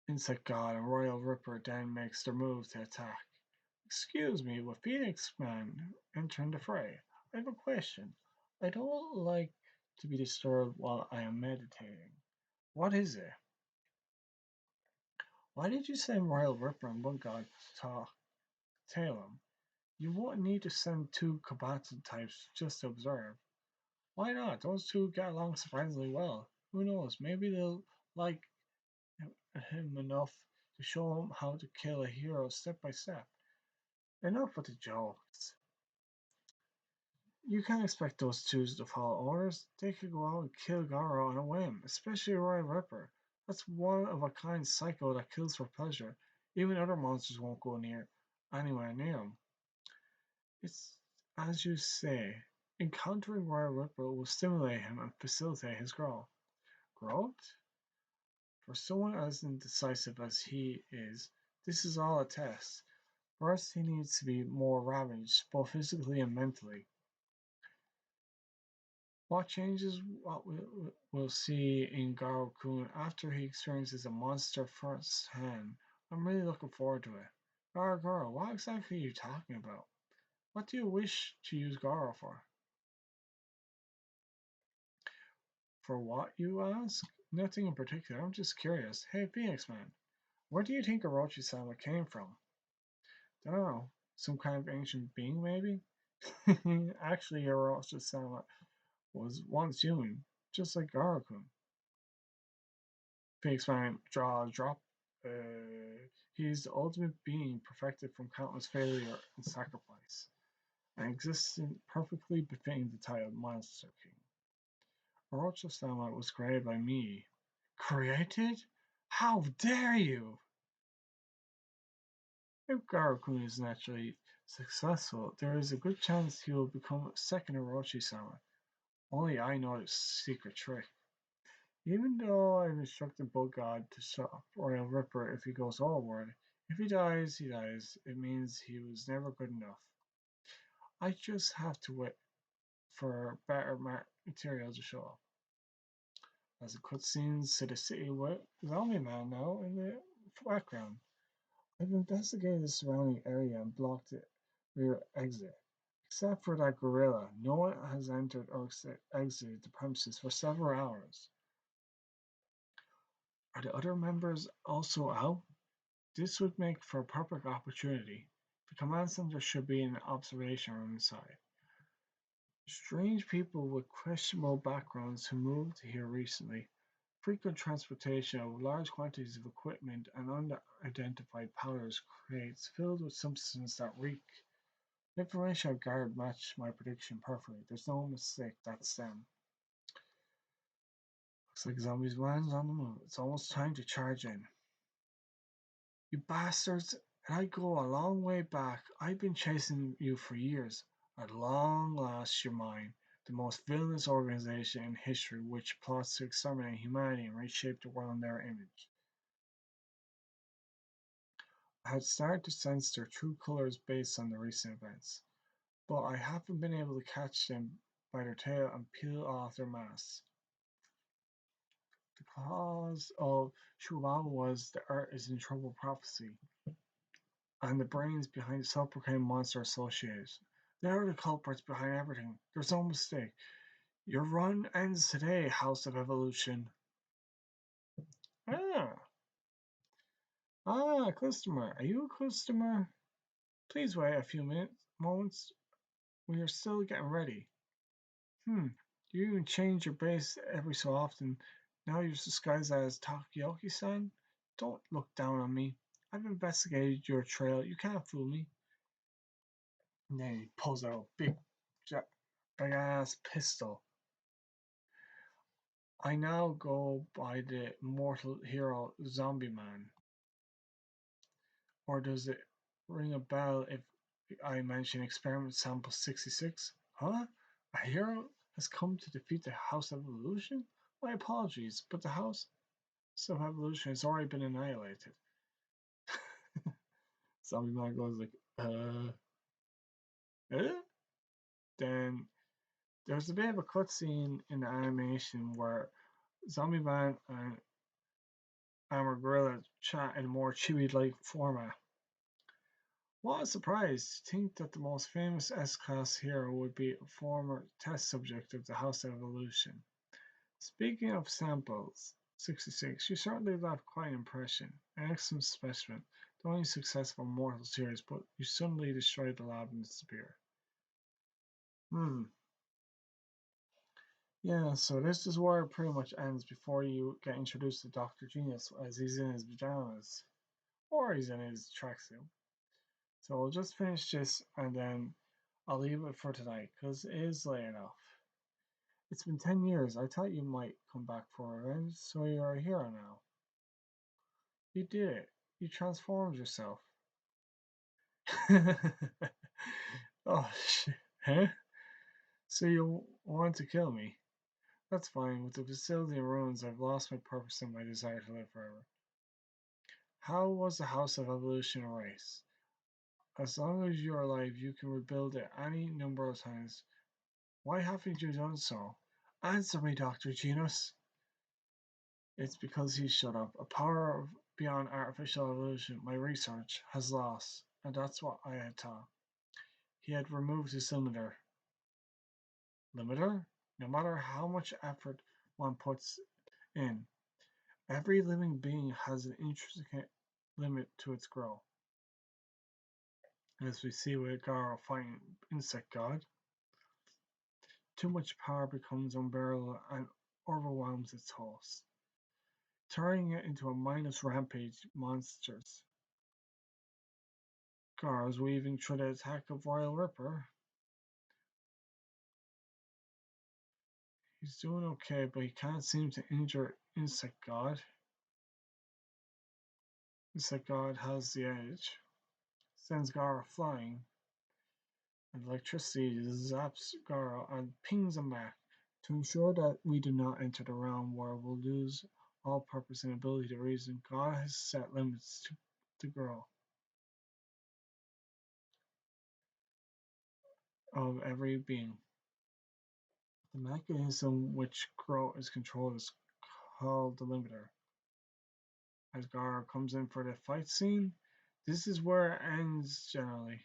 Insect God and Royal Ripper then makes their move to attack. Excuse me, with Phoenix Man entering the fray, I have a question. I don't like to be disturbed while I am meditating. What is it? Why did you send Royal Ripper and One God to tail him? You wouldn't need to send two combatant types just to observe. Why not? Those two get along surprisingly well. Who knows? Maybe they'll like him enough to show him how to kill a hero step by step. Enough with the jokes. You can't expect those two to follow orders. They could go out and kill Garou on a whim, especially Royal Ripper. That's one of a kind psycho that kills for pleasure. Even other monsters won't go anywhere near him. It's as you say. Encountering Royal Ripper will stimulate him and facilitate his growth. Growth? For someone as indecisive as he is, this is all a test. First, he needs to be more ravaged, both physically and mentally. What changes what we'll see in Garou-kun after he experiences a monster firsthand. I'm really looking forward to it. Garou, what exactly are you talking about? What do you wish to use Garou for? For what, you ask? Nothing in particular, I'm just curious. Hey, Phoenix Man, where do you think Orochi-sama came from? Dunno, some kind of ancient being, maybe? Actually, Orochi-sama was once human, just like Garou-kun. Phoenix Man jaw drop. He is the ultimate being perfected from countless failure and sacrifice, an existence perfectly befitting the title Monster King. Orochi-sama was created by me. Created? How dare you! If Garou-kun is naturally successful, there is a good chance he will become a second Orochi-sama. Only I know the secret trick. Even though I've instructed Boat God to stop Royal Ripper if he goes overboard, if he dies, he dies. It means he was never good enough. I just have to wait for better material to show up. As the cutscenes to the city with Zombie Man now in the background. I've investigated the surrounding area and blocked the rear exit. Except for that gorilla, no one has entered or exited the premises for several hours. Are the other members also out? This would make for a perfect opportunity. The command center should be in the observation room inside. Strange people with questionable backgrounds who moved here recently. Frequent transportation of large quantities of equipment and unidentified powders crates filled with substances that reek. The information I've gathered matched my prediction perfectly. There's no mistake, that's them. Looks like Zombies Man's on the move. It's almost time to charge in. You bastards! And I go a long way back. I've been chasing you for years. At long last, you're mine. The most villainous organization in history which plots to exterminate humanity and reshape the world in their image. I had started to sense their true colors based on the recent events, but I haven't been able to catch them by their tail and peel off their masks. The cause of Chihuahua was the Earth is in trouble prophecy, and the brains behind the self-proclaimed monster associates. They are the culprits behind everything. There's no mistake. Your run ends today, House of Evolution. Customer. Are you a customer? Please wait a few moments. We are still getting ready. You even change your base every so often. Now you're disguised as Takoyaki-san? Don't look down on me. I've investigated your trail. You can't fool me. And then he pulls out a big ass pistol. I now go by the mortal hero Zombie Man. Or does it ring a bell if I mention experiment sample 66? Huh? A hero has come to defeat the House of Evolution? My apologies, but the House of Evolution has already been annihilated. Zombie Man goes like, eh? Then there's a bit of a cutscene in the animation where Zombie Man and Armour Gorilla chat in a more chibi-like format. What a surprise to think that the most famous S-Class hero would be a former test subject of the House of Evolution. Speaking of samples, 66, you certainly left quite an impression. An excellent specimen, the only successful mortal series, but you suddenly destroyed the lab and disappeared. Yeah, so this is where it pretty much ends before you get introduced to Dr. Genos as he's in his pajamas. Or he's in his tracksuit. So I'll just finish this and then I'll leave it for tonight because it is late enough. It's been 10 years. I thought you might come back for revenge, so you're a hero now. You did it. You transformed yourself. Oh, shit. Huh? So you want to kill me? That's fine. With the facility in ruins, I've lost my purpose and my desire to live forever. How was the House of Evolution erased? As long as you're alive, you can rebuild it any number of times. Why haven't you done so? Answer me, Dr. Genos. It's because he shut up. A power beyond artificial evolution, my research, has lost, and that's what I had taught. He had removed his limiter. Limiter? No matter how much effort one puts in, every living being has an intricate limit to its growth. As we see with Garou fighting Insect God, too much power becomes unbearable and overwhelms its host, turning it into a mindless rampage monsters. Garou's weaving through the attack of Royal Ripper. He's doing okay, but he can't seem to injure Insect God. Insect God has the edge. Sends Garou flying, and electricity zaps Garou and pings him back. To ensure that we do not enter the realm where we'll lose all purpose and ability to reason, God has set limits to grow of every being. The mechanism which growth is controlled is called the limiter. As Garou comes in for the fight scene, this is where it ends generally.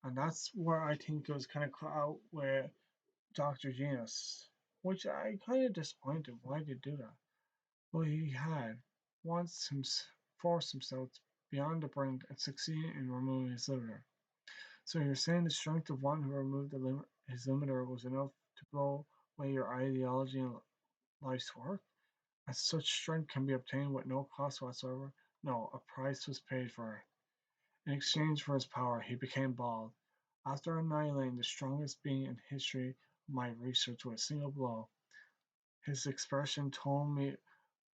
And that's where I think it was kind of cut out with Dr. Genos, which I kind of disappointed. Why did he do that? Well, he had once forced himself beyond the brink and succeeded in removing his limiter. So you're saying the strength of one who removed his limiter was enough to blow away your ideology and life's work? And such strength can be obtained with no cost whatsoever? No, a price was paid for it. In exchange for his power, he became bald. After annihilating the strongest being in history of my research with a single blow, his expression told me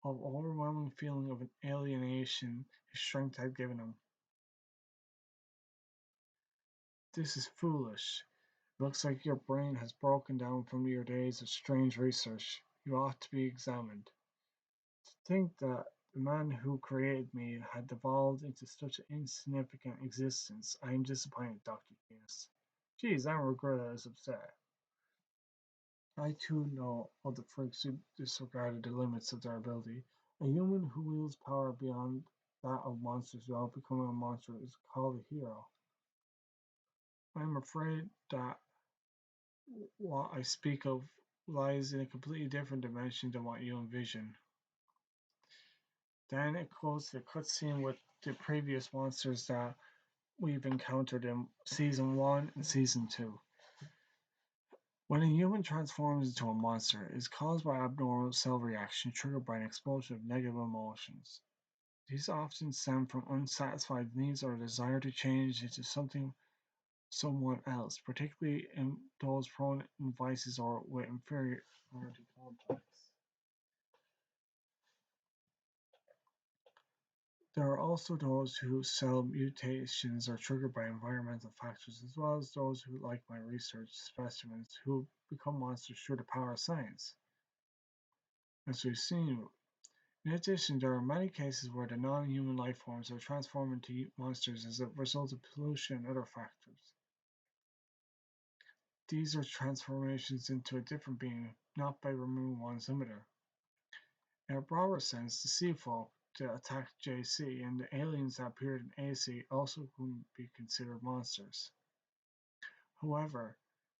of overwhelming feeling of alienation his strength had given him. This is foolish. It looks like your brain has broken down from your days of strange research. You ought to be examined. To think that the man who created me had devolved into such an insignificant existence. I am disappointed, Dr. Genos. Geez, I regret I was upset. I too know of the freaks who disregarded the limits of their ability. A human who wields power beyond that of monsters without becoming a monster is called a hero. I am afraid that what I speak of lies in a completely different dimension than what you envision. Then it goes to the cutscene with the previous monsters that we've encountered in Season 1 and Season 2. When a human transforms into a monster, it is caused by abnormal cell reaction triggered by an explosion of negative emotions. These often stem from unsatisfied needs or a desire to change into something someone else, particularly in those prone in vices or with inferiority complex. There are also those whose cell mutations are triggered by environmental factors, as well as those who, like my research specimens, who become monsters through the power of science. As we've seen, in addition, there are many cases where the non-human life forms are transformed into monsters as a result of pollution and other factors. These are transformations into a different being, not by removing one's limiter. In a broader sense, the sea folk that attacked JC and the aliens that appeared in AC also couldn't be considered monsters. However,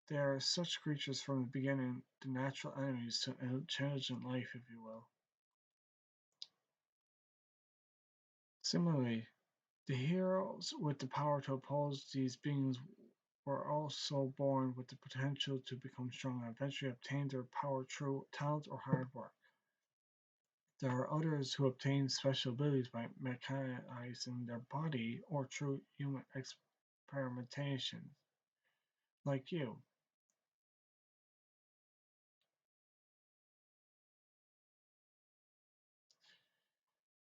they are such creatures from the beginning, the natural enemies to intelligent life, if you will. Similarly, the heroes with the power to oppose these beings were also born with the potential to become strong and eventually obtain their power through talent or hard work. There are others who obtain special abilities by mechanizing their body or through human experimentation, like you.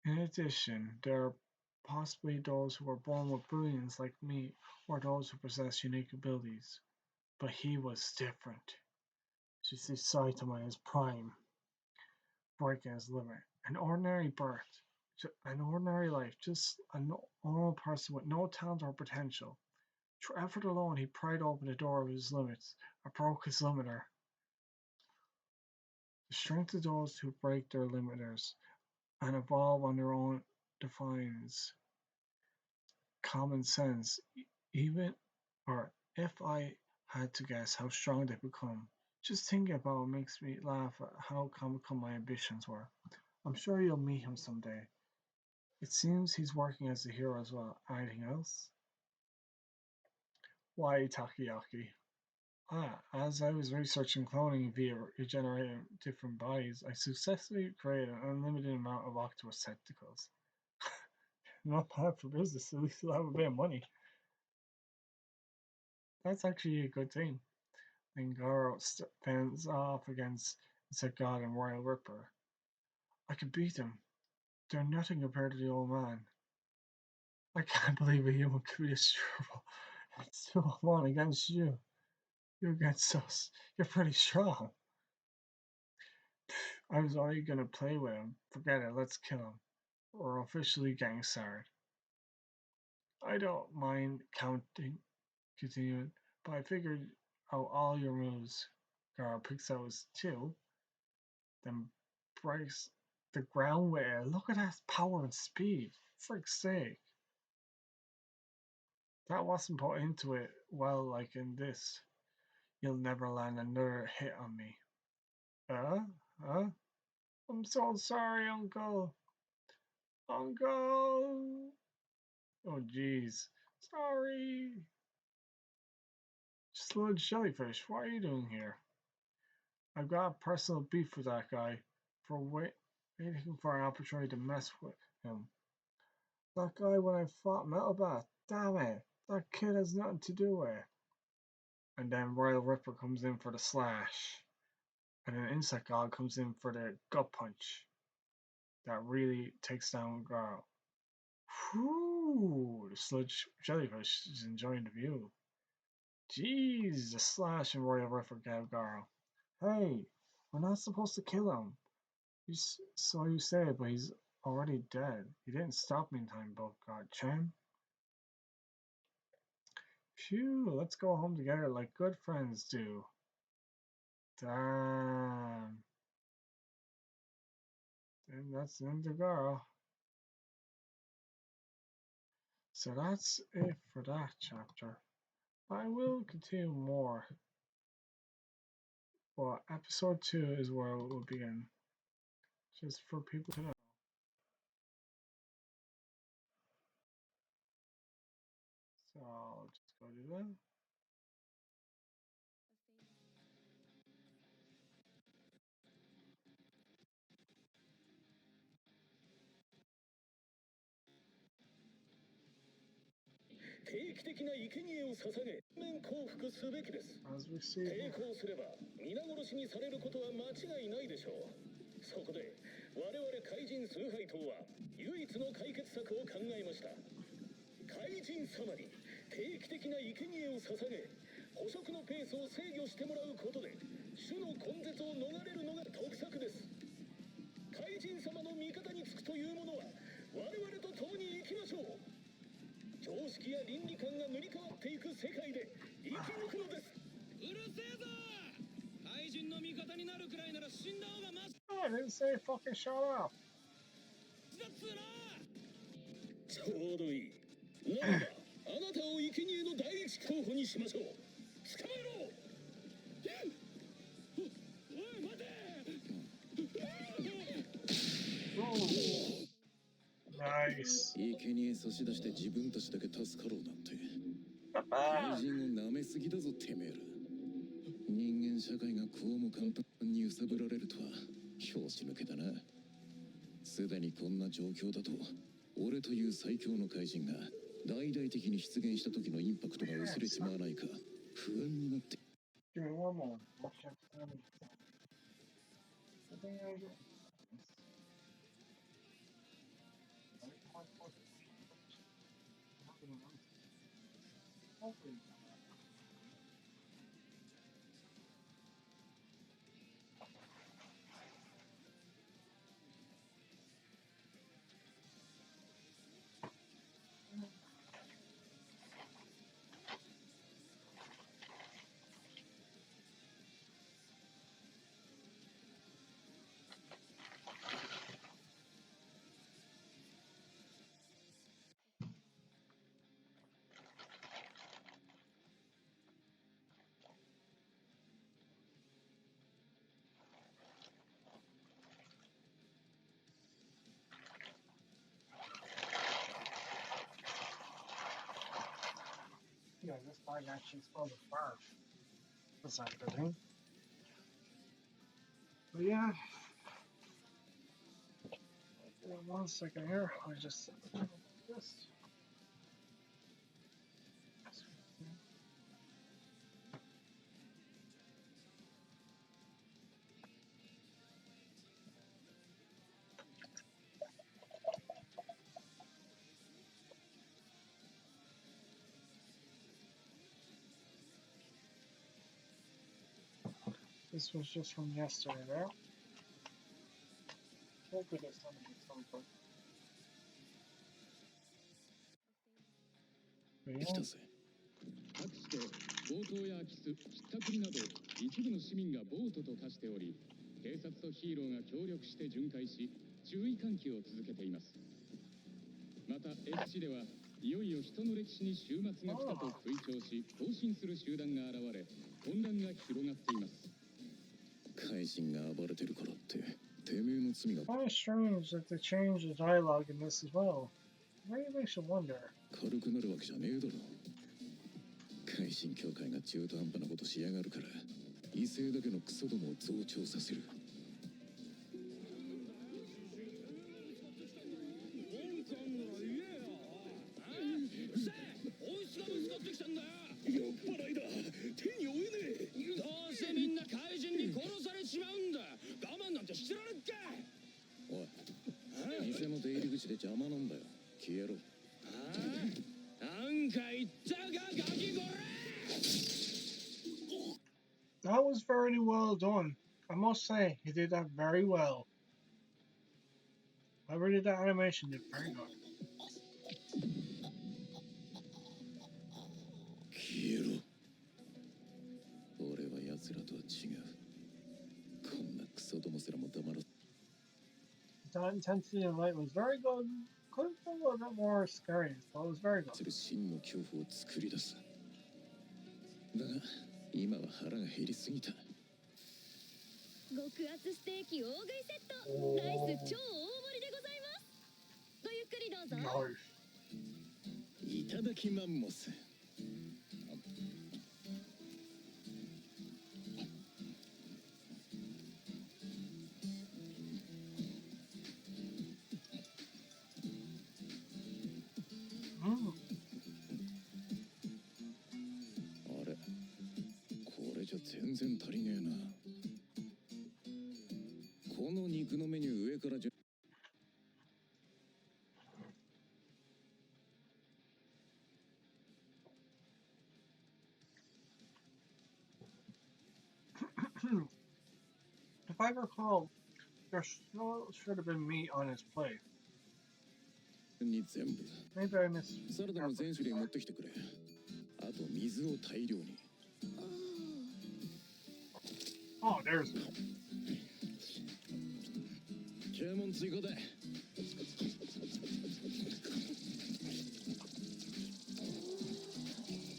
In addition, there are possibly those who are born with brilliance like me, or those who possess unique abilities. But he was different. She sees Saitama in his prime, breaking his limit. An ordinary birth, an ordinary life, just a normal person with no talent or potential. Through effort alone, he pried open the door of his limits, or broke his limiter. The strength of those who break their limiters and evolve on their own defines common sense. Even, or if I had to guess how strong they become, just thinking about it makes me laugh at how comical my ambitions were. I'm sure you'll meet him someday. It seems he's working as a hero as well. Anything else? Why Takoyaki? As I was researching cloning via regenerating different bodies, I successfully created an unlimited amount of octopus tentacles. Not bad for business, at least you'll have a bit of money. That's actually a good thing. Then Garou fends off against God and Royal Ripper. I could beat them. They're nothing compared to the old man. I can't believe a human could be this terrible. It's 2-1 against you. You're against us. You're pretty strong. I was already gonna play with him. Forget it, let's kill him. We're officially getting started. I don't mind continuing, but I figured out all your moves. Garou picks out his 2, then breaks the ground with it. Look at that power and speed. Frick's sake. That wasn't put into it well like in this. You'll never land another hit on me. Huh? I'm so sorry, Uncle. Uncle! Oh, jeez. Sorry. Just a little jellyfish. What are you doing here? I've got a personal beef with that guy for waiting for an opportunity to mess with him. That guy when I fought Metalbath. Damn it. That kid has nothing to do with it. And then Royal Ripper comes in for the slash. And then Insect God comes in for the gut punch. That really takes down Garou. Whew, the sludge jellyfish is enjoying the view. Jeez, the slash and Royal Ripper gave Garou. Hey, we're not supposed to kill him. So you say, but he's already dead. He didn't stop me in time, both God Chan. Phew, let's go home together like good friends do. Damn. And that's the end of Garou. So that's it for that chapter. I will continue more. But episode 2 is where it will begin. Just for people to know. So I'll just go to that. 定期的な生贄を捧げ面降伏すべきです。抵抗すれば皆殺しにされることは間違いないでしょう。そこで我々怪人崇拝党は唯一の解決策を考えました。怪人様に定期的な生贄を捧げ捕食のペースを制御してもらうことで種の根絶を逃れるのが得策です。怪人様の味方につくというものは我々と共に生きましょう。常識や倫理観が塗り替わっていく世界で生き抜くのです。うるせえぞ。怪人の味方になるくらいなら死んだ方がマシ I didn't say fucking shut up. だっつうな。ちょうどいい。ならばあなたを生贄の第一候補にしましょう。捕まえろ。おい待て。Nice. 生贄差し出して自分たちだけ助かろうなんて怪人を舐めすぎだぞてめえら。人間社会がこうも簡単に揺さぶられるとは拍子抜けだな。すでにこんな状況だと俺という最強の怪人が大々的に出現した時のインパクトが薄れちまわないか不安になって。 Give me one more. Okay. Yeah, this bag actually smells of barf. That's not a good thing. But yeah. One second here. I just this. This was just from yesterday, there. Hopefully this time it's something. 来たぜ。かくして強盗や空き巣、ひったくりなど一部の市民が暴徒と化しており、警察とヒーローが協力して巡回し注意喚起を続けています。また S 市ではいよいよ人の歴史に終末が来たと推奨し行進する集団が現れ混乱が広がっています。怪人が暴れてるからっててめえの罪が。 Kind of strange that they changed the dialogue in this as well. Maybe makes you wonder. 軽くなるわけじゃねえだろ。怪人協会が中途半端なことしやがるから威勢だけのクソどもを増長させる。酔っ払いだ。手に負えねえ。どうせみんな怪人に殺されちまうんだ。我慢なんてしてられっか。おい、店の出入り口で邪魔なんだよ。消えろ。なんか言ったかガキゴラ。 That was very well done. I must say, he did that very well. Whoever did that animation did very good. 消えろ。俺は奴らとは違う。こんなクソどもすらも黙ら。 The intensity and light was very good. Could have been a little bit more scary, but it was very good. する真の恐怖を作り出す。だが今は腹が減りすぎた。極厚ステーキ大食いセット、ライス超大盛りでございます。ごゆっくりどうぞ。いただきマンモス。全然足りねえな。この肉のメニュー上からIf I recall, there should have been meat on his plate. に全部。 Maybe I missed. サラダも全種類持ってきてくれ。あと水を大量に。Oh, there's. 注文追加だ。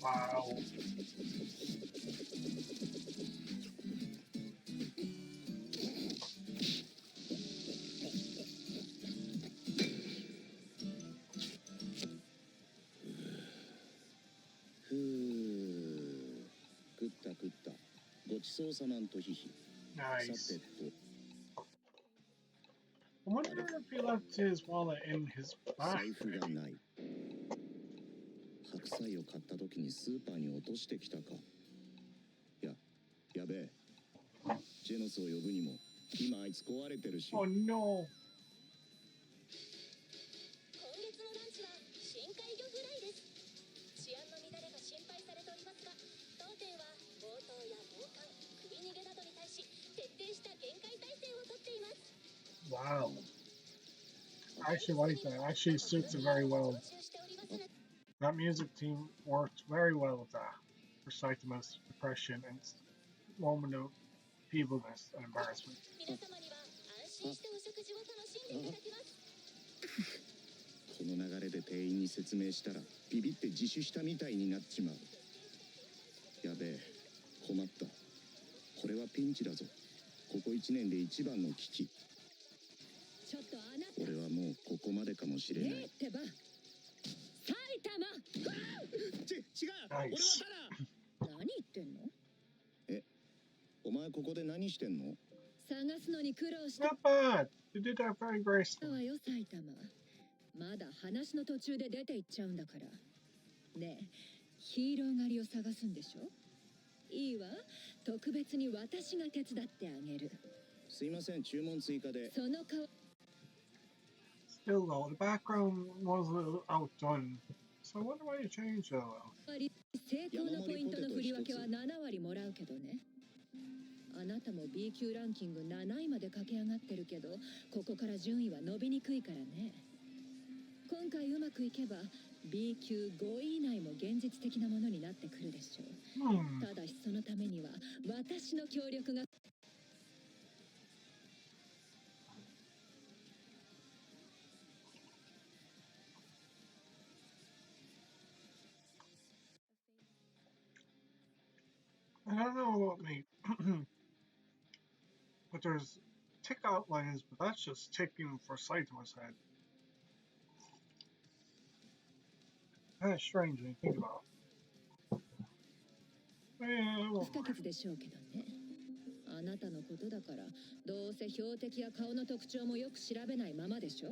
Wow. Nice. I wonder if he left his wallet in his bag. 白菜を買った時にスーパーに落としてきたか。やべえ。ジェノスを呼ぶにも今あいつ壊れてるし。Oh no. 今月のランチは深海魚フライです。治安の乱れが心配されておりますが、当店は強盗や暴漢、食い逃げなどに対し徹底した厳戒態勢をとっています。 Wow. I actually like that. Actually suits it very well. That music team worked very well with that. For Saitama's depression and moment of feebleness and embarrassment. 皆様には安心してお食事を楽しんでいただきます。この流れで店員に説明したらビビって自首したみたいになっちまう。やべえ、困った。これはピンチだぞ。ここ1年で一番の危機。ちょっとあなた。俺はもうここまでかもしれない。ねえってば。埼玉。違う。俺はただ。何言ってんの？お前ここで何してんの？探すのに苦労して。Not bad. You did that very gracefully. わよ埼玉。まだ話の途中で出て行っちゃうんだから。ねえ、ヒーロー狩りを探すんでしょ？いいわ。特別に私が手伝ってあげる。すいません、注文追加で。その顔。Still though, the background was a little outdone. So I wonder why you changed it. 成功のポイントの振り分けは7割もらうけどね。あなたも B 級ランキング7位まで駆け上がってるけど、ここから順位は伸びにくいからね。今回うまくいけば B 級5位以内も現実的なものになってくるでしょう。ただしそのためには私の協力が。I don't know about me, but there's tick outlines, but that's just ticking for Saitama's head. Kind of strange when you think about it. 不可欠でしょうけどね。あなたのことだから、どうせ標的や顔の特徴もよく調べないままでしょ。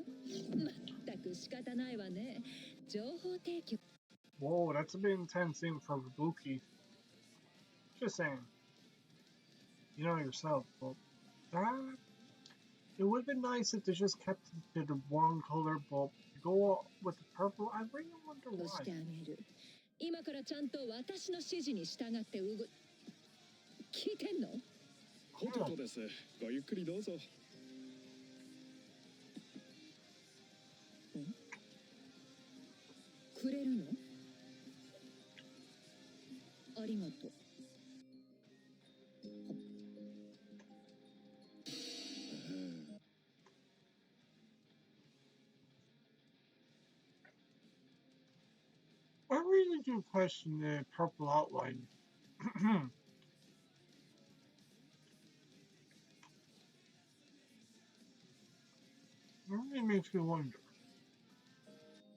まったく仕方ないわね。情報提供。Whoa, that's a bit intense thing for Kabuki. Just saying. You know yourself, but it would have been nice if they just kept it to the one color, but go with the purple. I really wonder why. 今からちゃんと私の指示に従って聞いてんの？ポテトです。ごゆっくりどうぞ。くれるの？ありがとう。I really do question the purple outline. It really makes me wonder.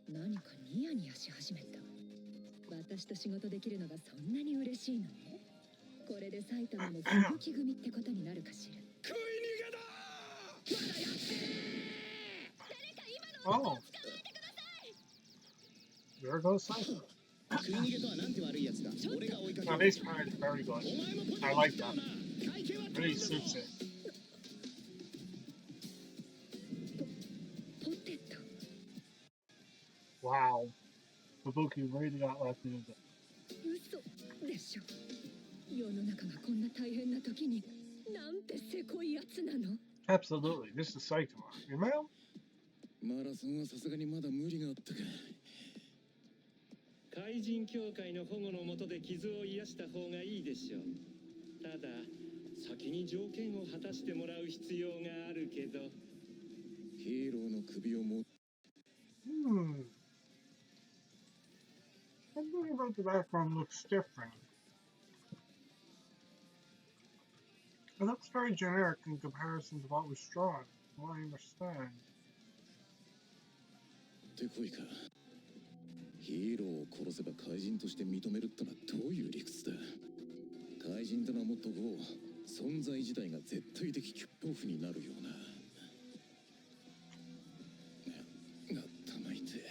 何かニヤニヤし始めた。私と仕事できるのがそんなに嬉しいのね。これで埼玉も吹雪組ってことになるかしら。食い逃げだ。まだやってね。誰か今の男を捕まえてください。 There goes Saitama. Now this part is very good. I like that. Really suits it. Wow. Kabuki really got that music. 嘘でしょ。世の中がこんな大変な時になんてせこいやつなの。 Absolutely. This is Saitama. You know? マラソンはさすがにまだ無理があったか。怪人協会の保護の下で傷を癒した方がいいでしょう。ただ先に条件を果たしてもらう必要があるけど。ヒーローの首をも。Something about the background looks different. It looks very generic in comparison to what was drawn. Well, I understand. てこいか。ヒーローを殺せば怪人として認めるってのはどういう理屈だ。怪人と名乗っとこう。存在自体が絶対的恐怖になるような。がたまいて。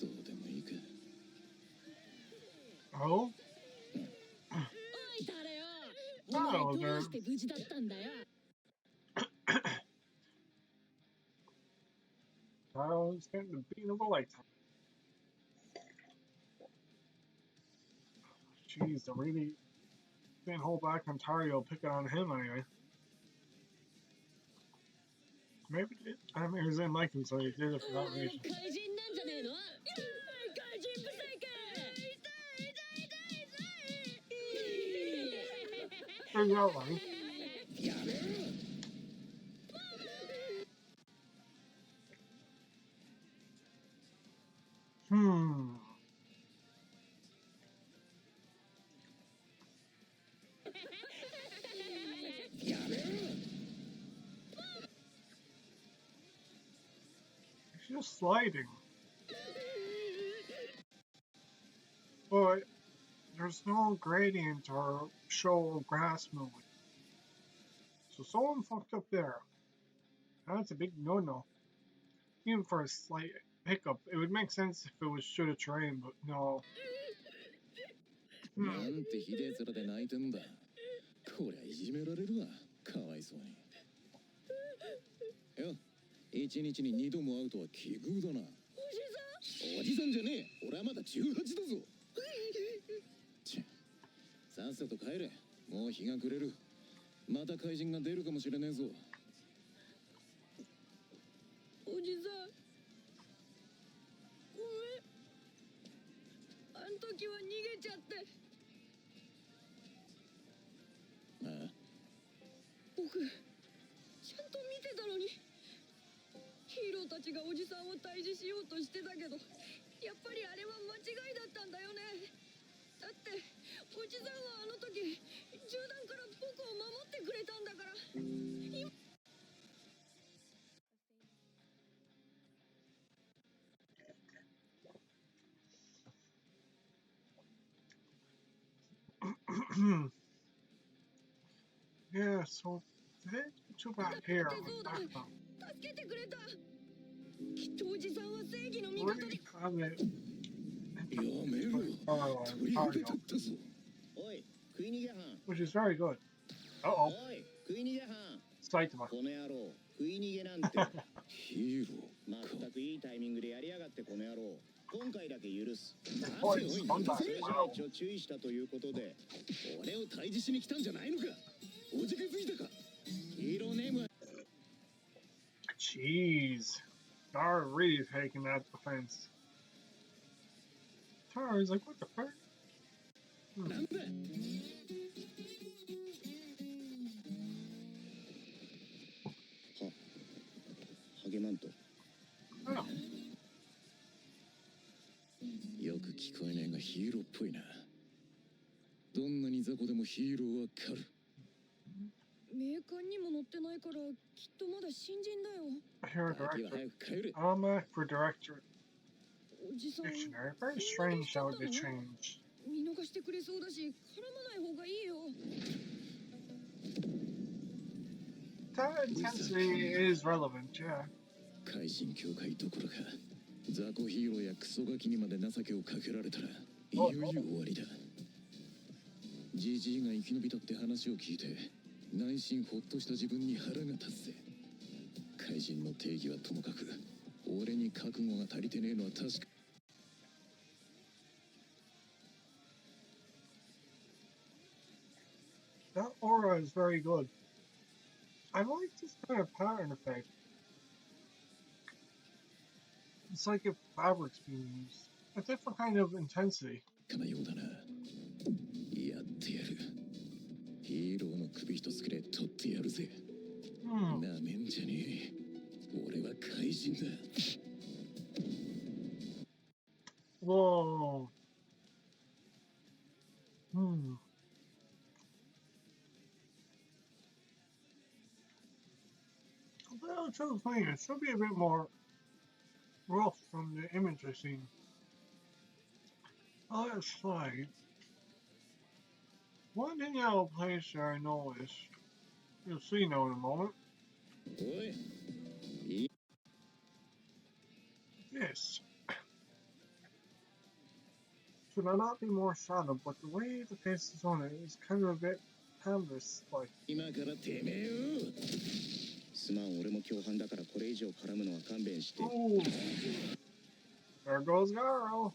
どうでもいいか。Oh? おい誰よ。お前どうして無事だったんだよ。Tareo is getting the beat of a lifetime. Jeez, they really didn't hold back on Tareo picking on him anyway. Maybe they, I mean, he didn't like him, so he did it for that reason. There's no line. It's just sliding. But there's no gradient or show grass moving. So someone fucked up there. That's a big no-no. Even for a slight hiccup, it would make sense if it was should have terrain, but no. なんてひでえ面で泣いてんだ。こりゃいじめられるわ。かわいそうに。よ、一日に2度も会うとは奇遇だな。おじさんじゃねえ。俺はまだ18だぞ。さっさと帰れ。もう日が暮れる。また怪人が出るかもしれねえぞ。おじさん。ごめん。あん時は逃げちゃって。ああ。僕、ちゃんと見てたのに。ヒーローたちがおじさんを退治しようとしてたけど、やっぱりあれは間違いだったんだよね。だっておじさんはあの時銃弾から僕を守ってくれたんだから。Yeah, so they took back here. 助けてくれた。きっとおじさんは正義の味方に。Which is very good. Uh-oh. Saitama. この野郎、食い逃げなんて。ヒーロー。まったくいいタイミングでやりやがってこの野郎。今回だけ許す。おい、そんな。それじゃあ一応注意したということで。俺を退治しに来たんじゃないのか。おじけづいたか。ヒーローネームは。Jeez. Gar really taking that offense. Tar's like, what the fuck? なんだ。励まんと。よく聞こえねえがヒーローっぽいな。どんなに雑魚でもヒーローは狩る。名鑑にも載ってないからきっとまだ新人だよ。Here, director. Armour for director. Dictionary. Very strange how they changed. 見逃してくれそうだし絡まない方がいいよ。That intensity is relevant, yeah. 怪人協会どころか雑魚ヒーローやクソガキにまで情けをかけられたらいよいよ終わりだ。ジジイが生き延びたって話を聞いて内心ほっとした自分に腹が立つぜ。怪人の定義はともかく俺に覚悟が足りてねえのは確か。That aura is very good. I like this kind of pattern effect. It's like if fabric's being used. A different kind of intensity. かなようだな。やってやる。ヒーローの首一つくれ取ってやるぜ。なめんじゃねえ。俺は怪人だ。Whoa. Well, truth be told, it should be a bit more rough from the image I've seen. Let's say, one thing out of place there I noticed, you'll see now in a moment. This. Should I not be more shadow, but the way the face is on it is kind of a bit canvas-like. すまん、俺も共犯だからこれ以上絡むのは勘弁して。There goes Garou.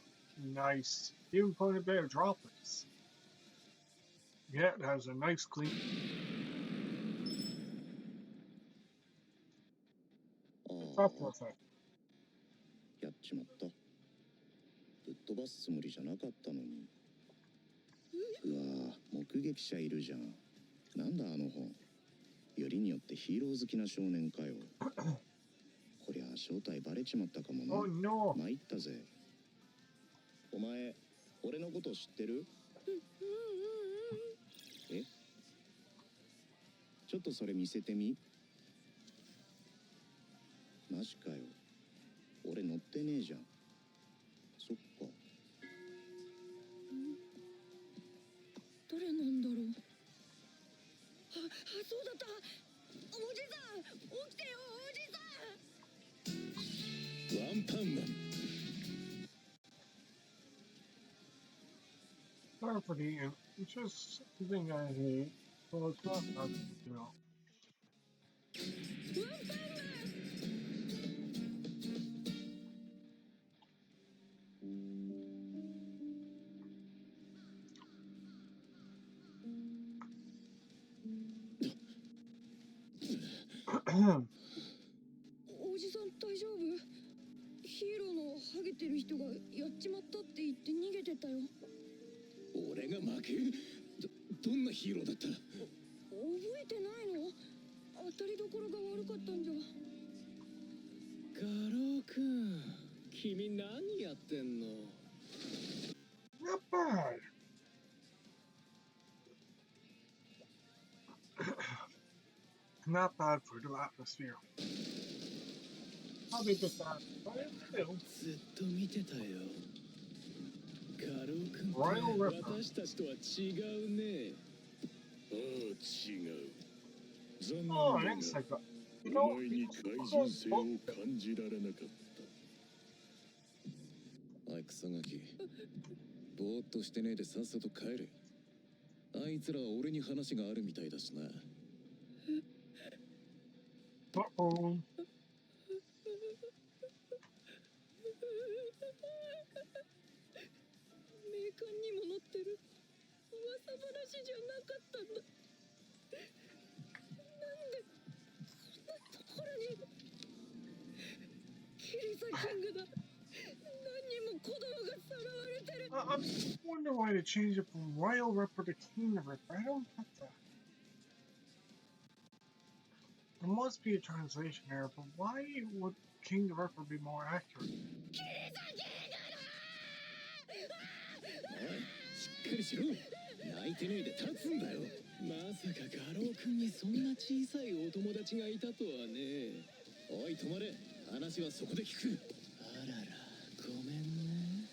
Nice. Even put a bit of droplets. Yeah, it has a nice clean. やっちまった。ぶっ飛ばすつもりじゃなかったのに。うわぁ、目撃者いるじゃん。なんだあの本。よりによってヒーロー好きな少年かよ。こりゃ正体バレちまったかもな。参ったぜ。お前、俺のこと知ってる？え？ちょっとそれ見せてみ。マジかよ。俺乗ってねえじゃん。そっか。誰なんだろう。そうだった。おじさん、起きてよ、おじさん。ワンパンマン。Sorry for the it's just something I hate. Well, it's not that, you know. おじさん大丈夫？ヒーローのハゲてる人がやっちまったって言って逃げてたよ。俺が負け？どんなヒーローだった？覚えてないの？当たりどころが悪かったんじゃ。ガロウくん、君何やってんの？ Not bad. Not bad for the atmosphere. Probably just that, but still. ずっと見てたよ。ガロウくんって私たちとは違うね。ああ、違う。残念だが、お前に怪人性を感じられなかった。あいクソガキ、ぼーっとしてねえでさっさと帰れ。あいつらは俺に話があるみたいだしな。Uh-oh. 名鑑にも載ってる噂話じゃなかったんだ。なんでこんなところに。キリサキングだ。何人も子供がさらわれてる。I'm just wondering why they changed it from Royal Ripper to King Ripper. I don't get that. There must be a translation error, but why would King Ripper be more accurate? キリサキングだ。おい、しっかりしろ。泣いてねえで立つんだよ。まさかガロウくんにそんな小さいお友達がいたとはね。おい止まれ。話はそこで聞く。あらら、ごめんね。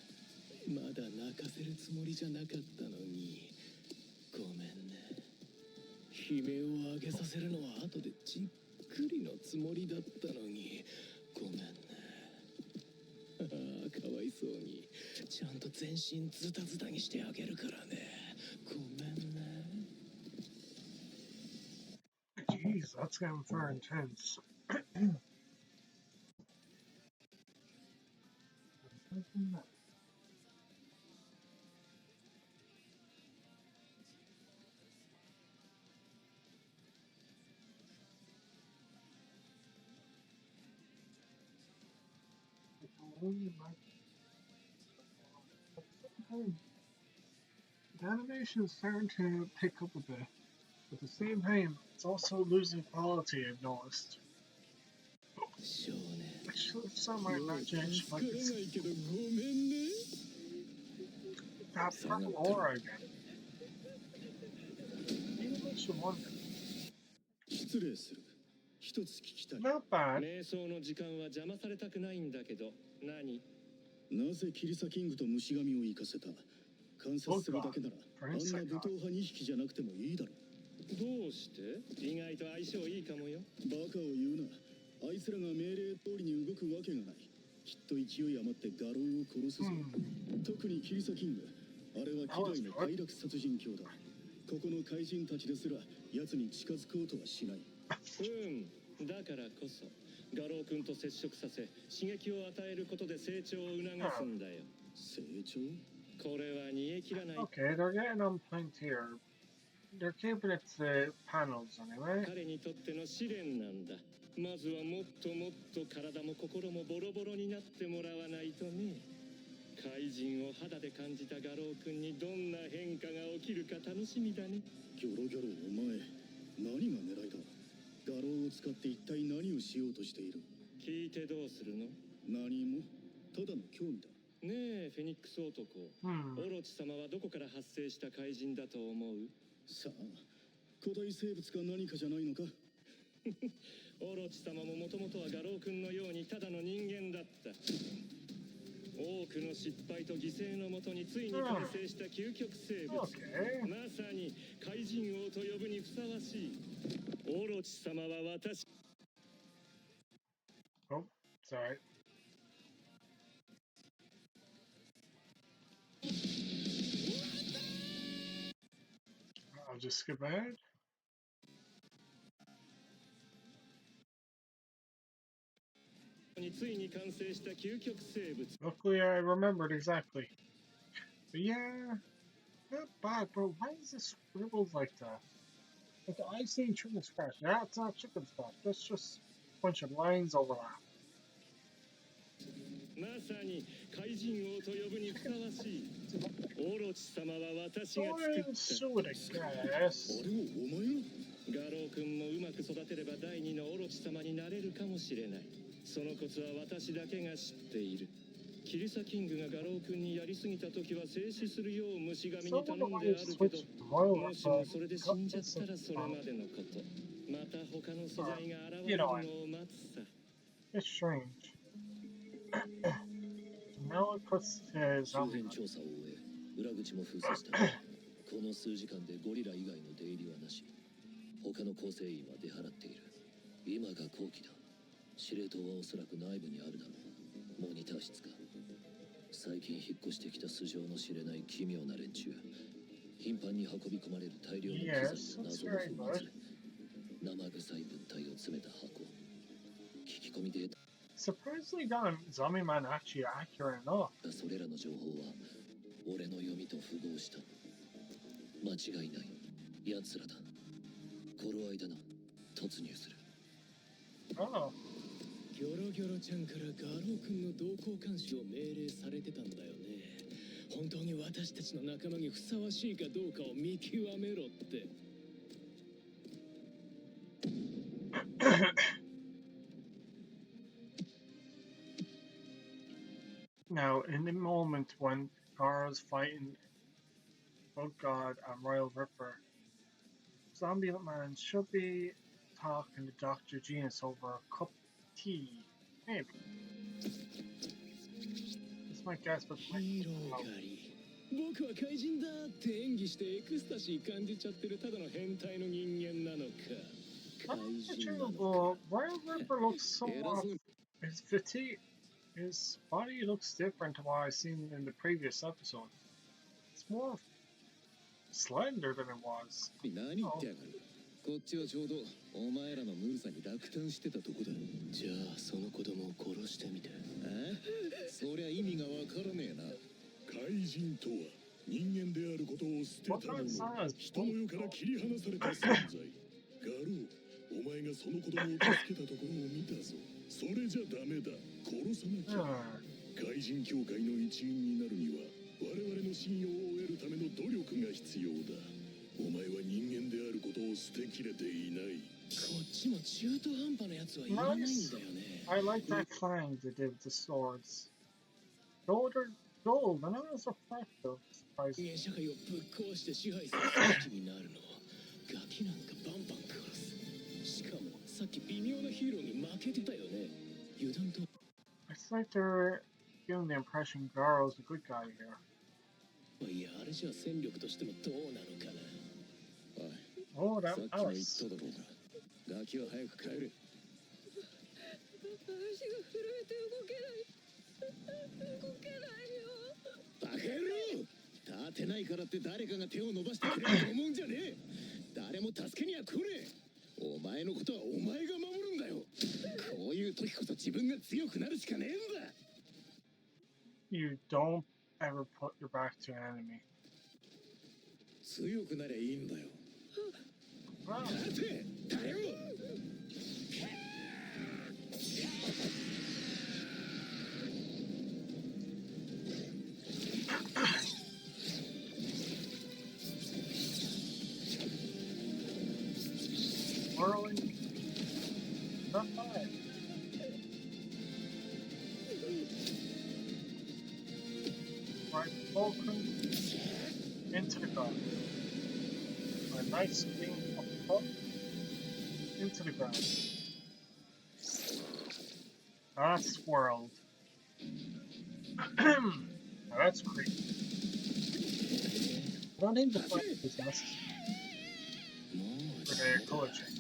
まだ泣かせるつもりじゃなかったのに。ごめんね。悲鳴を上げさせるのは後でじっくりのつもりだったのに、ごめんね。ああ、かわいそうに。ちゃんと全身ズタズタにしてあげるからね。ごめんね。Jeez, that's getting far intense. The animation is starting to pick up a bit. At the same time, it's also losing quality, I've noticed. Actually, it's not my imagination, like it's that purple aura again. It makes you wonder. Not bad. 瞑想の時間は邪魔されたくないんだけど、何？なぜキリサキングと虫神を生かせた？観察するだけならあんな武闘派2匹じゃなくてもいいだろ。どうして？意外と相性いいかもよ。バカを言うな。あいつらが命令通りに動くわけがない。きっと勢い余ってガローを殺すぞ。特にキリサキング。あれは希代の快楽殺人狂だ。ここの怪人たちですら奴に近づこうとはしない。だからこそガロー君と接触させ刺激を与えることで成長を促すんだよ。成長？これは煮え切らない。Okay, they're getting on point here. They're keeping it to panels anyway. 彼にとっての試練なんだ。まずはもっともっと体も心もボロボロになってもらわないとね。怪人を肌で感じたガロー君にどんな変化が起きるか楽しみだね。ギョロギョロお前、何が狙いだ？ガローを使って一体何をしようとしている？聞いてどうするの？何も、ただの興味だ。ねえ、フェニックス男。オロチ様はどこから発生した怪人だと思う？さあ、古代生物か何かじゃないのか？オロチ様ももともとはガロー君のようにただの人間だった。多くの失敗と犠牲のもとについに完成した究極生物。まさに怪人王と呼ぶにふさわしい。オロチ様は私。Oh, sorry. I'll just skip ahead. Luckily, I remembered exactly. But yeah, not bad, bro. Why is this scribbled like that? Like, I've seen chicken scratch. Yeah, it's not chicken scratch. That's just a bunch of lines overlap. まさに怪人王と呼ぶにふさわしい。オロチ様は私が作った。ガロー君もうまく育てれば第二のオロチ様になれるかもしれない。そのコツは私だけが知っている。キリサキングがガロー君にやりすぎた時は静止するよう虫神に頼んであるけど、もしもそれで死んじゃったらそれまでのこと。また他の素材が現れるのを待つさ。It's strange. Now it puts his 周辺調査を終え、裏口も封鎖した。この数時間でゴリラ以外の出入りはなし。他の構成員は出払っている。今が後期だ。司令塔はおそらく内部にあるだろう。モニター室か。最近引っ越してきた素性の知れない奇妙な連中。頻繁に運び込まれる大量の機材や謎の粉末。生臭い物体を詰めた箱。聞き込みデータ。Surprisingly done, Zombie Man actually accurate enough. それらの情報は俺の読みと符合した。間違いない。奴らだ。頃合いだな。突入する。Oh. ギョロギョロちゃんからガロー君の動向監視を命令されてたんだよね。本当に私たちの仲間にふさわしいかどうかを見極めろって。Now, in the moment when Garou's fighting Bug God and Royal Ripper, Zombie Man should be talking to Dr. Genos over a cup of tea. Maybe. That's my guess, but 僕は怪人だって演技してエクスタシー感じちゃってるただの変態の人間なのか。怪人なのか。Royal Ripper looks so off His fatigue, his body looks different to what I've seen in the previous episode. It's more slender than it was. 何言ってやがる。こっちはちょうどお前らのぬるさに落胆してたとこだ。じゃあその子供を殺してみて。そりゃ意味がわからねえな。怪人とは人間であることを捨てた者、人の世から切り離された存在。ガロー、お前がその子供を助けたところを見たぞ。それじゃダメだ。殺さなきゃ。怪人協会の一員になるには我々の信用を得るための努力が必要だ。お前は人間であることを捨てきれていない。こっちも中途半端なやつはいらないんだよね。I like that clang they did with the swords. Though they're dull, they're not as effective. 人間社会をぶっ壊して支配する組織になるの。ガキなんかバンバン殺す。しかもさっき微妙なヒーローに負けてたよね。油断と。It's like they're giving the impression Garou's a good guy here. いや、あれじゃ戦力としてもどうなのかな。Oh, that さっきも言っ Alice. ただろうが。ガキは早く帰れ。足が震えて動けない動けないよ。バカ野郎！立てないからって誰かが手を伸ばしてくれると思うんじゃねえ。誰も助けには来ねえ。お前のことはお前が守るんだよ。こういう時こそ自分が強くなるしかねえんだ。You don't ever put your back to an enemy. 強くなりゃいいんだよ。 Wow. 立て！タレオ！ Whirling. Not bad. Right, Vulcan into the ground. A nice swing up top into the ground. That's swirled. Now that's creepy. I don't think the fight is necessary for the color change.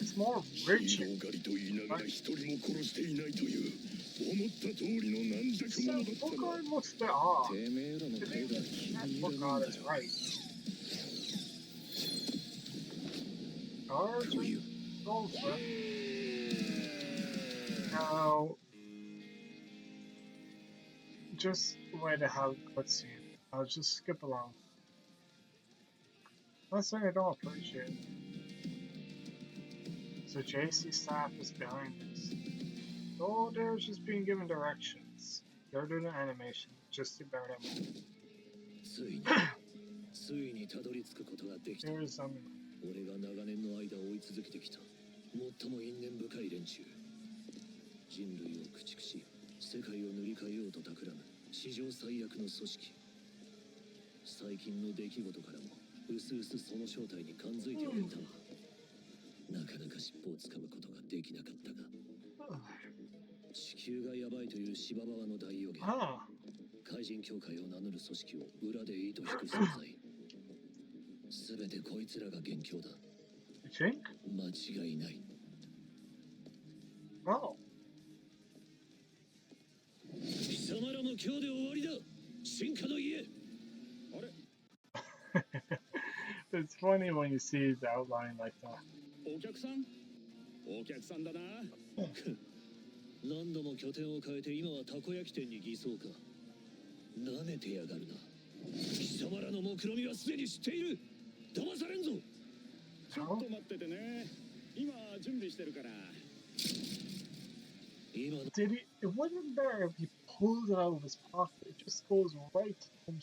It's more rich. 狩りと言いながら一人も殺していないという思った通りの軟弱者だったな。 Vulcan looks a bit off. てめえらの態度は気に入らねえん Vulcan だ is よ。 right. Sergeant Goldsmith. Now, just wait to have a cutscene. I'll just skip along. Not saying I don't appreciate it. So JC staff is behind this. Oh, they're just being given directions. They're doing an animation, just to bear them in. ついにたどり着くことができた。 Here's some. 俺が長年の間追い続けてきた最も因縁深い連中。人類を駆逐し世界を塗り替えようと企む史上最悪の組織。最近の出来事からもうすうすその正体に感づいてはいたわ。なかなか尻尾をつかむことができなかったが、地球がヤバいというシババワの大予言、怪人協会を名乗る組織を裏で糸引く存在。すべてこいつらが元凶だ。間違いない。貴様らも今日で終わりだ。進化の家。あれ It's funny when you see the outline like that. お客さん？お客さんだな。何度も拠点を変えて今はたこ焼き店に偽装か。なめてやがるな。貴様らの目論見はすでに知っている。騙されんぞ。ちょっと待っててね。今準備してるから。Did he? It wasn't there if he pulled it out of his pocket. It just goes right to the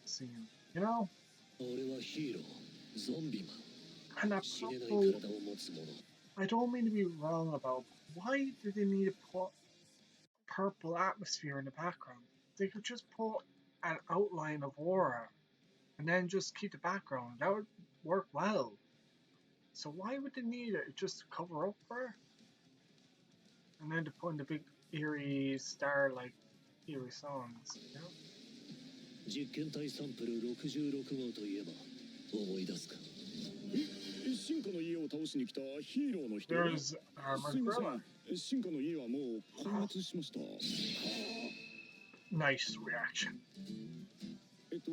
scene, you know? 俺はヒーロー、ゾンビマン。 And that 死ねない purple, 体を持つ者。 I don't mean to be wrong about, why did they need to put purple atmosphere in the background? They could just put an outline of aura and then just keep the background. That would work well. So why would they need it just to cover up for her? And then to put in the big eerie star like eerie songs, you know? 実験体サンプル66号といえば思い出すか。進化の家を倒しに来たヒーローの人。 There's すいませ Gorilla. ん、進化の家はもう壊滅しました。 Nice reaction. えっと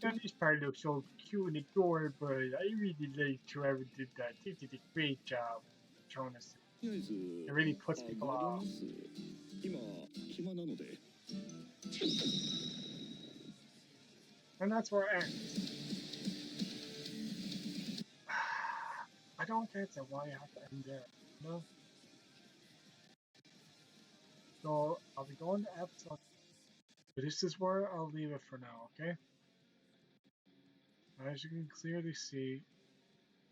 And this part looks so cute and adorable, but I really like whoever did that. They did a great job showing us. とりあえず It really puts 上 people がり off. ます。今暇なので。 And that's where it ends. I don't get that why you have to end there, you know? So I'll be going to episode. But this is where I'll leave it for now, okay? As you can clearly see,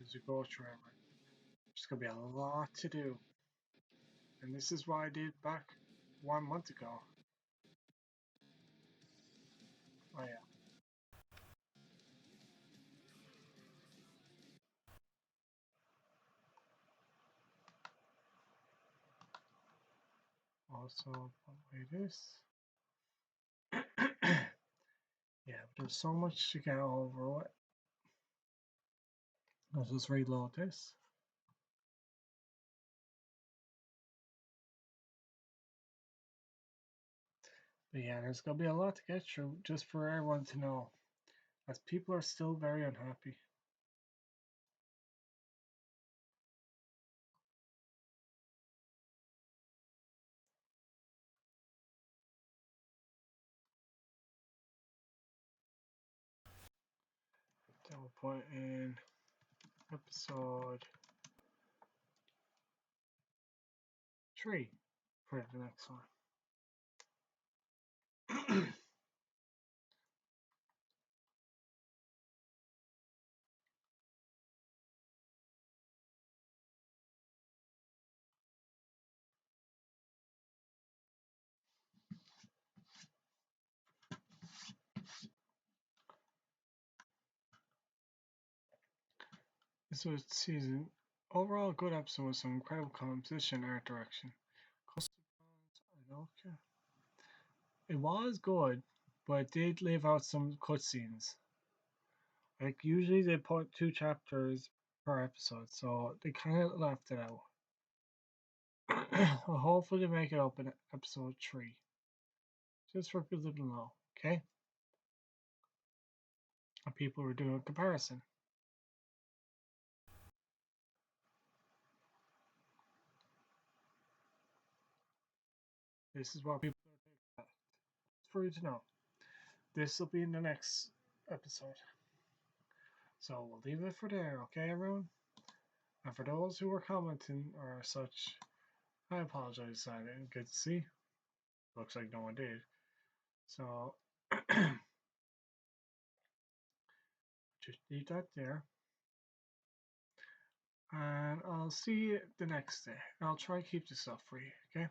as you go through it, there's gonna be a lot to do. And this is what I did back 1 month ago. Oh yeah. Also, play this. Yeah, but there's so much to get over it. Let's just reload this. But yeah, there's gonna be a lot to get through just for everyone to know, as people are still very unhappy. Then we'll put in episode 3 for the next one. This was season. Overall, good episode with some incredible composition and art direction. Okay. It was good, but it did leave out some cutscenes. Like, usually they put 2 chapters per episode, so they kind of left it out. Well, hopefully they make it up in episode 3. Just for people to know, okay? And people were doing a comparison. This is what people are doing. For you to know. This will be in the next episode. So we'll leave it for there, okay, everyone? And for those who were commenting or such, I apologize I didn't get to see. Looks like no one did. So just leave that there. And I'll see you the next day. I'll try to keep this up for you, okay?